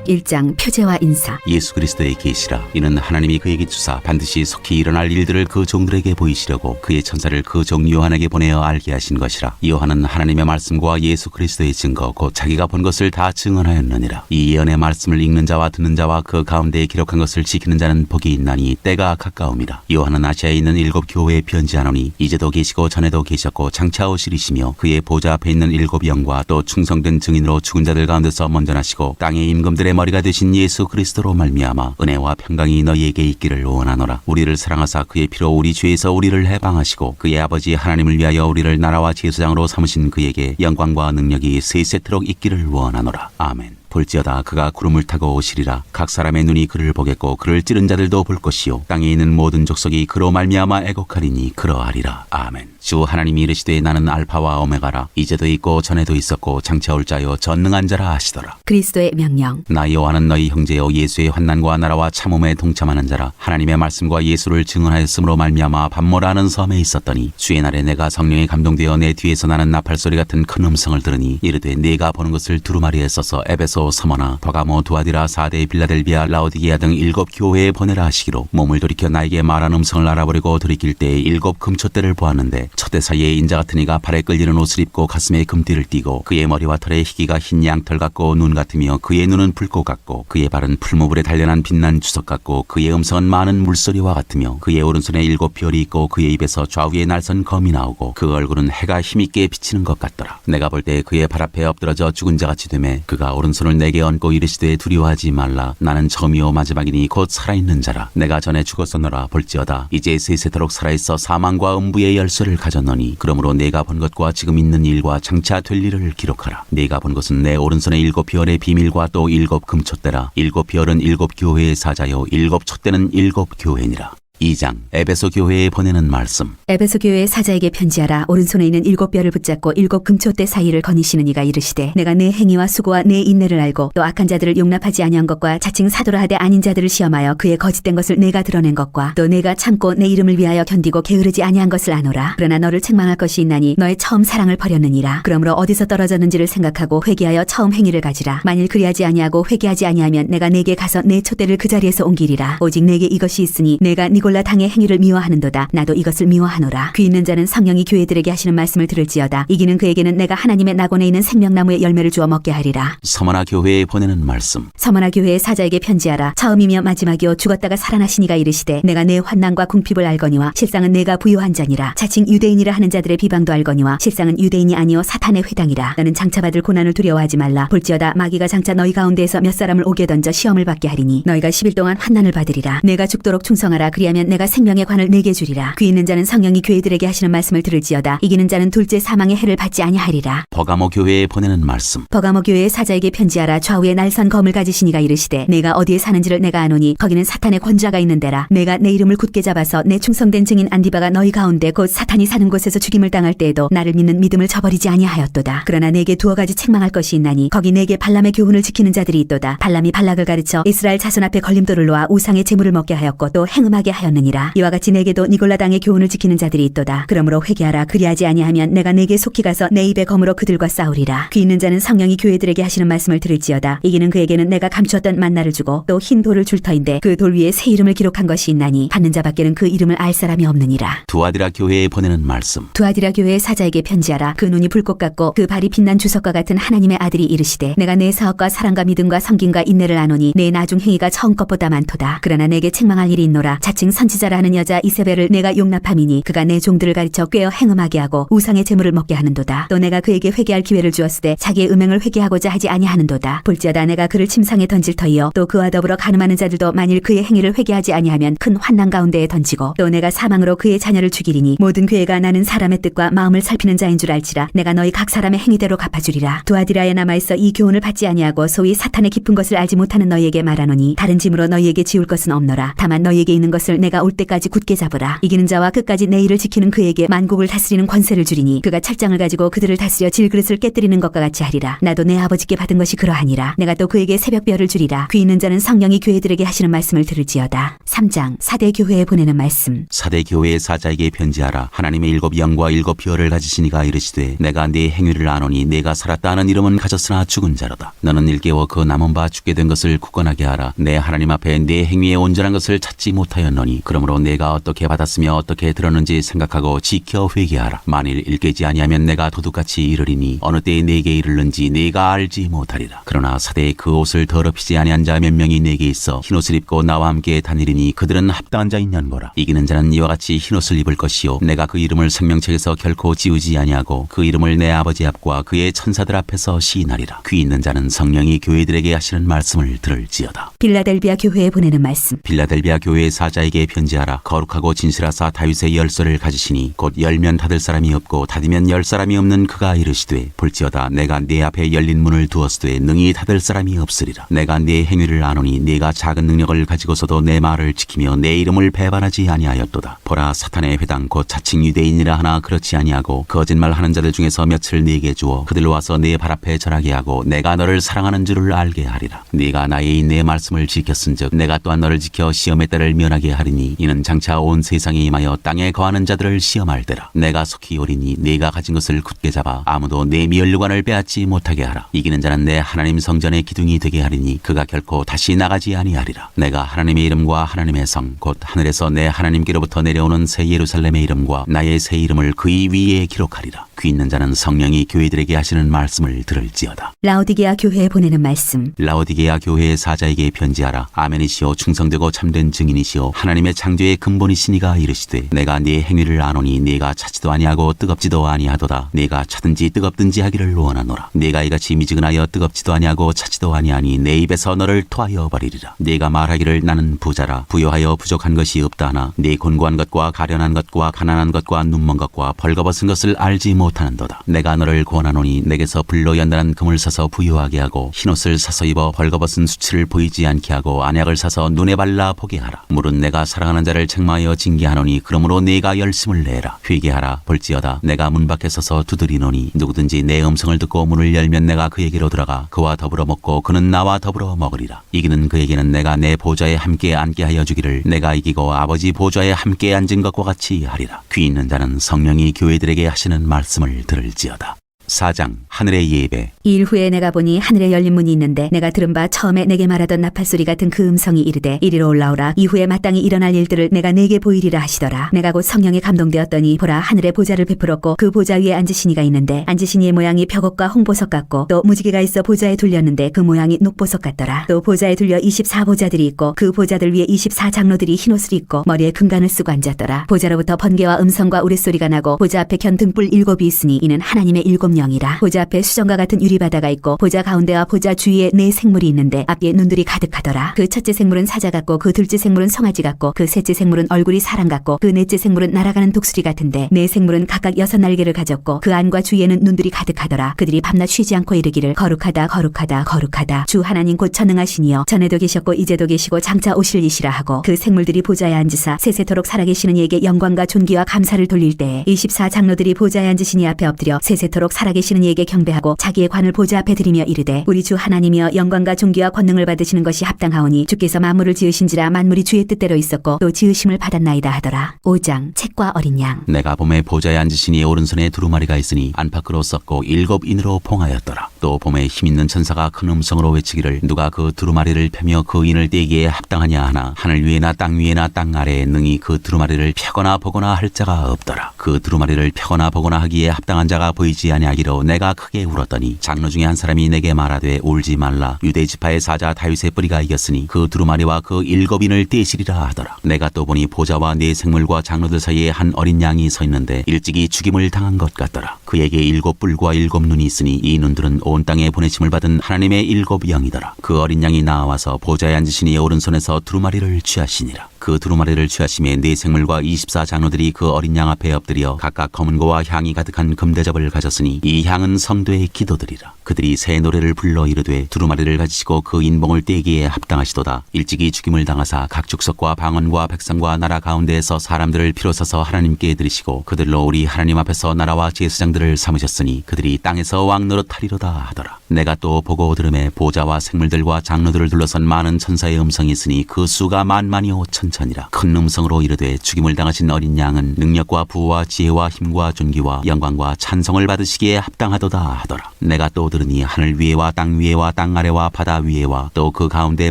1장 표제와 인사. 예수 그리스도의 계시라. 이는 하나님이 그에게 주사 반드시 속히 일어날 일들을 그 종들에게 보이시려고 그의 천사를 그 종 요한에게 보내어 알게 하신 것이라. 요한은 하나님의 말씀과 예수 그리스도의 증거 곧 자기가 본 것을 다 증언하였느니라. 이 예언의 말씀을 읽는 자와 듣는 자와 그 가운데에 기록한 것을 지키는 자는 복이 있나니 때가 가까움이라. 요한은 아시아에 있는 7 교회에 편지하노니, 이제도 계시고 전에도 계셨고 장차 오시리시며 그의 보좌 앞에 있는 7 영과 또 충성된 증인으로 죽은 자들 가운데서 먼저 나시고 땅의 임금들의 머리가 되신 예수 그리스도로 말미암아 은혜와 평강이 너희에게 있기를 원하노라. 우리를 사랑하사 그의 피로 우리 죄에서 우리를 해방하시고 그의 아버지 하나님을 위하여 우리를 나라와 제사장으로 삼으신 그에게 영광과 능력이 세세토록 있기를 원하노라. 아멘. 볼지어다 그가 구름을 타고 오시리라. 각 사람의 눈이 그를 보겠고 그를 찌른 자들도 볼 것이요 땅에 있는 모든 족속이 그로 말미암아 애곡하리니 그러하리라. 아멘. 주 하나님이 이르시되 나는 알파와 오메가라. 이제도 있고 전에도 있었고 장차 올 자요 전능한 자라 하시더라. 그리스도의 명령. 나 요한은 너희 형제여 예수의 환난과 나라와 참음에 동참하는 자라. 하나님의 말씀과 예수를 증언하였으므로 말미암아 밤모라는 섬에 있었더니, 주의 날에 내가 성령에 감동되어 내 뒤에서 나는 나팔 소리 같은 큰 음성을 들으니 이르되 네가 보는 것을 두루마리에 써서 에베소, 서머나, 버가모, 두아디라, 사데, 빌라델비아, 라오디게아 등 7 교회에 보내라 하시기로, 몸을 돌이켜 나에게 말한 음성을 알아보려고 돌이킬 때에 7 금촛대를 보았는데, 첫대 사이에 인자 같은 이가 발에 끌리는 옷을 입고 가슴에 금띠를 띠고 그의 머리와 털에 희기가 흰 양털 같고 눈 같으며 그의 눈은 불꽃 같고 그의 발은 풀무불에 단련한 빛난 주석 같고 그의 음성은 많은 물소리와 같으며 그의 오른손에 7 별이 있고 그의 입에서 좌우에 날선 검이 나오고 그 얼굴은 해가 힘있게 비치는 것 같더라. 내가 볼 때 그의 발 앞에 엎드러져 죽은 자같이 되매 그가 오른손을 내게 얹고 이르시되 두려워하지 말라. 나는 처음이요 마지막이니 곧 살아있는 자라. 내가 전에 죽었었노라. 볼지어다 이제 세세토록 살아있어 사망과 음부의 열쇠를 가졌노니, 그러므로 내가 본 것과 지금 있는 일과 장차 될 일을 기록하라. 내가 본 것은 내 오른손에 7 별의 비밀과 또 7 금촛대라. 7 별은 7 교회의 사자요 7 촛대는 7 교회니라. 2장 에베소 교회에 보내는 말씀. 에베소 교회의 사자에게 편지하라. 오른손에 있는 7 뼈를 붙잡고 7 금촛대 사이를 거니시는 이가 이르시되, 내가 내 행위와 수고와 내 인내를 알고 또 악한 자들을 용납하지 아니한 것과 자칭 사도라 하되 아닌 자들을 시험하여 그의 거짓된 것을 내가 드러낸 것과 또 내가 참고 내 이름을 위하여 견디고 게으르지 아니한 것을 아노라. 그러나 너를 책망할 것이 있나니 너의 처음 사랑을 버렸느니라. 그러므로 어디서 떨어졌는지를 생각하고 회개하여 처음 행위를 가지라. 만일 그리하지 아니하고 회개하지 아니하면 내가 내게 가서 내 촛대를 그 자리에서 옮기리라. 오직 내게 이것이 있으니 내가 니골라 당의 행위를 미워하는도다. 나도 이것을 미워하노라. 귀 있는 자는 성령이 교회들에게 하시는 말씀을 들을지어다. 이기는 그에게는 내가 하나님의 낙원에 있는 생명나무의 열매를 주어 먹게 하리라. 서머나 교회에 보내는 말씀. 서머나 교회의 사자에게 편지하라. 처음이며 마지막이요 죽었다가 살아나신 이가 이르시되, 내가 내 환난과 궁핍을 알거니와 실상은 내가 부요한 자니라. 자칭 유대인이라 하는 자들의 비방도 알거니와 실상은 유대인이 아니요 사탄의 회당이라. 너는 장차 받을 고난을 두려워하지 말라. 볼지어다 마귀가 장차 너희 가운데에서 몇 사람을 오게 던져 시험을 받게 하리니 너희가 10일 동안 환난을 받으리라. 내가 죽도록 충성하라. 그리하면 내가 생명의 관을 내게 주리라. 귀 있는 자는 성령이 교회들에게 하시는 말씀을 들을지어다. 이기는 자는 둘째 사망의 해를 받지 아니하리라. 버가모 교회에 보내는 말씀. 버가모 교회의 사자에게 편지하라. 좌우에 날선 검을 가지신 이가 이르시되, 내가 어디에 사는지를 내가 아노니 거기는 사탄의 권좌가 있는 데라. 내가 내 이름을 굳게 잡아서 내 충성된 증인 안디바가 너희 가운데 곧 사탄이 사는 곳에서 죽임을 당할 때에도 나를 믿는 믿음을 저버리지 아니하였도다. 그러나 내게 2 가지 책망할 것이 있나니 거기 내게 발람의 교훈을 지키는 자들이 있도다. 발람이 발락을 가르쳐 이스라엘 자손 앞에 걸림돌을 놓아 우상의 제물을 먹게 하였고 또 행음하게 하였느니라. 이와 같이 내게도 니골라 당의 교훈을 지키는 자들이 있도다. 그러므로 회개하라. 그리하지 아니하면 내가 내게 속히 가서 내 입의 검으로 그들과 싸우리라. 귀 있는 자는 성령이 교회들에게 하시는 말씀을 들을지어다. 이기는 그에게는 내가 감추었던 만나를 주고 또 흰 돌을 줄 터인데 그 돌 위에 새 이름을 기록한 것이 있나니 받는 자밖에는 그 이름을 알 사람이 없느니라. 두아디라 교회에 보내는 말씀. 두아디라 교회의 사자에게 편지하라. 그 눈이 불꽃 같고 그 발이 빛난 주석과 같은 하나님의 아들이 이르시되, 내가 내 사업과 사랑과 믿음과 섬김과 인내를 아노니 내 나중 행위가 처음 것보다 많도다. 그러나 내게 책망할 일이 있노라. 자칭 선지자라 하는 여자 이세벨을 내가 용납함이니 그가 내 종들을 가르쳐 꾀어 행음하게 하고 우상의 재물을 먹게 하는도다. 또 내가 그에게 회개할 기회를 주었으되 자기의 음행을 회개하고자 하지 아니하는도다. 볼지어다 내가 그를 침상에 던질 터이요 또 그와 더불어 간음하는 자들도 만일 그의 행위를 회개하지 아니하면 큰 환난 가운데에 던지고 또 내가 사망으로 그의 자녀를 죽이리니 모든 괴가 나는 사람의 뜻과 마음을 살피는 자인 줄 알지라. 내가 너희 각 사람의 행위대로 갚아주리라. 두아디라에 남아있어 이 교훈을 받지 아니하고 소위 사탄의 깊은 것을 알지 못하는 너희에게 말하노니 다른 짐으로 너희에게 지울 것은 없노라. 다만 너희에게 있는 것을 내가 올 때까지 굳게 잡으라. 이기는 자와 끝까지 내 일을 지키는 그에게 만국을 다스리는 권세를 주리니 그가 철장을 가지고 그들을 다스려 질그릇을 깨뜨리는 것과 같이 하리라. 나도 내 아버지께 받은 것이 그러하니라. 내가 또 그에게 새벽별을 주리라. 귀 있는 자는 성령이 교회들에게 하시는 말씀을 들을지어다. 3장 사대 교회에 보내는 말씀. 사대 교회의 사자에게 편지하라. 하나님의 7 영과 7 별을 가지신 이가 이르시되 내가 네 행위를 아노니 내가 살았다 하는 이름은 가졌으나 죽은 자로다. 너는 일깨워 그 남은 바 죽게 된 것을 굳건하게 하라. 내 하나님 앞에 네 행위의 온전한 것을 찾지 못하였노니 그러므로 내가 어떻게 받았으며 어떻게 들었는지 생각하고 지켜 회개하라. 만일 일깨지 아니하면 내가 도둑같이 이르리니 어느 때에 내게 이르는지 내가 알지 못하리라. 그러나 사대에 그 옷을 더럽히지 아니한 자 몇 명이 내게 있어 흰옷을 입고 나와 함께 다니리니 그들은 합당한 자인 년거라. 이기는 자는 이와 같이 흰옷을 입을 것이요 내가 그 이름을 생명책에서 결코 지우지 아니하고 그 이름을 내 아버지 앞과 그의 천사들 앞에서 시인하리라. 귀 있는 자는 성령이 교회들에게 하시는 말씀을 들을지어다. 빌라델비아 교회에 보내는 말씀. 빌라델비아 교회의 사자에게 편지하라. 거룩하고 진실하사 다윗의 열쇠를 가지시니 곧 열면 닫을 사람이 없고 닫으면 열 사람이 없는 그가 이르시되 볼지어다 내가 네 앞에 열린 문을 두었으되 능히 닫을 사람이 없으리라. 내가 네 행위를 아노니 네가 작은 능력을 가지고서도 내 말을 지키며 내 이름을 배반하지 아니하였도다. 보라 사탄의 회당 곧 자칭 유대인이라 하나 그렇지 아니하고 거짓말하는 자들 중에서 몇을 네게 주어 그들로 와서 네 발 앞에 절하게 하고 내가 너를 사랑하는 줄을 알게 하리라. 네가 나의 내 말씀을 지켰은즉 내가 또한 너를 지켜 시험의 때를 면하게 하리니 이는 장차 온 세상에 임하여 땅에 거하는 자들을 시험할 때라. 내가 속히 오리니 네가 가진 것을 굳게 잡아 아무도 내 면류관을 빼앗지 못하게 하라. 이기는 자는 내 하나님 성전의 기둥이 되게 하리니 그가 결코 다시 나가지 아니하리라. 내가 하나님의 이름과 하나님의 성 곧 하늘에서 내 하나님께로부터 내려오는 새 예루살렘의 이름과 나의 새 이름을 그의 위에 기록하리라. 귀 있는 자는 성령이 교회들에게 하시는 말씀을 들을지어다. 라오디게아 교회에 보내는 말씀. 라오디게아 교회의 사자에게 편지하라. 아멘이시오 충성되고 참된 증인이시오 하나님의 창조의 근본이시니가 이르시되 내가 네 행위를 아노니 네가 차지도 아니하고 뜨겁지도 아니하도다. 네가 차든지 뜨겁든지 하기를 원하노라. 네가 이같이 미지근하여 뜨겁지도 아니하고 차지도 아니하니 내 입에서 너를 토하여 버리리라. 네가 말하기를 나는 부자라 부요하여 부족한 것이 없다 하나 네 곤고한 것과 가련한 것과 가난한 것과 눈먼 것과 벌거벗은 것을 알지 못하는도다. 내가 너를 권하노니 내게서 불로 연단한 금을 사서 부유하게 하고 흰옷을 사서 입어 벌거벗은 수치를 보이지 않게 하고 안약을 사서 눈에 발라 보게 하라. 물은 내가 사랑하는 자를 책망하여 징계하노니 그러므로 네가 열심을 내라. 회개하라. 볼지어다 내가 문 밖에 서서 두드리노니 누구든지 내 음성을 듣고 문을 열면 내가 그에게로 들어가 그와 더불어 먹고 그는 나와 더불어 먹으리라. 이기는 그에게는 내가 내 보좌에 함께 앉게 하여 주기를 내가 이기고 아버지 보좌에 함께 앉은 것과 같이 하리라. 귀 있는 자는 성령이 교회들에게 하시는 말씀을 들을지어다. 4장 하늘의 예배. 이 일 후에 내가 보니 하늘에 열린 문이 있는데 내가 들은 바 처음에 내게 말하던 나팔소리 같은 그 음성이 이르되 이리로 올라오라. 이후에 마땅히 일어날 일들을 내가 네게 보이리라 하시더라. 내가 곧 성령에 감동되었더니 보라 하늘에 보좌를 베풀었고 그 보좌 위에 앉으신 이가 있는데 앉으신 이의 모양이 벽옥과 홍보석 같고 또 무지개가 있어 보좌에 둘렸는데 그 모양이 녹보석 같더라. 또 보좌에 둘려 24보좌들이 있고 그 보좌들 위에 24장로들이 흰옷을 입고 머리에 금관을 쓰고 앉았더라. 보좌로부터 번개와 음성과 우레소리가 나고 보좌 앞에 견 등불 7이 있으니 이는 하나님의 7 영이라. 보좌 앞에 수정과 같은 유리바다가 있고 보좌 가운데와 보좌 주위에 4 생물이 있는데 앞에 눈들이 가득하더라. 그 첫째 생물은 사자 같고 그 둘째 생물은 송아지 같고 그 셋째 생물은 얼굴이 사람 같고 그 넷째 생물은 날아가는 독수리 같은데 4 생물은 각각 6 날개를 가졌고 그 안과 주위에는 눈들이 가득하더라. 그들이 밤낮 쉬지 않고 이르기를 거룩하다 거룩하다 거룩하다 주 하나님 곧 전능하시니여 전에도 계셨고 이제도 계시고 장차 오실 이시라 하고 그 생물들이 보좌에 앉으사 세세토록 살아계시는 이에게 영광과 존귀와 감사를 돌릴 때에 24장로들이 보좌에 앉으신 이 앞에 엎드려 세세토록 살아계시는 이에게 경배하고 자기의 관을 보좌 앞에 드리며 이르되 우리 주 하나님이여 영광과 존귀와 권능을 받으시는 것이 합당하오니 주께서 만물을 지으신지라 만물이 주의 뜻대로 있었고 또 지으심을 받았나이다 하더라. 5장 책과 어린 양. 내가 봄에 보좌에 앉으신 이의 오른손에 두루마리가 있으니 안팎으로 썩고 7 인으로 봉하였더라. 또 봄에 힘있는 천사가 큰 음성으로 외치기를 누가 그 두루마리를 펴며 그 인을 떼기에 합당하냐 하나 하늘 위에나 땅 위에나 땅 아래에 능히 그 두루마리를 펴거나 보거나 할 자가 없더라. 그 두루마리를 펴거나 보거나 하기에 합당한 자가 보이지 아니하였더라. 아니하기로 내가 크게 울었더니 장로 중에 한 사람이 내게 말하되 울지 말라. 유대 지파의 사자 다윗의 뿌리가 이겼으니 그 두루마리와 그 7인을 떼시리라 하더라. 내가 또 보니 보좌와 네 생물과 장로들 사이에 한 어린 양이 서 있는데 일찍이 죽임을 당한 것 같더라. 그에게 7뿔과 7눈이 있으니 이 눈들은 온 땅에 보내심을 받은 하나님의 7영이더라. 그 어린 양이 나와서 보좌에 앉으시니 오른손에서 두루마리를 취하시니라. 그 두루마리를 취하심에 네 생물과 24장로들이 그 어린 양 앞에 엎드려 각각 검은 고와 향이 가득한 금대접을 가졌으니 이 향은 성도의 기도들이라. 그들이 새 노래를 불러 이르되 두루마리를 가지시고 그 인봉을 떼기에 합당하시도다. 일찍이 죽임을 당하사 각 족속과 방언과 백성과 나라 가운데에서 사람들을 피로 써서 하나님께 드리시고 그들로 우리 하나님 앞에서 나라와 제사장들을 삼으셨으니 그들이 땅에서 왕 노릇하리로다 하더라. 내가 또 보고 들음에 보좌와 생물들과 장로들을 둘러선 많은 천사의 음성이 있으니 그 수가 만만이요 천천이라. 큰 음성으로 이르되 죽임을 당하신 어린 양은 능력과 부와 지혜와 힘과 존귀와 영광과 찬성을 받으시기에 합당하도다 하더라. 내가 또 들으니 하늘 위에와 땅 위에와 땅 아래와 바다 위에와 또 그 가운데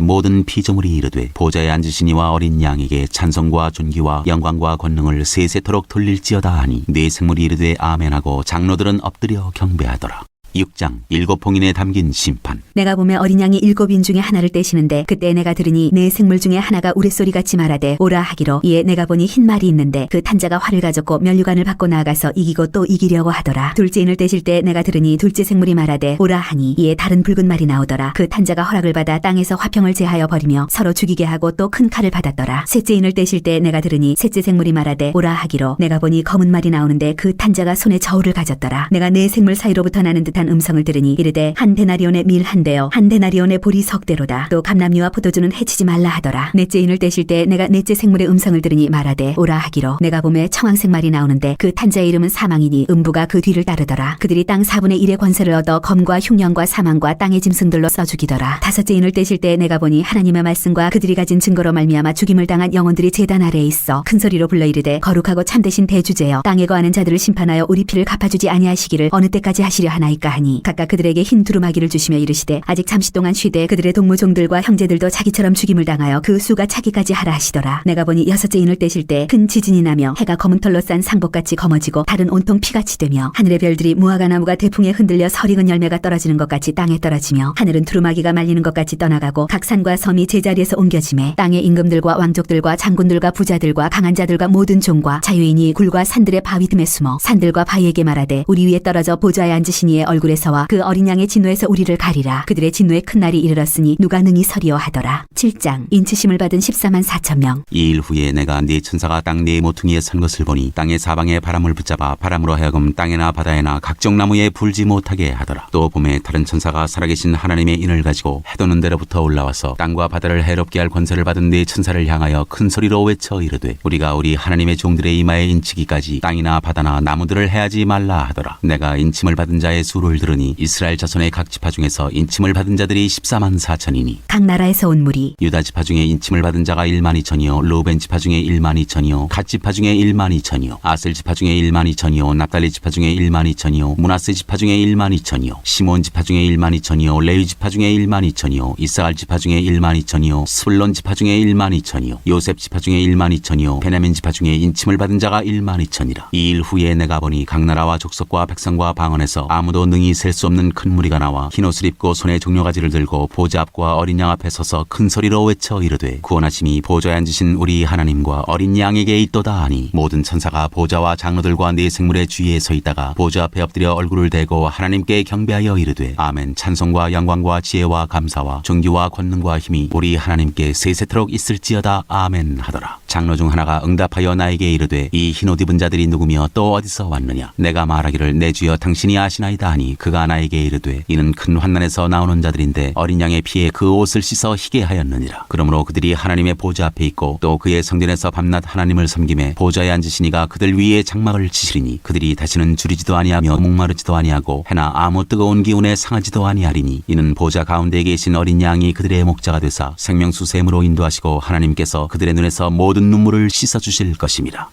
모든 피조물이 이르되 보좌에 앉으시니와 어린 양에게 찬성과 존귀와 영광과 권능을 세세토록 돌릴지어다 하니 네 생물이 이르되 아멘하고 장로들은 엎드려 경배하더라. 6장 7봉인에 담긴 심판. 내가 보매 어린 양이 7인 중에 하나를 떼시는데 그때 내가 들으니 네 생물 중에 하나가 우레소리같이 말하되 오라 하기로 이에 내가 보니 흰 말이 있는데 그 탄자가 활을 가졌고 면류관을 받고 나아가서 이기고 또 이기려고 하더라. 둘째 인을 떼실 때 내가 들으니 둘째 생물이 말하되 오라 하니 이에 다른 붉은 말이 나오더라. 그 탄자가 허락을 받아 땅에서 화평을 제하여 버리며 서로 죽이게 하고 또 큰 칼을 받았더라. 셋째 인을 떼실 때 내가 들으니 셋째 생물이 말하되 오라 하기로 내가 보니 검은 말이 나오는데 그 탄자가 손에 저울을 가졌더라. 내가 네 생물 사이로부터 나는 듯한 음성을 들으니 이르되 한 데나리온의 밀 한 대요 한 데나리온의 보리 석 대로다. 또 감람류와 포도주는 해치지 말라 하더라. 넷째 인을 떼실 때 내가 넷째 생물의 음성을 들으니 말하되 오라 하기로 내가 보매 청황색 말이 나오는데 그 탄자의 이름은 사망이니 음부가 그 뒤를 따르더라. 그들이 땅 4분의 1의 권세를 얻어 검과 흉년과 사망과 땅의 짐승들로 써 죽이더라. 다섯째 인을 떼실 때 내가 보니 하나님의 말씀과 그들이 가진 증거로 말미암아 죽임을 당한 영혼들이 제단 아래에 있어 큰 소리로 불러 이르되 거룩하고 참되신 대주제여 땅에 거하는 자들을 심판하여 우리 피를 갚아주지 아니하시기를 어느 때까지 하시려 하나이까 하니 각각 그들에게 흰 두루마기를 주시며 이르시되 아직 잠시 동안 쉬되 그들의 동무종들과 형제들도 자기처럼 죽임을 당하여 그 수가 차기까지 하라 하시더라. 내가 보니 여섯째 인을 떼실 때 큰 지진이 나며 해가 검은 털로 싼 상복같이 검어지고 달은 온통 피같이 되며 하늘의 별들이 무화과 나무가 대풍에 흔들려 설익은 열매가 떨어지는 것 같이 땅에 떨어지며 하늘은 두루마기가 말리는 것 같이 떠나가고 각 산과 섬이 제자리에서 옮겨지매 땅의 임금들과 왕족들과 장군들과 부자들과 강한 자들과 모든 종과 자유인이 굴과 산들의 바위 틈에 숨어 산들과 바위에게 말하되 우리 위에 떨어져 보좌에 앉으신 이의 얼굴에서와 그 어린 양의 진노에서 우리를 가리라. 그들의 진노의 큰 날이 이르렀으니 누가 능히 서리요 하더라. 7장 인치심을 받은 14만 4천 명. 이 일 후에 내가 네 천사가 땅 네 모퉁이에 선 것을 보니 땅의 사방에 바람을 붙잡아 바람으로 하여금 땅에나 바다에나 각종 나무에 불지 못하게 하더라. 또 봄에 다른 천사가 살아계신 하나님의 인을 가지고 해도는 데로부터 올라와서 땅과 바다를 해롭게 할 권세를 받은 네 천사를 향하여 큰 소리로 외쳐 이르되 우리가 우리 하나님의 종들의 이마에 인치기까지 땅이나 바다나 나무들을 해하지 말라 하더라. 내가 인침을 받은 자의 수를 들으니 이스라엘 자손의 각 지파 중에서 인침을 받은 자들이 14만 4천이니 각 나라에서 온 무리 유다 지파 중에 인침을 받은 자가 1만 2천이요 루벤 지파 중에 1만 2천이요 갓 지파 중에 1만 2천이요 아셀 지파 중에 1만 2천이요 납달리 지파 중에 1만 2천이요 므낫세 지파 중에 1만 2천이요 시몬 지파 중에 1만 2천이요 레위 지파 중에 1만 2천이요 이스라엘 지파 중에 1만 2천이요 스불론 지파 중에 1만 2천이요 요셉 지파 중에 1만 2천이요 베냐민 지파 중에 인침을 받은 자가 1만 2천이라. 이 일 후에 내가 보니 각 나라와 족속과 백성과 방언에서 아무도 능히 셀 수 없는 큰 무리가 나와 흰옷을 입고 손에 종려가지를 들고 보좌 앞과 어린 양 앞에 서서 큰 소리로 외쳐 이르되 구원하심이 보좌에 앉으신 우리 하나님과 어린 양에게 있도다 하니 모든 천사가 보좌와 장로들과 네 생물의 주위에 서 있다가 보좌 앞에 엎드려 얼굴을 대고 하나님께 경배하여 이르되 아멘 찬송과 영광과 지혜와 감사와 존귀와 권능과 힘이 우리 하나님께 세세토록 있을지어다 아멘 하더라. 장로 중 하나가 응답하여 나에게 이르되 이 흰옷 입은 자들이 누구며 또 어디서 왔느냐. 내가 말하기를 내 주여 당신이 아시나이다 하니 그가 나에게 이르되 이는 큰 환난에서 나오는 자들인데 어린 양의 피에 그 옷을 씻어 희게 하였느니라. 그러므로 그들이 하나님의 보좌 앞에 있고 또 그의 성전에서 밤낮 하나님을 섬김에 보좌에 앉으시니가 그들 위에 장막을 치시리니 그들이 다시는 줄이지도 아니하며 목마르지도 아니하고 해나 아무 뜨거운 기운에 상하지도 아니하리니 이는 보좌 가운데 계신 어린 양이 그들의 목자가 되사 생명수 샘으로 인도하시고 하나님께서 그들의 눈에서 모든 눈물을 씻어주실 것임이라.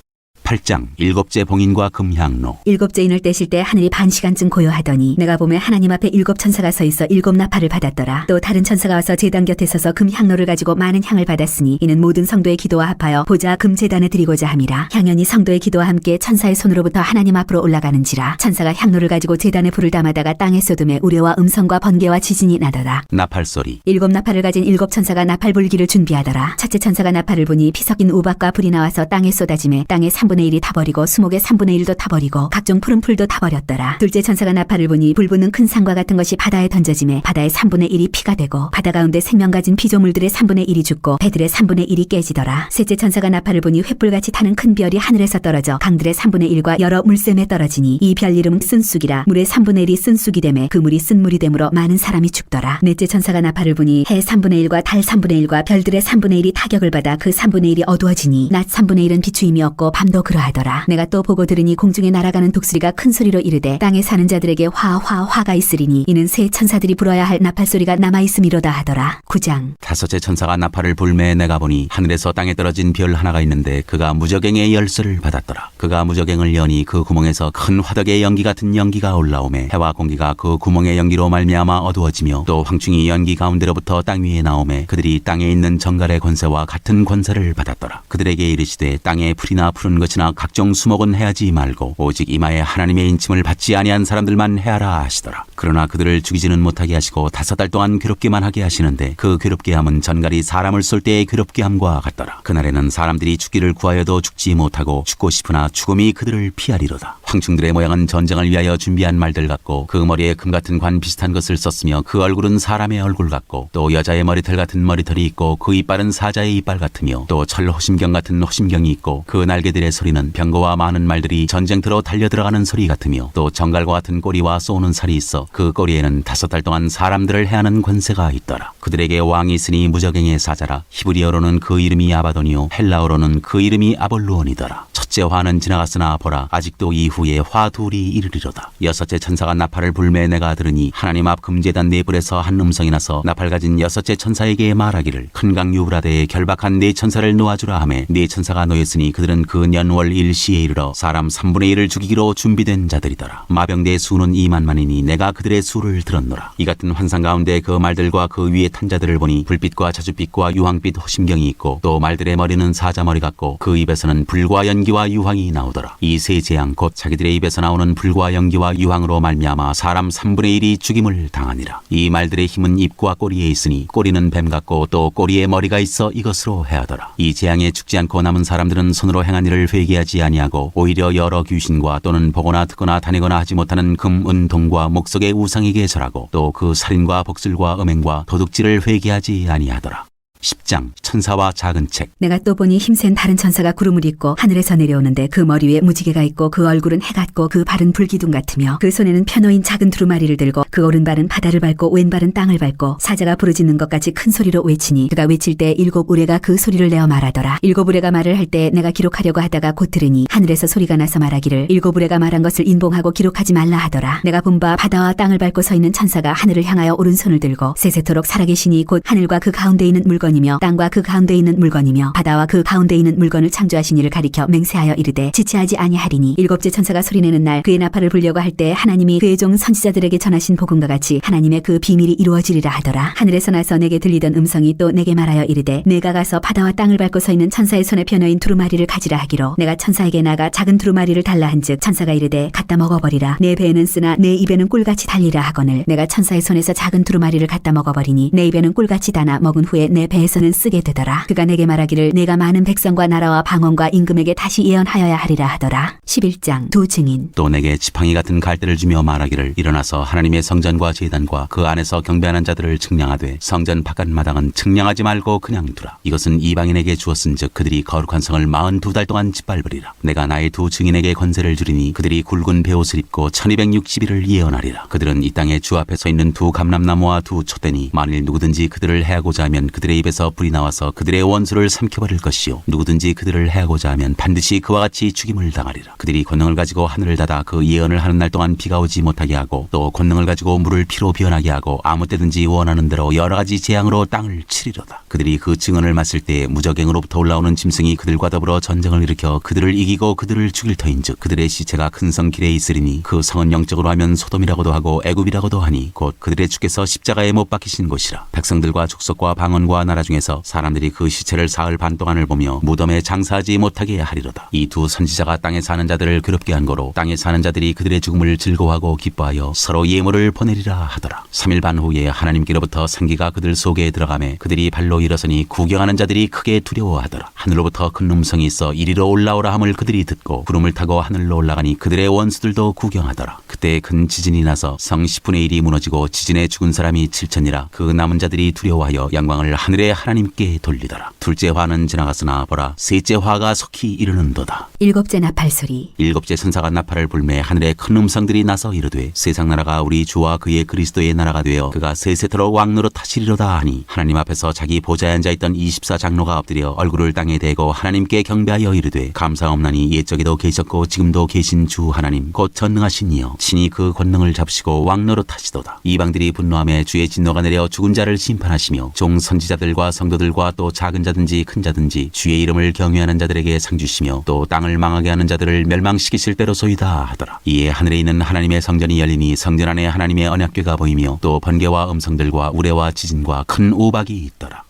8장 일곱째 봉인과 금향로. 일곱째 인을 떼실 때 하늘이 반 시간쯤 고요하더니 내가 보매 하나님 앞에 일곱 천사가 서 있어 일곱 나팔을 받았더라. 또 다른 천사가 와서 제단 곁에 서서 금향로를 가지고 많은 향을 받았으니 이는 모든 성도의 기도와 합하여 보좌 금제단에 드리고자 함이라. 향연이 성도의 기도와 함께 천사의 손으로부터 하나님 앞으로 올라가는지라. 천사가 향로를 가지고 제단에 불을 담아다가 땅에 쏟음에 우레와 음성과 번개와 지진이 나더라. 나팔소리. 일곱 나팔을 가진 일곱 천사가 나팔 불기를 준비하더라. 첫째 천사가 나팔을 부니 피 섞인 우박과 불이 나와서 땅에 쏟아짐에 땅의 3분의 1이 타버리고 수목의 3분의 1도 타버리고 각종 푸른 풀도 타버렸더라. 둘째 천사가 나팔을 부니 불 붙는 큰 상과 같은 것이 바다에 던져짐에 바다의 3분의 1이 피가 되고 바다 가운데 생명 가진 피조물들의 3분의 1이 죽고 배들의 3분의 1이 깨지더라. 셋째 천사가 나팔을 부니 횃불같이 타는 큰 별이 하늘에서 떨어져 강들의 3분의 1과 여러 물샘에 떨어지니 이 별 이름은 쓴쑥이라. 물의 3분의 1이 쓴쑥이 되매 그 물이 쓴 물이 되므로 많은 사람이 죽더라. 넷째 천사가 나팔을 부니 해 3분의 1과 달 3분의 1과 별들의 3분의 1이 타격을 받아 그 3분의 1이 어두워지니 낮 3분의 1은 비추임이 없고 밤도 그러하더라. 내가 또 보고 들으니 공중에 날아가는 독수리가 큰 소리로 이르되 땅에 사는 자들에게 화가 있으리니 이는 새 천사들이 불어야 할 나팔 소리가 남아있음이로다 하더라. 9장. 다섯째 천사가 나팔을 불매 내가 보니 하늘에서 땅에 떨어진 별 하나가 있는데 그가 무저갱의 열쇠를 받았더라. 그가 무저갱을 여니 그 구멍에서 큰 화덕의 연기 같은 연기가 올라오매 해와 공기가 그 구멍의 연기로 말미암아 어두워지며 또 황충이 연기 가운데로부터 땅 위에 나오매 그들이 땅에 있는 정갈의 권세와 같은 권세를 받았더라. 그들에게 이르시되 땅에 풀이나 푸른 것이나 각종 수목은 해하지 말고 오직 이마에 하나님의 인침을 받지 아니한 사람들만 해하라 하시더라. 그러나 그들을 죽이지는 못하게 하시고 5달 동안 괴롭게만 하게 하시는데 그 괴롭게 함은 전갈이 사람을 쏠 때의 괴롭게 함과 같더라. 그날에는 사람들이 죽기를 구하여도 죽지 못하고 죽고 싶으나 죽음이 그들을 피하리로다. 황충들의 모양은 전쟁을 위하여 준비한 말들 같고 그 머리에 금 같은 관 비슷한 것을 썼으며 그 얼굴은 사람의 얼굴 같고 또 여자의 머리털 같은 머리털이 있고 그 이빨은 사자의 이빨 같으며 또 철 호심경 같은 호심경이 있고 그 날개들의 소리는 병거와 많은 말들이 전쟁터로 달려들어가는 소리 같으며 또 정갈과 같은 꼬리와 쏘는 살이 있어 그 꼬리에는 5달 동안 사람들을 해하는 권세가 있더라. 그들에게 왕이 있으니 무저갱의 사자라. 히브리어로는 그 이름이 아바돈이요 헬라어로는 그 이름이 아볼루온이더라. 첫째 화는 지나갔으나 보라 아직도 이후에 화 둘이 이르리로다. 여섯째 천사가 나팔을 불매 내가 들으니 하나님 앞 금제단 네 불에서 한 음성이 나서 나팔 가진 여섯째 천사에게 말하기를 큰 강 유브라데에 결박한 네 천사를 놓아주라 하매 네 천사가 놓였으니 그들은 그 년월 일시에 이르러 사람 3분의 1을 죽이기로 준비된 자들이더라. 마병대의 수는 2만만이니 내가 그들의 수를 들었노라. 이 같은 환상 가운데 그 말들과 그 위에 탄 자들을 보니 불빛과 자줏빛과 유황빛 호심경이 있고 또 말들의 머리는 사자머리 같고 그 입에서는 불과 연기와 유황이 나오더라. 이 세 재앙 곧 자기들의 입에서 나오는 불과 연기와 유황으로 말미암아 사람 3분의 1이 죽임을 당하니라. 이 말들의 힘은 입과 꼬리에 있으니 꼬리는 뱀 같고 또 꼬리에 머리가 있어 이것으로 해하더라. 이 재앙에 죽지 않고 남은 사람들은 손으로 행한 일을 회개하지 아니하고 오히려 여러 귀신과 또는 보거나 듣거나 다니거나 하지 못하는 금, 은, 동과 목석의 우상에게 절하고 또 그 살인과 복술과 음행과 도둑질을 회개하지 아니하더라. 10장 천사와 작은 책. 내가 또 보니 힘센 다른 천사가 구름을 입고 하늘에서 내려오는데 그 머리 위에 무지개가 있고 그 얼굴은 해 같고 그 발은 불기둥 같으며 그 손에는 펴놓인 작은 두루마리를 들고 그 오른발은 바다를 밟고 왼발은 땅을 밟고 사자가 부르짖는 것 같이 큰 소리로 외치니 그가 외칠 때 7 우레가 그 소리를 내어 말하더라. 7 우레가 말을 할 때 내가 기록하려고 하다가 곧 들으니 하늘에서 소리가 나서 말하기를 7 우레가 말한 것을 인봉하고 기록하지 말라 하더라. 내가 본 바 바다와 땅을 밟고 서 있는 천사가 하늘을 향하여 오른손을 들고 세세토록 살아계시니 곧 하늘과 그 가운데 있는 물건이며 땅과 그 가운데 있는 물건이며 바다와 그 가운데 있는 물건을 창조하신 이를 가리켜 맹세하여 이르되 지체하지 아니하리니. 7째 천사가 소리내는 날 그의 나팔을 불려고 할 때 하나님이 그의 종 선지자들에게 전하신 복음과 같이 하나님의 그 비밀이 이루어지리라 하더라. 하늘에서 나서 내게 들리던 음성이 또 내게 말하여 이르되 내가 가서 바다와 땅을 밟고 서 있는 천사의 손에 펴놓인 두루마리를 가지라 하기로 내가 천사에게 나가 작은 두루마리를 달라 한즉 천사가 이르되 갖다 먹어버리라. 내 배에는 쓰나 내 입에는 꿀같이 달리라 하거늘 내가 천사의 손에서 작은 두루마리를 갖다 먹어버리니 내 입에는 꿀같이 다나 먹은 후에 내 배에서는 쓰게 되더라. 그가 내게 말하기를 내가 많은 백성과 나라와 방언과 임금에게 다시 예언하여야 하리라 하더라. 11장 두 증인. 또 내게 지팡이 같은 갈대를 주며 말하기를 일어나서 하나님의 성전과 제단과 그 안에서 경배하는 자들을 측량하되 성전 바깥 마당은 측량하지 말고 그냥 두라. 이것은 이방인에게 주었은즉 그들이 거룩한 성을 42달 동안 짓밟으리라. 내가 나의 두 증인에게 권세를 주리니 그들이 굵은 베옷을 입고 1260일을 예언하리라. 그들은 이 땅에 주 앞에 서 있는 두 감람나무와 두 촛대니 만일 누구든지 그들을 해하고자 하면 그들의 입에 입에서 불이 나와서 그들의 원수를 삼켜버릴 것이요 누구든지 그들을 해하고자 하면 반드시 그와 같이 죽임을 당하리라. 그들이 권능을 가지고 하늘을 닫아 그 예언을 하는 날 동안 비가 오지 못하게 하고 또 권능을 가지고 물을 피로 변하게 하고 아무 때든지 원하는 대로 여러 가지 재앙으로 땅을 치리로다. 그들이 그 증언을 맞을 때에 무적행으로부터 올라오는 짐승이 그들과 더불어 전쟁을 일으켜 그들을 이기고 그들을 죽일 터인즉 그들의 시체가 큰 성 길에 있으리니 그 성은 영적으로 하면 소돔이라고도 하고 애굽이라고도 하니 곧 그들의 주께서 십자가에 못 박히신 곳이라. 백성들과 족속과 방언과 나라 중에서 사람들이 그 시체를 사흘 반 동안을 보며 무덤에 장사하지 못하게 하리로다. 이 두 선지자가 땅에 사는 자들을 괴롭게 한 거로 땅에 사는 자들이 그들의 죽음을 즐거워하고 기뻐하여 서로 예물을 보내리라 하더라. 3일 반 후에 하나님께로부터 생기가 그들 속에 들어가매 그들이 발로 일어서니 구경하는 자들이 크게 두려워하더라. 하늘로부터 큰 음성이 있어 이리로 올라오라 함을 그들이 듣고 구름을 타고 하늘로 올라가니 그들의 원수들도 구경하더라. 그때 큰 지진이 나서 성 10분의 1이 무너지고 지진에 죽은 사람이 7천이라. 그 남은 자들이 두려워하여 영광을 하늘의 하나님께 돌리더라. 둘째 화는 지나갔으나 보라 셋째 화가 속히 이르는도다. 일곱째 나팔 소리. 일곱째 천사가 나팔을 불매 하늘에 큰 음성들이 나서 이르되 세상 나라가 우리 주와 그의 그리스도의 나라가 되어 그가 세세토록 왕노릇 하시리로다 하니 하나님 앞에서 자기 보좌에 앉아있던 24장로가 엎드려 얼굴을 땅에 대고 하나님께 경배하여 이르되 감사옵나니 옛적에도 계셨고 지금도 계신 주 하나님 곧 전능하신 이여 친히 그 권능을 잡으시고 왕노릇 하시도다. 이방들이 분노하며 주의 진노가 내려 죽은 자를 심판하시며 종 선지자들과 성도들과 또 작은 자든지 큰 자든지 주의 이름을 경외하는 자들에게 상 주시며 또 땅을 망하게 하는 자들을 멸망시키실 때로소이다 하더라. 이에 하늘에 있는 하나님의 성전이 열리니 성전 안에 하나님의 언약궤가 보이며 또 번개와 음성들과 우레와 지진과 큰 우박이 있더라.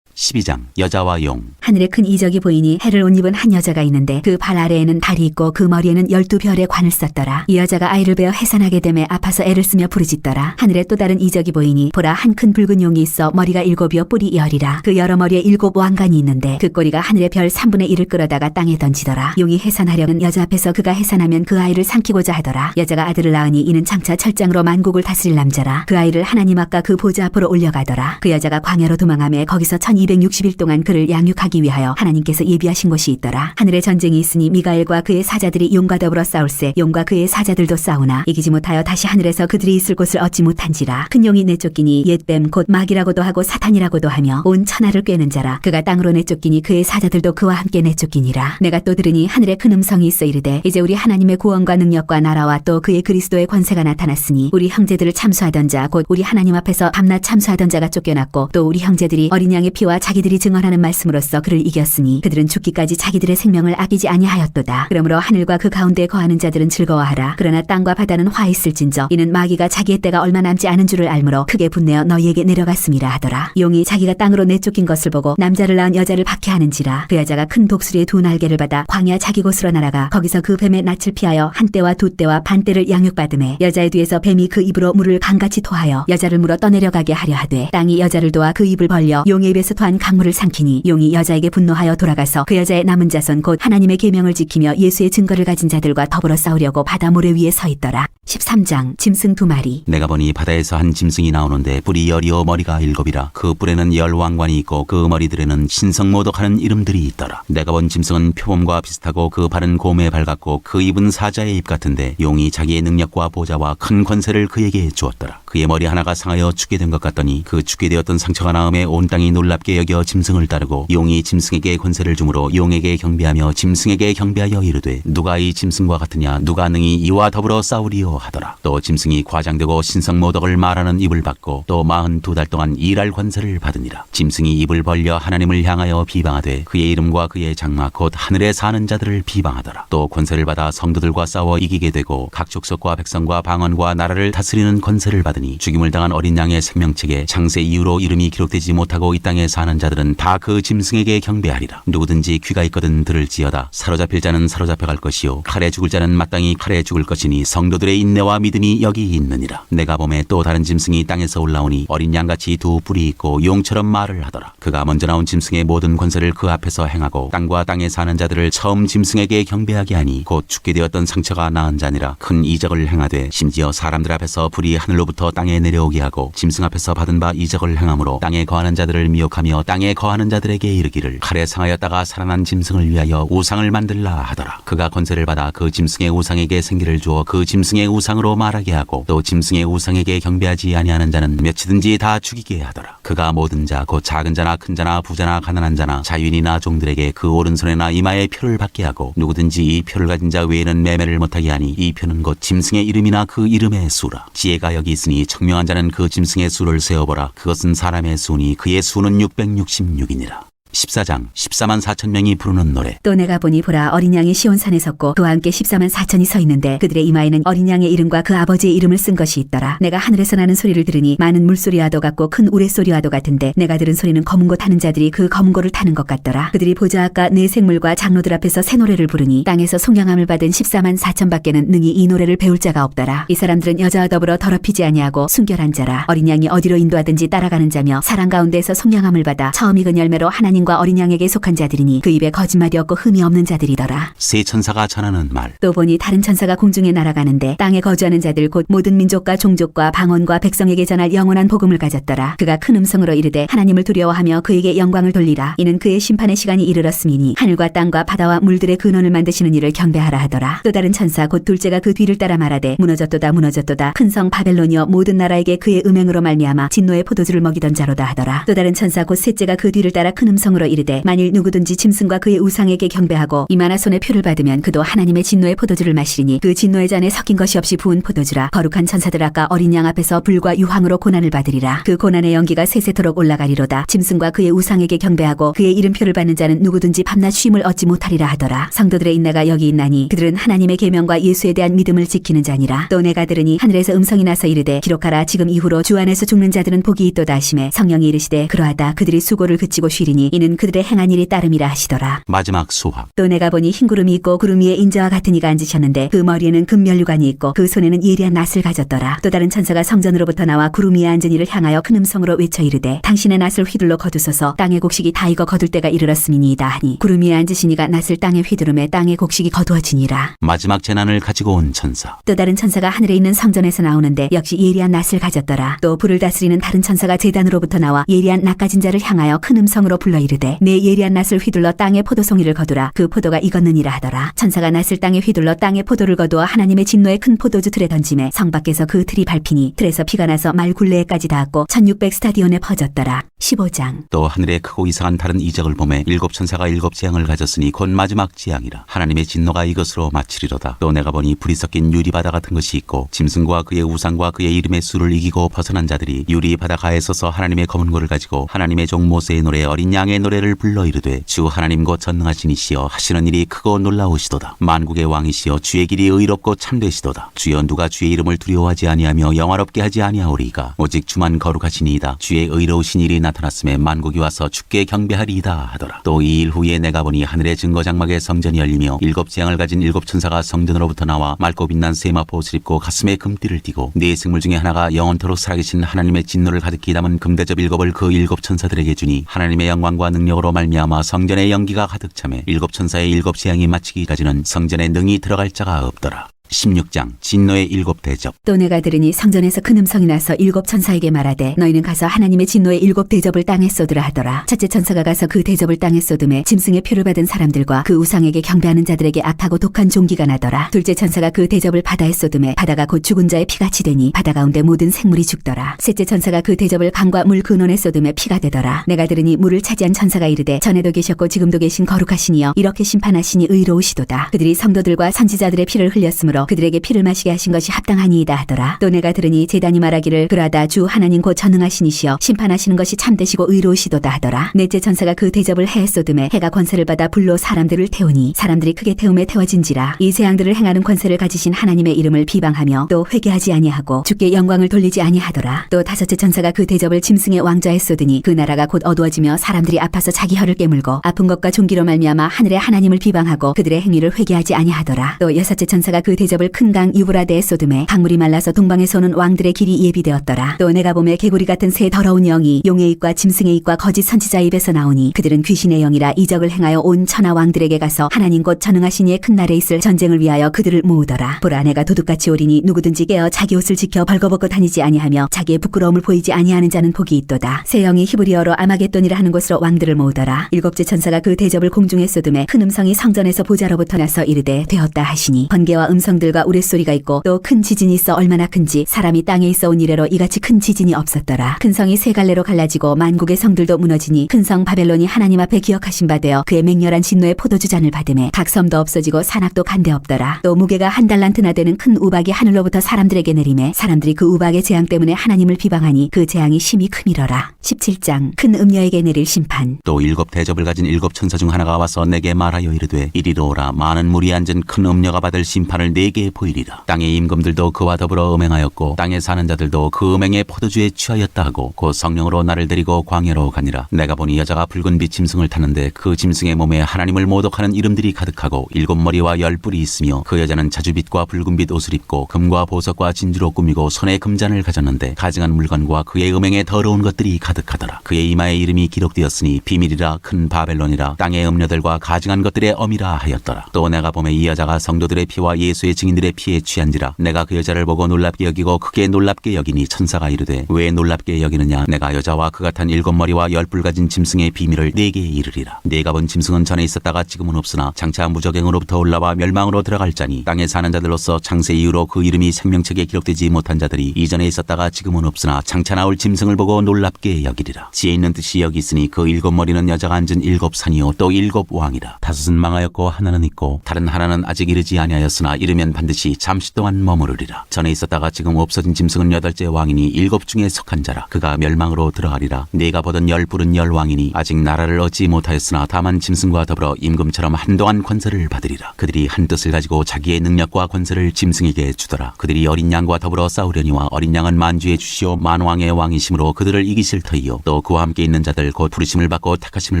12장 여자와 용. 하늘에 큰 이적이 보이니 해를 옷 입은 한 여자가 있는데 그 발 아래에는 달이 있고 그 머리에는 12별의 관을 썼더라. 이 여자가 아이를 베어 해산하게 되매 아파서 애를 쓰며 부르짖더라. 하늘에 또 다른 이적이 보이니 보라 한 큰 붉은 용이 있어 머리가 7이요 뿔이 10이라. 그 여러 머리에 7 왕관이 있는데 그 꼬리가 하늘의 별 3분의 1을 끌어다가 땅에 던지더라. 용이 해산하려는 여자 앞에서 그가 해산하면 그 아이를 삼키고자 하더라. 여자가 아들을 낳으니 이는 장차 철장으로 만국을 다스릴 남자라. 그 아이를 하나님 앞과 그 보좌 앞으로 올려가더라. 그 여자가 광야로 도망하며 거기서 1260일 동안 그를 양육하기 위하여 하나님께서 예비하신 곳이 있더라. 하늘에 전쟁이 있으니 미가엘과 그의 사자들이 용과 더불어 싸울세 용과 그의 사자들도 싸우나 이기지 못하여 다시 하늘에서 그들이 있을 곳을 얻지 못한지라. 큰 용이 내쫓기니 옛뱀 곧 마귀라고도 하고 사탄이라고도 하며 온 천하를 꿰는 자라. 그가 땅으로 내쫓기니 그의 사자들도 그와 함께 내쫓기니라. 내가 또 들으니 하늘에 큰 음성이 있어 이르되 이제 우리 하나님의 구원과 능력과 나라와 또 그의 그리스도의 권세가 나타났으니 우리 형제들을 참수하던 자 곧 우리 하나님 앞에서 밤낮 참수하던 자가 쫓겨났고 또 우리 형제들이 어린 양의 피와 자기들이 증언하는 말씀으로써 그를 이겼으니 그들은 죽기까지 자기들의 생명을 아끼지 아니하였도다. 그러므로 하늘과 그 가운데 거하는 자들은 즐거워하라. 그러나 땅과 바다는 화 있을진저 이는 마귀가 자기의 때가 얼마 남지 않은 줄을 알므로 크게 분내어 너희에게 내려갔음이라 하더라. 용이 자기가 땅으로 내쫓긴 것을 보고 남자를 낳은 여자를 박해하는지라. 그 여자가 큰 독수리의 2날개를 받아 광야 자기 곳으로 날아가 거기서 그 뱀의 낯을 피하여 한 때와 두 때와 반 때를 양육받음에 여자의 뒤에서 뱀이 그 입으로 물을 강같이 토하여 여자를 물어 떠내려가게 하려 하되 땅이 여자를 도와 그 입을 벌려 용의 입에서 토한 강물을 삼키니 용이 여자에게 분노하여 돌아가서 그 여자의 남은 자손 곧 하나님의 계명을 지키며 예수의 증거를 가진 자들과 더불어 싸우려고 바다 모래 위에 서 있더라. 13장 짐승 2마리. 내가 보니 바다에서 한 짐승이 나오는데 뿔이 10이요 머리가 7이라. 그 뿔에는 10 왕관이 있고 그 머리들에는 신성모독하는 이름들이 있더라. 내가 본 짐승은 표범과 비슷하고 그 발은 곰의 발 같고 그 입은 사자의 입 같은데 용이 자기의 능력과 보좌와 큰 권세를 그에게 주었더라. 그의 머리 하나가 상하여 죽게 된 것 같더니 그 죽게 되었던 상처가 나음에 온 땅이 놀랍게 여겨 짐승을 따르고 용이 짐승에게 권세를 주므로 용에게 경배하며 짐승에게 경배하여 이르되 누가 이 짐승과 같으냐 누가 능히 이와 더불어 싸우리요 하더라. 또 짐승이 과장되고 신성모독을 말하는 입을 받고 또 42달 동안 일할 권세를 받으니라. 짐승이 입을 벌려 하나님을 향하여 비방하되 그의 이름과 그의 장막 곧 하늘에 사는 자들을 비방하더라. 또 권세를 받아 성도들과 싸워 이기게 되고 각 족속과 백성과 방언과 나라를 다스리는 권세를 받으니 죽임을 당한 어린 양의 생명책에 창세 이후로 이름이 기록되지 못하고 이 땅에 사는 자들은 다 그 짐승에게 경배하리라. 누구든지 귀가 있거든 들을지어다. 사로잡힐 자는 사로잡혀갈 것이요 칼에 죽을 자는 마땅히 칼에 죽을 것이니 성도들의 인내와 믿음이 여기 있느니라. 내가 보매 또 다른 짐승이 땅에서 올라오니 어린 양같이 2 뿔이 있고 용처럼 말을 하더라. 그가 먼저 나온 짐승의 모든 권세를 그 앞에서 행하고 땅과 땅에 사는 자들을 처음 짐승에게 경배하게 하니 곧 죽게 되었던 상처가 나은 자니라. 큰 이적을 행하되 심지어 사람들 앞에서 불이 하늘로부터 땅에 내려오게 하고 짐승 앞에서 받은 바 이적을 행함으로 땅에 거하는 자들을 미혹하며 땅에 거하는 자들에게 이르기를 칼에 상하였다가 살아난 짐승을 위하여 우상을 만들라 하더라. 그가 권세를 받아 그 짐승의 우상에게 생기를 주어 그 짐승의 우상으로 말하게 하고 또 짐승의 우상에게 경배하지 아니하는 자는 몇이든지 다 죽이게 하더라. 그가 모든 자 곧 작은 자나 큰 자나 부자나 가난한 자나 자유인이나 종들에게 그 오른손에나 이마에 표를 받게 하고 누구든지 이 표를 가진 자 외에는 매매를 못하게 하니 이 표는 곧 짐승의 이름이나 그 이름의 수라. 지혜가 여기 있으니 청명한 자는 그 짐승의 수를 세어보라. 그것은 사람의 수니 그의 수는 666이니라. 14장 14만 4천 명이 부르는 노래. 또 내가 보니 보라 어린 양이 시온산에 섰고 그와 함께 14만 4천이 서 있는데 그들의 이마에는 어린 양의 이름과 그 아버지의 이름을 쓴 것이 있더라. 내가 하늘에서 나는 소리를 들으니 많은 물소리와도 같고 큰 우레소리와도 같은데 내가 들은 소리는 검은 고 타는 자들이 그 검은 고를 타는 것 같더라. 그들이 보좌 앞과 네 생물과 장로들 앞에서 새 노래를 부르니 땅에서 송영함을 받은 14만 4천 밖에는 능히 이 노래를 배울 자가 없더라. 이 사람들은 여자와 더불어 더럽히지 아니하고 순결한 자라. 어린 양이 어디로 인도하든지 따라가는 자며 사람 가운데서 송영함을 받아 처음 익은 열매로 하나님과 어린 양에게 속한 자들이니 그 입에 거짓말이 없고 흠이 없는 자들이더라. 세 천사가 전하는 말. 또 보니 다른 천사가 공중에 날아가는데 땅에 거주하는 자들 곧 모든 민족과 종족과 방언과 백성에게 전할 영원한 복음을 가졌더라. 그가 큰 음성으로 이르되 하나님을 두려워하며 그에게 영광을 돌리라. 이는 그의 심판의 시간이 이르렀음이니 하늘과 땅과 바다와 물들의 근원을 만드시는 이를 경배하라 하더라. 또 다른 천사 곧 둘째가 그 뒤를 따라 말하되 무너졌도다 무너졌도다 큰 성 바벨론이여 모든 나라에게 그의 음행으로 말미암아 진노의 포도주를 먹이던 자로다 하더라. 또 다른 천사 곧 셋째가 그 뒤를 따라 큰 음성으로 이르되 만일 누구든지 짐승과 그의 우상에게 경배하고 이마나 손에 표를 받으면 그도 하나님의 진노의 포도주를 마시리니 그 진노의 잔에 섞인 것이 없이 부은 포도주라. 거룩한 천사들 아까 어린 양 앞에서 불과 유황으로 고난을 받으리라. 그 고난의 연기가 세세토록 올라가리로다. 짐승과 그의 우상에게 경배하고 그의 이름표를 받는 자는 누구든지 밤낮 쉼을 얻지 못하리라 하더라. 성도들의 인내가 여기 있나니 그들은 하나님의 계명과 예수에 대한 믿음을 지키는 자니라. 또 내가 들으니 하늘에서 음성이 나서 이르되 기록하라. 지금 이후로 주 안에서 죽는 자들은 복이 있도다 하시매 성령이 이르시되 그러하다. 그들이 수고를 그치고 쉬리니 이는 그들의 행한 일이 따름이라 하시더라. 마지막 수확. 또 내가 보니 흰 구름이 있고 구름 위에 인자와 같은 이가 앉으셨는데 그 머리에는 금면류관이 있고 그 손에는 예리한 낫을 가졌더라. 또 다른 천사가 성전으로부터 나와 구름 위에 앉은 이를 향하여 큰 음성으로 외쳐 이르되 당신의 낫을 휘둘러 거두소서. 땅의 곡식이 다 익어 거둘 때가 이르렀음이니이다 하니 구름 위에 앉으신 이가 낫을 땅에 휘두르매 땅의 곡식이 거두어지니라. 마지막 재난을 가지고 온 천사. 또 다른 천사가 하늘에 있는 성전에서 나오는데 역시 예리한 낫을 가졌더라. 또 불을 다스리는 다른 천사가 제단으로부터 나와 예리한 낫 가진 자를 향하여 큰 음성으로 불러 이르되 내 예리한 낫을 휘둘러 땅에 포도송이를 거두라. 그 포도가 익었느니라 하더라. 천사가 낫을 땅에 휘둘러 땅에 포도를 거두어 하나님의 진노의 큰 포도주 틀에 던지매 성 밖에서 그 틀이 밟히니 틀에서 피가 나서 말 굴레에까지 닿았고 1600 스타디온에 퍼졌더라. 15장. 또 하늘에 크고 이상한 다른 이적을 보매 일곱 천사가 일곱 재앙을 가졌으니 곧 마지막 재앙이라. 하나님의 진노가 이것으로 마치리로다. 또 내가 보니 불이 섞인 유리바다 같은 것이 있고 짐승과 그의 우상과 그의 이름의 수를 이기고 벗어난 자들이 유리바다 가에 서서 하나님의 검은 고를 가지고 하나님의 종 모세의 노래 어린 양의 노래를 불러 이르되 주 하나님 곧 전능하신 이시여 하시는 일이 크고 놀라우시도다. 만국의 왕이시여 주의 길이 의롭고 참되시도다. 주여 누가 주의 이름을 두려워하지 아니하며 영화롭게 하지 아니하오리이까. 오직 주만 거룩하시니이다. 주의 의로우신 일이 나타났음에 만국이 와서 주께 경배하리이다 하더라. 또 이 일 후에 내가 보니 하늘의 증거 장막의 성전이 열리며 일곱 재앙을 가진 일곱 천사가 성전으로부터 나와 맑고 빛난 세마포 옷을 입고 가슴에 금띠를 띠고 네 생물 중에 하나가 영원토록 살아계신 하나님의 진노를 가득히 담은 금대접 일곱을 그 일곱 천사들에게 주니 하나님의 영광과 능력으로 말미암아 성전의 연기가 가득 차매 일곱 천사의 일곱 재앙이 마치기까지는 성전에 능히 들어갈 자가 없더라. 16장 진노의 일곱 대접. 또 내가 들으니 성전에서 큰 음성이 나서 일곱 천사에게 말하되 너희는 가서 하나님의 진노의 일곱 대접을 땅에 쏟으라 하더라. 첫째 천사가 가서 그 대접을 땅에 쏟음에 짐승의 표를 받은 사람들과 그 우상에게 경배하는 자들에게 악하고 독한 종기가 나더라. 둘째 천사가 그 대접을 바다에 쏟음에 바다가 곧 죽은 자의 피같이 되니 바다 가운데 모든 생물이 죽더라. 셋째 천사가 그 대접을 강과 물 근원에 쏟음에 피가 되더라. 내가 들으니 물을 차지한 천사가 이르되 전에도 계셨고 지금도 계신 거룩하시니여 이렇게 심판하시니 의로우시도다. 그들이 성도들과 선지자들의 피를 흘렸으므로 그들에게 피를 마시게 하신 것이 합당하니이다 하더라. 또 내가 들으니 제단이 말하기를 그러하다 주 하나님 곧 전능하시니시여 심판하시는 것이 참되시고 의로우시도다 하더라. 넷째 천사가 그 대접을 해에 쏟음에 해가 권세를 받아 불로 사람들을 태우니 사람들이 크게 태움에 태워진지라. 이 재앙들을 행하는 권세를 가지신 하나님의 이름을 비방하며 또 회개하지 아니하고 주께 영광을 돌리지 아니하더라. 또 다섯째 천사가 그 대접을 짐승의 왕좌에 쏟으니 그 나라가 곧 어두워지며 사람들이 아파서 자기 혀를 깨물고 아픈 것과 종기로 말미암아 하늘의 하나님을 비방하고 그들의 행위를 회개하지 아니하더라. 또 여섯째 천사가 그 대접을 큰 강 유브라데에 쏟음에 강물이 말라서 동방에서 오는 왕들의 길이 예비되었더라. 또 내가 보매 개구리 같은 새 더러운 영이 용의 입과 짐승의 입과 거짓 선지자의 입에서 나오니 그들은 귀신의 영이라 이적을 행하여 온 천하 왕들에게 가서 하나님 곧 전능하신 이의 큰 날에 있을 전쟁을 위하여 그들을 모으더라. 보라 내가 도둑같이 오리니 누구든지 깨어 자기 옷을 지켜 벌거벗고 다니지 아니하며 자기의 부끄러움을 보이지 아니하는 자는 복이 있도다. 새 영이 히브리어로 아마겟돈이라 하는 곳으로 왕들을 모으더라. 일곱째 천사가 그 대접을 공중에 쏟음에 큰 음성이 성전에서 보좌로부터 나서 이르되 되었다 하시니 번개와 음성 음성들과 우레소리가 있고 또 큰 지진이 있어 얼마나 큰지 사람이 땅에 있어 온 이래로 이같이 큰 지진이 없었더라. 큰 성이 세 갈래로 갈라지고 만국의 성들도 무너지니 큰 성 바벨론이 하나님 앞에 기억하신 바 되어 그의 맹렬한 진노의 포도주 잔을 받음에 각 섬도 없어지고 산악도 간데 없더라. 또 무게가 한 달란트나 되는 큰 우박이 하늘로부터 사람들에게 내림에 사람들이 그 우박의 재앙 때문에 하나님을 비방하니 그 재앙이 심히 크미러라. 17장 큰 음녀에게 내릴 심판. 또 7 대접을 가진 7 천사 중 하나가 와서 내게 말하여 이르되 이리로 오라. 많은 물이 앉은 큰 음녀가 받을 심판을 내게 보이리라. 땅의 임금들도 그와 더불어 음행하였고 땅에 사는 자들도 그 음행의 포도주에 취하였다 하고 곧 성령으로 나를 데리고 광야로 가니라. 내가 보니 여자가 붉은 빛 짐승을 타는데 그 짐승의 몸에 하나님을 모독하는 이름들이 가득하고 7 머리와 10 뿔이 있으며 그 여자는 자주빛과 붉은빛 옷을 입고 금과 보석과 진주로 꾸미고 손에 금잔을 가졌는데 가증한 물건과 그의 음행에 더러운 것들이 가득하더라. 그의 이마에 이름이 기록되었으니 비밀이라 큰 바벨론이라 땅의 음녀들과 가증한 것들의 엄이라 하였더라. 또 내가 보매 이 여자가 성도들의 피와 예수의 증인들의 피에 취한지라. 내가 그 여자를 보고 놀랍게 여기고 크게 놀랍게 여기니 천사가 이르되 왜 놀랍게 여기느냐. 내가 여자와 그 같은 7 머리와 10 뿔 가진 짐승의 비밀을 네게 이르리라. 네가 본 짐승은 전에 있었다가 지금은 없으나 장차 무적행으로부터 올라와 멸망으로 들어갈 자니 땅에 사는 자들로서 창세 이후로 그 이름이 생명책에 기록되지 못한 자들이 이전에 있었다가 지금은 없으나 장차 나올 짐승을 보고 놀랍게 여기리라. 지혜 있는 뜻이 여기 있으니 그 7 머리는 여자가 앉은 7 산이요 또 7 왕이라. 5은 망하였고 하나는 있고 다른 하나는 아직 이르지 아니하였으나 이르면 반드시 잠시 동안 머무르리라. 전에 있었다가 지금 없어진 짐승은 8째 왕이니 7 중에 속한 자라. 그가 멸망으로 들어가리라. 네가 보던 10 뿔은 10 왕이니 아직 나라를 얻지 못하였으나 다만 짐승과 더불어 임금처럼 한동안 권세를 받으리라. 그들이 한 뜻을 가지고 자기의 능력과 권세를 짐승에게 주더라. 그들이 어린 양과 더불어 싸우려니와 어린 양은 만주의 주시오 만왕의 왕이심으로 그들을 이기실 터이요 또 그와 함께 있는 자들 곧 부르심을 받고 택하심을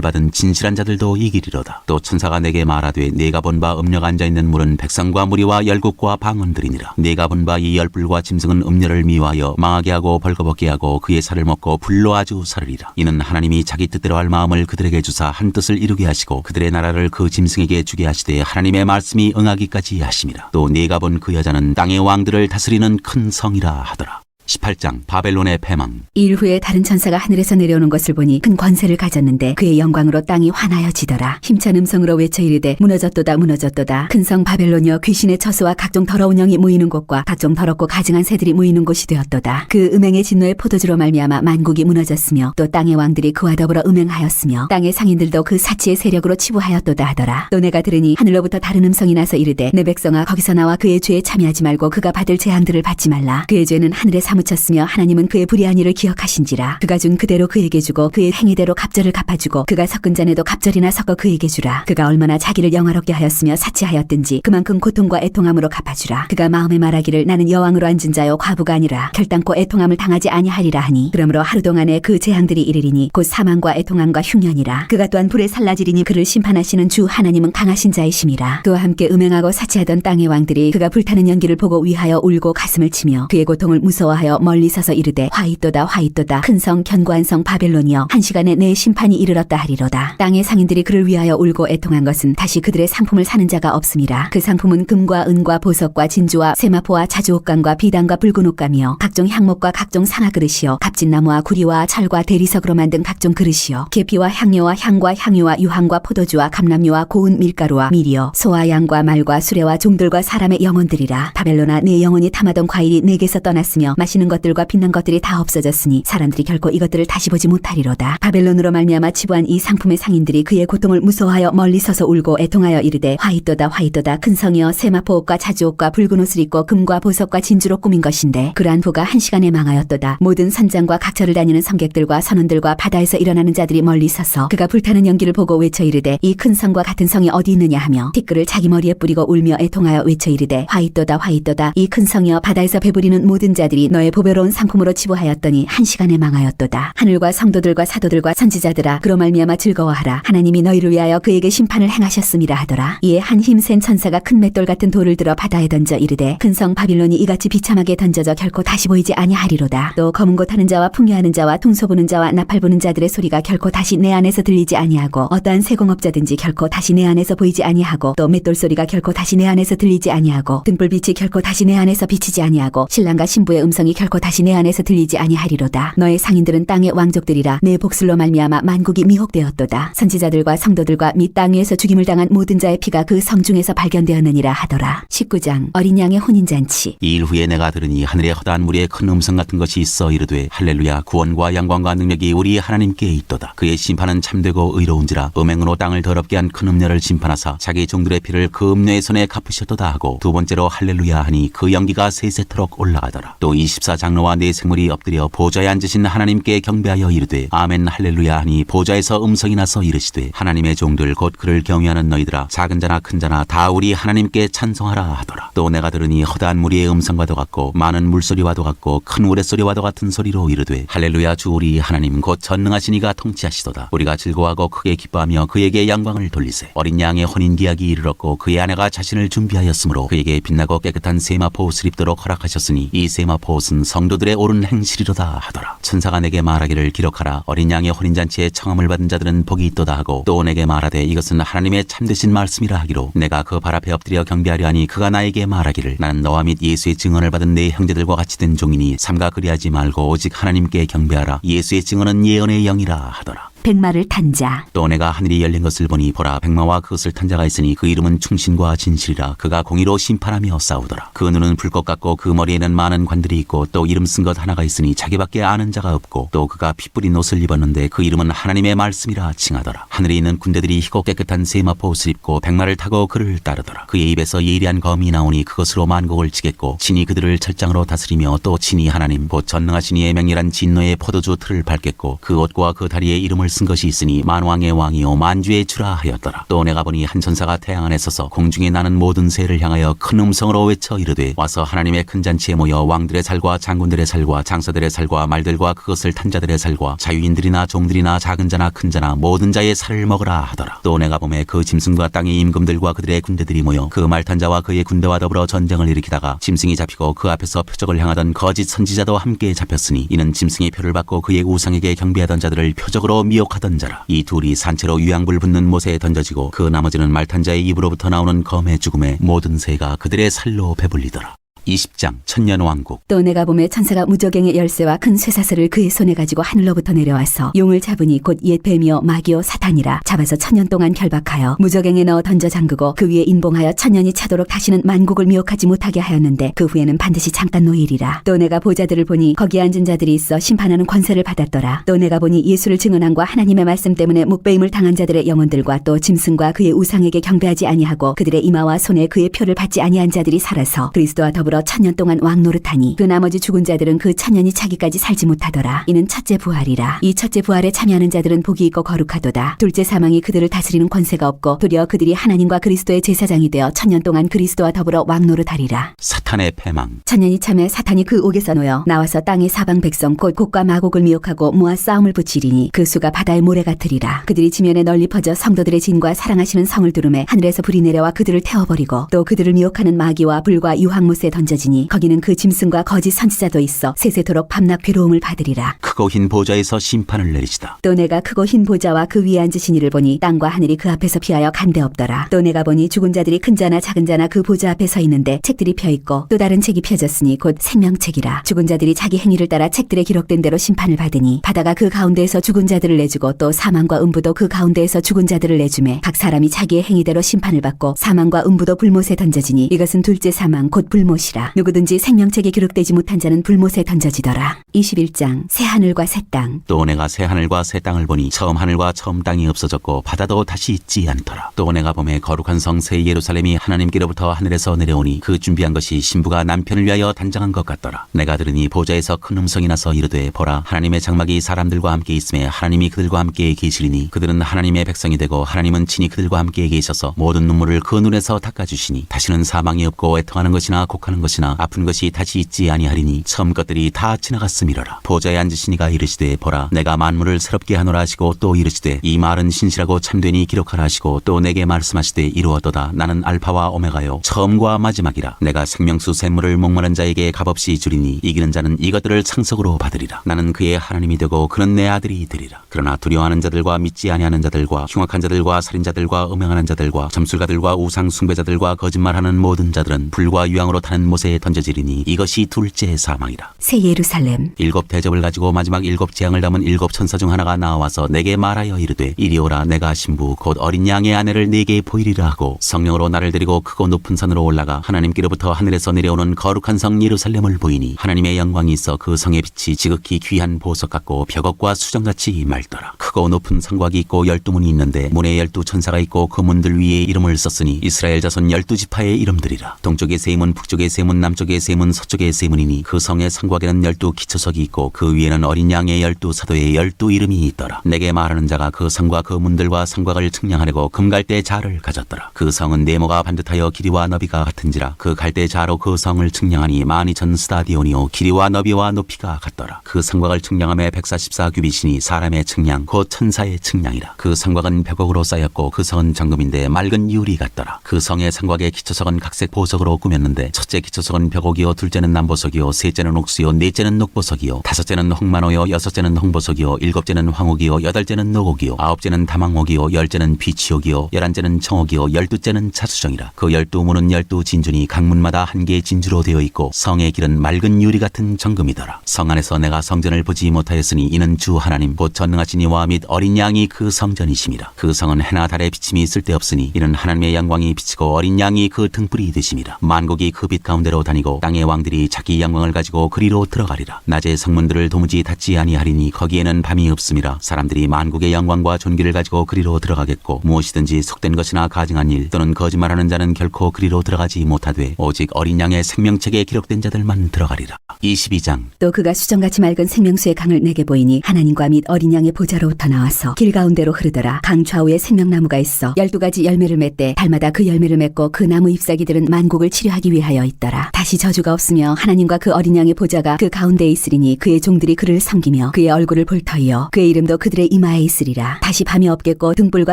받은 진실한 자들도 이기리로다. 또 천사가 내게 말하되 네가 본 바 음녀가 앉아있는 물은 백성과 무리와 열국과 방언들이니라. 네가 본 바 이 10뿔과 짐승은 음녀를 미워하여 망하게 하고 벌거벗게 하고 그의 살을 먹고 불로 아주 사르리라. 이는 하나님이 자기 뜻대로 할 마음을 그들에게 주사 한 뜻을 이루게 하시고 그들의 나라를 그 짐승에게 주게 하시되 하나님의 말씀이 응하기까지 하심이라. 또 네가 본 그 여자는 땅의 왕들을 다스리는 큰 성이라 하더라. 18장 바벨론의 패망. 일 후에 다른 천사가 하늘에서 내려오는 것을 보니 큰 권세를 가졌는데 그의 영광으로 땅이 환하여지더라. 힘찬 음성으로 외쳐 이르되 무너졌도다 무너졌도다. 큰 성 바벨론이여 귀신의 처소와 각종 더러운 영이 모이는 곳과 각종 더럽고 가증한 새들이 모이는 곳이 되었도다. 그 음행의 진노의 포도주로 말미암아 만국이 무너졌으며 또 땅의 왕들이 그와 더불어 음행하였으며 땅의 상인들도 그 사치의 세력으로 치부하였도다 하더라. 또 내가 들으니 하늘로부터 다른 음성이 나서 이르되 내 백성아 거기서 나와 그의 죄에 참여하지 말고 그가 받을 재앙들을 받지 말라. 그의 죄는 하늘에 사무쳤으며 하나님은 그의 불의한 일을 기억하신지라. 그가 준 그대로 그에게 주고 그의 행위대로 갑절을 갚아주고 그가 섞은 잔에도 갑절이나 섞어 그에게 주라. 그가 얼마나 자기를 영화롭게 하였으며 사치하였든지 그만큼 고통과 애통함으로 갚아주라. 그가 마음에 말하기를 나는 여왕으로 앉은 자요 과부가 아니라 결단코 애통함을 당하지 아니하리라 하니 그러므로 하루 동안에 그 재앙들이 이르리니 곧 사망과 애통함과 흉년이라. 그가 또한 불에 살라지리니 그를 심판하시는 주 하나님은 강하신 자이심이라. 그와 함께 음행하고 사치하던 땅의 왕들이 그가 불타는 연기를 보고 위하여 울고 가슴을 치며 그의 고통을 무서워하여 멀리 서서 이르되 화이또다 화이또다. 큰 성 견고한 성 바벨론이여 한 시간에 내 심판이 이르렀다 하리로다. 땅의 상인들이 그를 위하여 울고 애통한 것은 다시 그들의 상품을 사는 자가 없음이라. 그 상품은 금과 은과 보석과 진주와 세마포와 자주옷감과 비단과 붉은 옷감이요 각종 향목과 각종 상아 그릇이요 값진 나무와 구리와 철과 대리석으로 만든 각종 그릇이요 계피와 향료와 향과 향유와 유황과 포도주와 감람유와 고운 밀가루와 밀이요 소와 양과 말과 수레와 종들과 사람의 영혼들이라. 바벨론아 내 영혼이 탐하던 과일이 내게서 떠났으며 마시는 것들과 빛난 것들이 다 없어졌으니 사람들이 결코 이것들을 다시 보지 못하리로다. 바벨론으로 말미암아 치부한 이 상품의 상인들이 그의 고통을 무서워하여 멀리 서서 울고 애통하여 이르되 화이또다 화이또다. 큰 성이여 세마포 옷과 자주옷과 붉은 옷을 입고 금과 보석과 진주로 꾸민 것인데 그러한 부가 한 시간에 망하였도다. 모든 선장과 각처를 다니는 성객들과 선원들과 바다에서 일어나는 자들이 멀리 서서 그가 불타는 연기를 보고 외쳐 이르되 이 큰 성과 같은 성이 어디 있느냐 하며 티끌을 자기 머리에 뿌리고 울며 애통하여 외쳐 이르되 화이또다 화이또다. 이 큰 성이여 바다에서 배부리는 모든 자들이 너의 보배로운 상품으로 치부하였더니 한 시간에 망하였도다. 하늘과 성도들과 사도들과 선지자들아 그로 말미암아 즐거워하라. 하나님이 너희를 위하여 그에게 심판을 행하셨음이라 하더라. 이에 한 힘센 천사가 큰 맷돌 같은 돌을 들어 바다에 던져 이르되 큰 성 바빌론이 이같이 비참하게 던져져 결코 다시 보이지 아니하리로다. 또 검은 곳 하는 자와 풍요하는 자와 퉁소 부는 자와 나팔 부는 자들의 소리가 결코 다시 내 안에서 들리지 아니하고 어떠한 세공업자든지 결코 다시 내 안에서 보이지 아니하고 또 맷돌 소리가 결코 다시 내 안에서 들리지 아니하고 등불빛이 결코 다시 내 안에서 비치지 아니하고 신랑과 신부의 음성이 음성이 결코 다시 내 안에서 들리지 아니하리로다. 너의 상인들은 땅의 왕족들이라 내 복술로 말미암아 만국이 미혹되었도다. 선지자들과 성도들과 및 땅 위에서 죽임을 당한 모든 자의 피가 그 성 중에서 발견되었느니라 하더라. 19장 어린 양의 혼인잔치. 이 일 후에 내가 들으니 하늘에 허다한 무리의 큰 음성 같은 것이 있어 이르되 할렐루야 구원과 영광과 능력이 우리 하나님께 있도다. 그의 심판은 참되고 의로운지라 음행으로 땅을 더럽게 한 큰 음녀를 심판하사 자기 종들의 피를 그 음녀의 손에 갚으셨도다 하고 두 번째로 할렐루야 하니 그 연기가 세세토록 올라가더라. 또 24장로와 네 생물이 엎드려 보좌에 앉으신 하나님께 경배하여 이르되 아멘 할렐루야 하니 보좌에서 음성이 나서 이르시되 하나님의 종들 곧 그를 경외하는 너희들아 작은 자나 큰 자나 다 우리 하나님께 찬송하라 하더라. 또 내가 들으니 허다한 무리의 음성과도 같고 많은 물소리와도 같고 큰 우레소리와도 같은 소리로 이르되 할렐루야 주 우리 하나님 곧 전능하신 이가 통치하시도다. 우리가 즐거워하고 크게 기뻐하며 그에게 영광을 돌리세. 어린 양의 혼인 기약이 이르렀고 그의 아내가 자신을 준비하였으므로 그에게 빛나고 깨끗한 세마포 옷을 입도록 허락하셨으니 이 세마포 옷은 성도들의 옳은 행실이로다 하더라. 천사가 내게 말하기를 기록하라. 어린 양의 혼인잔치에 청함을 받은 자들은 복이 있도다 하고 또 내게 말하되 이것은 하나님의 참되신 말씀이라 하기로 내가 그 발 앞에 엎드려 경배하려 하니 그가 나에게 말하기를 나는 너와 및 예수의 증언을 받은 네 형제들과 같이 된 종이니 삼가 그리하지 말고 오직 하나님께 경배하라. 예수의 증언은 예언의 영이라 하더라. 백마를 탄 자. 또 내가 하늘이 열린 것을 보니 보라 백마와 그것을 탄 자가 있으니 그 이름은 충신과 진실이라. 그가 공의로 심판하며 싸우더라. 그 눈은 불꽃 같고 그 머리에는 많은 관들이 있고 또 이름 쓴 것 하나가 있으니 자기밖에 아는 자가 없고 또 그가 피 뿌린 옷을 입었는데 그 이름은 하나님의 말씀이라 칭하더라. 하늘에 있는 군대들이 희고 깨끗한 세마포 옷을 입고 백마를 타고 그를 따르더라. 그의 입에서 예리한 검이 나오니 그것으로 만국을 치겠고 친히 그들을 철장으로 다스리며 또 친히 하나님 곧 전능하신 이의 맹렬한 진노의 포도주 틀을 밟겠고 그 옷과 그 다리에 이름을 쓴 것이 있으니 만왕의 왕이요 만주의 주라 하였더라. 또 내가 보니 한 천사가 태양 안에 서서 공중에 나는 모든 새를 향하여 큰 음성으로 외쳐 이르되 와서 하나님의 큰 잔치에 모여 왕들의 살과 장군들의 살과 장사들의 살과 말들과 그것을 탄 자들의 살과 자유인들이나 종들이나 작은 자나 큰 자나 모든 자의 살을 먹으라 하더라. 또 내가 보매 그 짐승과 땅의 임금들과 그들의 군대들이 모여 그 말 탄 자와 그의 군대와 더불어 전쟁을 일으키다가 짐승이 잡히고 그 앞에서 표적을 향하던 거짓 선지자도 함께 잡혔으니 이는 짐승의 표를 받고 그의 우상에게 경배하던 자들을 표적으로 미혹하던 자라. 이 둘이 산채로 유양불 붙는 못에 던져지고 그 나머지는 말탄 자의 입으로부터 나오는 검의 죽음에 모든 새가 그들의 살로 배불리더라. 20장 천년왕국. 또 내가 보매 천사가 무저갱의 열쇠와 큰 쇠사슬을 그의 손에 가지고 하늘로부터 내려와서 용을 잡으니 곧 옛 뱀이요 마귀요 사탄이라 잡아서 1000년 동안 결박하여 무저갱에 넣어 던져 잠그고 그 위에 인봉하여 1000년이 차도록 다시는 만국을 미혹하지 못하게 하였는데 그 후에는 반드시 잠깐 노일이라. 또 내가 보자들을 보니 거기에 앉은 자들이 있어 심판하는 권세를 받았더라. 또 내가 보니 예수를 증언함과 하나님의 말씀 때문에 묵배임을 당한 자들의 영혼들과 또 짐승과 그의 우상에게 경배하지 아니하고 그들의 이마와 손에 그의 표를 받지 아니한 자들이 살아서 그리스도와 더불어 1000년 동안 왕노릇하니 그 나머지 죽은 자들은 그 1000년이 차기까지 살지 못하더라. 이는 첫째 부활이라. 이 첫째 부활에 참여하는 자들은 복이 있고 거룩하도다. 둘째 사망이 그들을 다스리는 권세가 없고 도리어 그들이 하나님과 그리스도의 제사장이 되어 1000년 동안 그리스도와 더불어 왕노릇하리라. 사탄의 패망. 1000년이 참에 사탄이 그 옥에서 놓여 나와서 땅의 사방 백성 곧 곡과 마곡을 미혹하고 모아 싸움을 붙이리니 그 수가 바다의 모래 같으리라. 그들이 지면에 널리 퍼져 성도들의 진과 사랑하시는 성을 두르매 하늘에서 불이 내려와 그들을 태워버리고 또 그들을 미혹하는 마귀와 불과 유황못에 던져지니 거기는 그 짐승과 거짓 선지자도 있어 세세토록 밤낮 괴로움을 받으리라. 크고 흰 보좌에서 심판을 내리시다. 또 내가 크고 흰 보좌와 그 위에 앉으신 이를 보니 땅과 하늘이 그 앞에서 피하여 간데 없더라. 또 내가 보니 죽은 자들이 큰 자나 작은 자나 그 보좌 앞에 서 있는데 책들이 펴 있고 또 다른 책이 펴졌으니 곧 생명책이라. 죽은 자들이 자기 행위를 따라 책들에 기록된 대로 심판을 받으니 바다가 그 가운데에서 죽은 자들을 내주고 또 사망과 음부도 그 가운데에서 죽은 자들을 내주매 각 사람이 자기의 행위대로 심판을 받고 사망과 음부도 불못에 던져지니 이것은 둘째 사망 곧 불못이라. 누구든지 생명책에 기록되지 못한 자는 불못에 던져지더라. 21장 새 하늘과 새 땅. 또 내가 새 하늘과 새 땅을 보니 처음 하늘과 처음 땅이 없어졌고 바다도 다시 있지 않더라. 또 내가 보매 거룩한 성 새 예루살렘이 하나님께로부터 하늘에서 내려오니 그 준비한 것이 신부가 남편을 위하여 단장한 것 같더라. 내가 들으니 보좌에서 큰 음성이 나서 이르되 보라 하나님의 장막이 사람들과 함께 있음에 하나님이 그들과 함께 계시리니 그들은 하나님의 백성이 되고 하나님은 친히 그들과 함께 계셔서 모든 눈물을 그 눈에서 닦아주시니 다시는 사망이 없고 애통하는 것이나 곡하는 것이나 아픈 것이 다시 있지 아니하리니 처음 것들이 다 지나갔음이로라. 보좌에 앉으신 이가 이르시되 보라 내가 만물을 새롭게 하노라 하시고 또 이르시되 이 말은 신실하고 참되니 기록하라 하시고 또 내게 말씀하시되 이루었도다. 나는 알파와 오메가요 처음과 마지막이라. 내가 생명수 샘물을 목마른 자에게 값없이 주리니 이기는 자는 이것들을 상속으로 받으리라. 나는 그의 하나님이 되고 그는 내 아들이 되리라. 그러나 두려워하는 자들과 믿지 아니하는 자들과 흉악한 자들과 살인자들과 음행하는 자들과 점술가들과 우상 숭배자들과 거짓말하는 모든 자들은 불과 유황으로 타는 모세에 던져지리니 이것이 둘째 사망이라. 새 예루살렘. 7 대접을 가지고 마지막 7 재앙을 담은 7 천사 중 하나가 나와서 내게 말하여 이르되 이리 오라. 내가 신부 곧 어린 양의 아내를 네게 보이리라 하고 성령으로 나를 데리고 크고 높은 산으로 올라가 하나님께로부터 하늘에서 내려오는 거룩한 성 예루살렘을 보이니 하나님의 영광이 있어 그 성의 빛이 지극히 귀한 보석 같고 벽옥과 수정같이 맑더라. 크고 높은 성곽이 있고 12문이 있는데 문에 12 천사가 있고 그 문들 위에 이름을 썼으니 이스라엘 자손 12지파의 이름들이라. 동쪽의 세 문, 북쪽의 세 문, 남쪽의 세 문, 서쪽의 세 문이니 그 성의 성곽에는 12 기초석이 있고 그 위에는 어린 양의 12 사도의 12 이름이 있더라. 내게 말하는 자가 그 성과 그 문들과 성곽을 측량하려고 금갈대 자를 가졌더라. 그 성은 네모가 반듯하여 길이와 너비가 같은지라. 그 갈대 자로 그 성을 측량하니 12,000 스타디온이요 길이와 너비와 높이가 같더라. 그 성곽을 측량함에 144 규빗이니 사람의 측량 곧 천사의 측량이라. 그 성곽은 벽옥으로 쌓였고 그 성은 정금인데 맑은 유리 같더라. 그 성의 성곽의 기초석은 각색 보석으로 꾸몄는데 첫째 기초석은 벽옥이요 둘째는 남보석이요 셋째는 옥수요 넷째는 녹보석이요 다섯째는 홍만호요 여섯째는 홍보석이요 일곱째는 황옥이요 여덟째는 녹옥이요 아홉째는 다망옥이요 열째는 비치옥이요 11째는 청옥이요 12째는 자수정이라. 그 12문은 12 진주니 각 문마다 한 개의 진주로 되어 있고 성의 길은 맑은 유리 같은 정금이더라. 성 안에서 내가 성전을 보지 못하였으니 이는 주 하나님 곧 전능하신 이와 및 어린 양이 그 성전이심이라. 그 성은 해나 달의 비침이 쓸데없으니 이는 하나님의 영광이 비치고 어린 양이 그 등불이 되심이라. 만국이 그 빛 가운데로 다니고 땅의 왕들이 자기 영광을 가지고 그리로 들어가리라. 낮에 성문들을 도무지 닫지 아니하리니 거기에는 밤이 없음이라. 사람들이 만국의 영광과 존귀를 가지고 그리로 들어가겠고 무엇이든지 속된 것이나 가증한 일 또는 거짓말하는 자는 결코 그리로 들어가지 못하되 오직 어린 양의 생명책에 기록된 자들만 들어가리라. 22장. 또 그가 수정같이 맑은 생명수의 강을 내게 보이니 하나님과 및 어린 양의 보좌로부터 나와서 길 가운데로 흐르더라. 강 좌우에 생명나무가 있어 12가지 열매를 맺되 달마다 그 열매를 맺고 그 나무 잎사귀들은 만국을 치료하기 위하여 있더라. 다시 저주가 없으며 하나님과 그 어린 양의 보좌가 그 가운데에 있으리니 그의 종들이 그를 섬기며 그의 얼굴을 볼 터이요 그의 이름도 그들의 이마에 있으리라. 다시 밤이 없겠고 등불과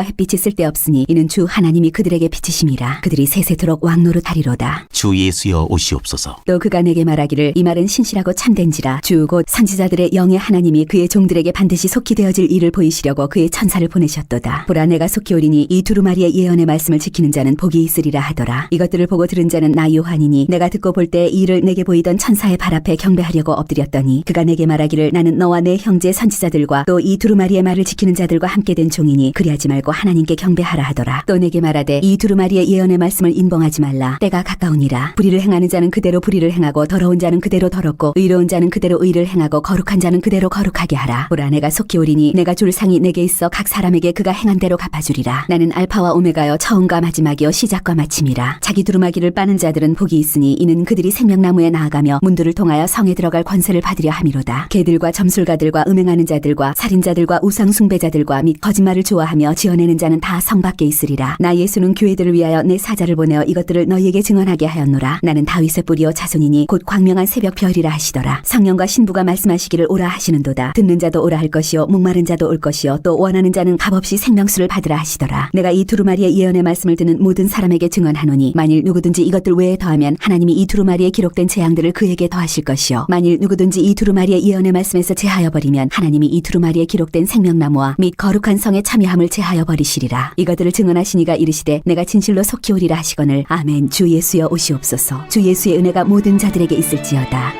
햇빛이 쓸데없으니 이는 주 하나님이 그들에게 비치심이라. 그들이 세세토록 왕노릇하리로다. 주 예수여 오시옵소서. 또 그가 내게 말하기를 이 말은 신실하고 참된지라. 주 곧 선지자들의 영의 하나님이 그의 종들에게 반드시 속히 되어질 일을 보이시려고 그의 천사를 보내셨도다. 보라 내가 속히 오리니 이 두루마리의 예언의 말씀을 지키는 자는 복이 있으리라 하더라. 이것들을 보고 들은 자는 나 요한이니 내가 듣고 볼 때 이 일을 내게 보이던 천사의 발 앞에 경배하려고 엎드렸더니 그가 내게 말하기를 나는 너와 내 형제 선지자들과 또 이 두루마리의 말을 지키는 자들과 함께 된 종이니 그리하지 말고 하나님께 경배하라 하더라. 또 내게 말하되 이 두루마리의 예언의 말씀을 인봉하지 말라. 때가 가까우니라. 불의를 행하는 자는 그대로 불의를 행하고 더러운 자는 그대로 더럽고 의로운 자는 그대로 의를 행하고 거룩한 자는 그대로 거룩하게 하라. 보라 내가 속히 오리니 내가 줄 상이 내게 있어 각 사람에게 그가 행한 대로 갚아주리라. 나는 알파와 오메가여 처음과 마지막이여 시작과 마침이라. 자기 두루마기를 빠는 자들은 복이 있으니 이는 그들이 생명나무에 나아가며 문들을 통하여 성에 들어갈 권세를 받으려 함이로다. 개들과 점술가들과 음행하는 자들과 살인자들과 우상 숭배자들과 및 거짓말을 좋아하며 지어내는 자는 다 성 밖에 있으리라. 나 예수는 교회들을 위하여 내 사자를 보내어 이것들을 너희에게 증언하게 하였노라. 나는 다윗의 뿌리요 자손이니 곧 광명한 새벽 별이라 하시더라. 성령과 신부가 말씀하시기를 오라 하시는도다. 듣는 자도 오라 할 것이요 목마른 자도 올 것이요 또 원하는 자는 값없이 생명수를 받으라 하시더라. 내가 이 두루마리의 예언의 말씀을 듣는 모든 사람에게 증언하노니 만일 누구든지 이것들 외에 더하면 하나님이 이 두루마리에 기록된 재앙들을 그에게 더하실 것이요 만일 누구든지 이 두루마리의 예언의 말씀에서 제하여 버리면 하나님이 이 두루마리에 기록된 생명나무와 및 거룩한 성의 참여함을 제하여 버리시리라. 이것들을 증언하시니가 이르시되 내가 진실로 속히 오리라 하시거늘 아멘. 주 예수여 오시옵소서. 주 예수의 은혜가 모든 자들에게 있을지어다.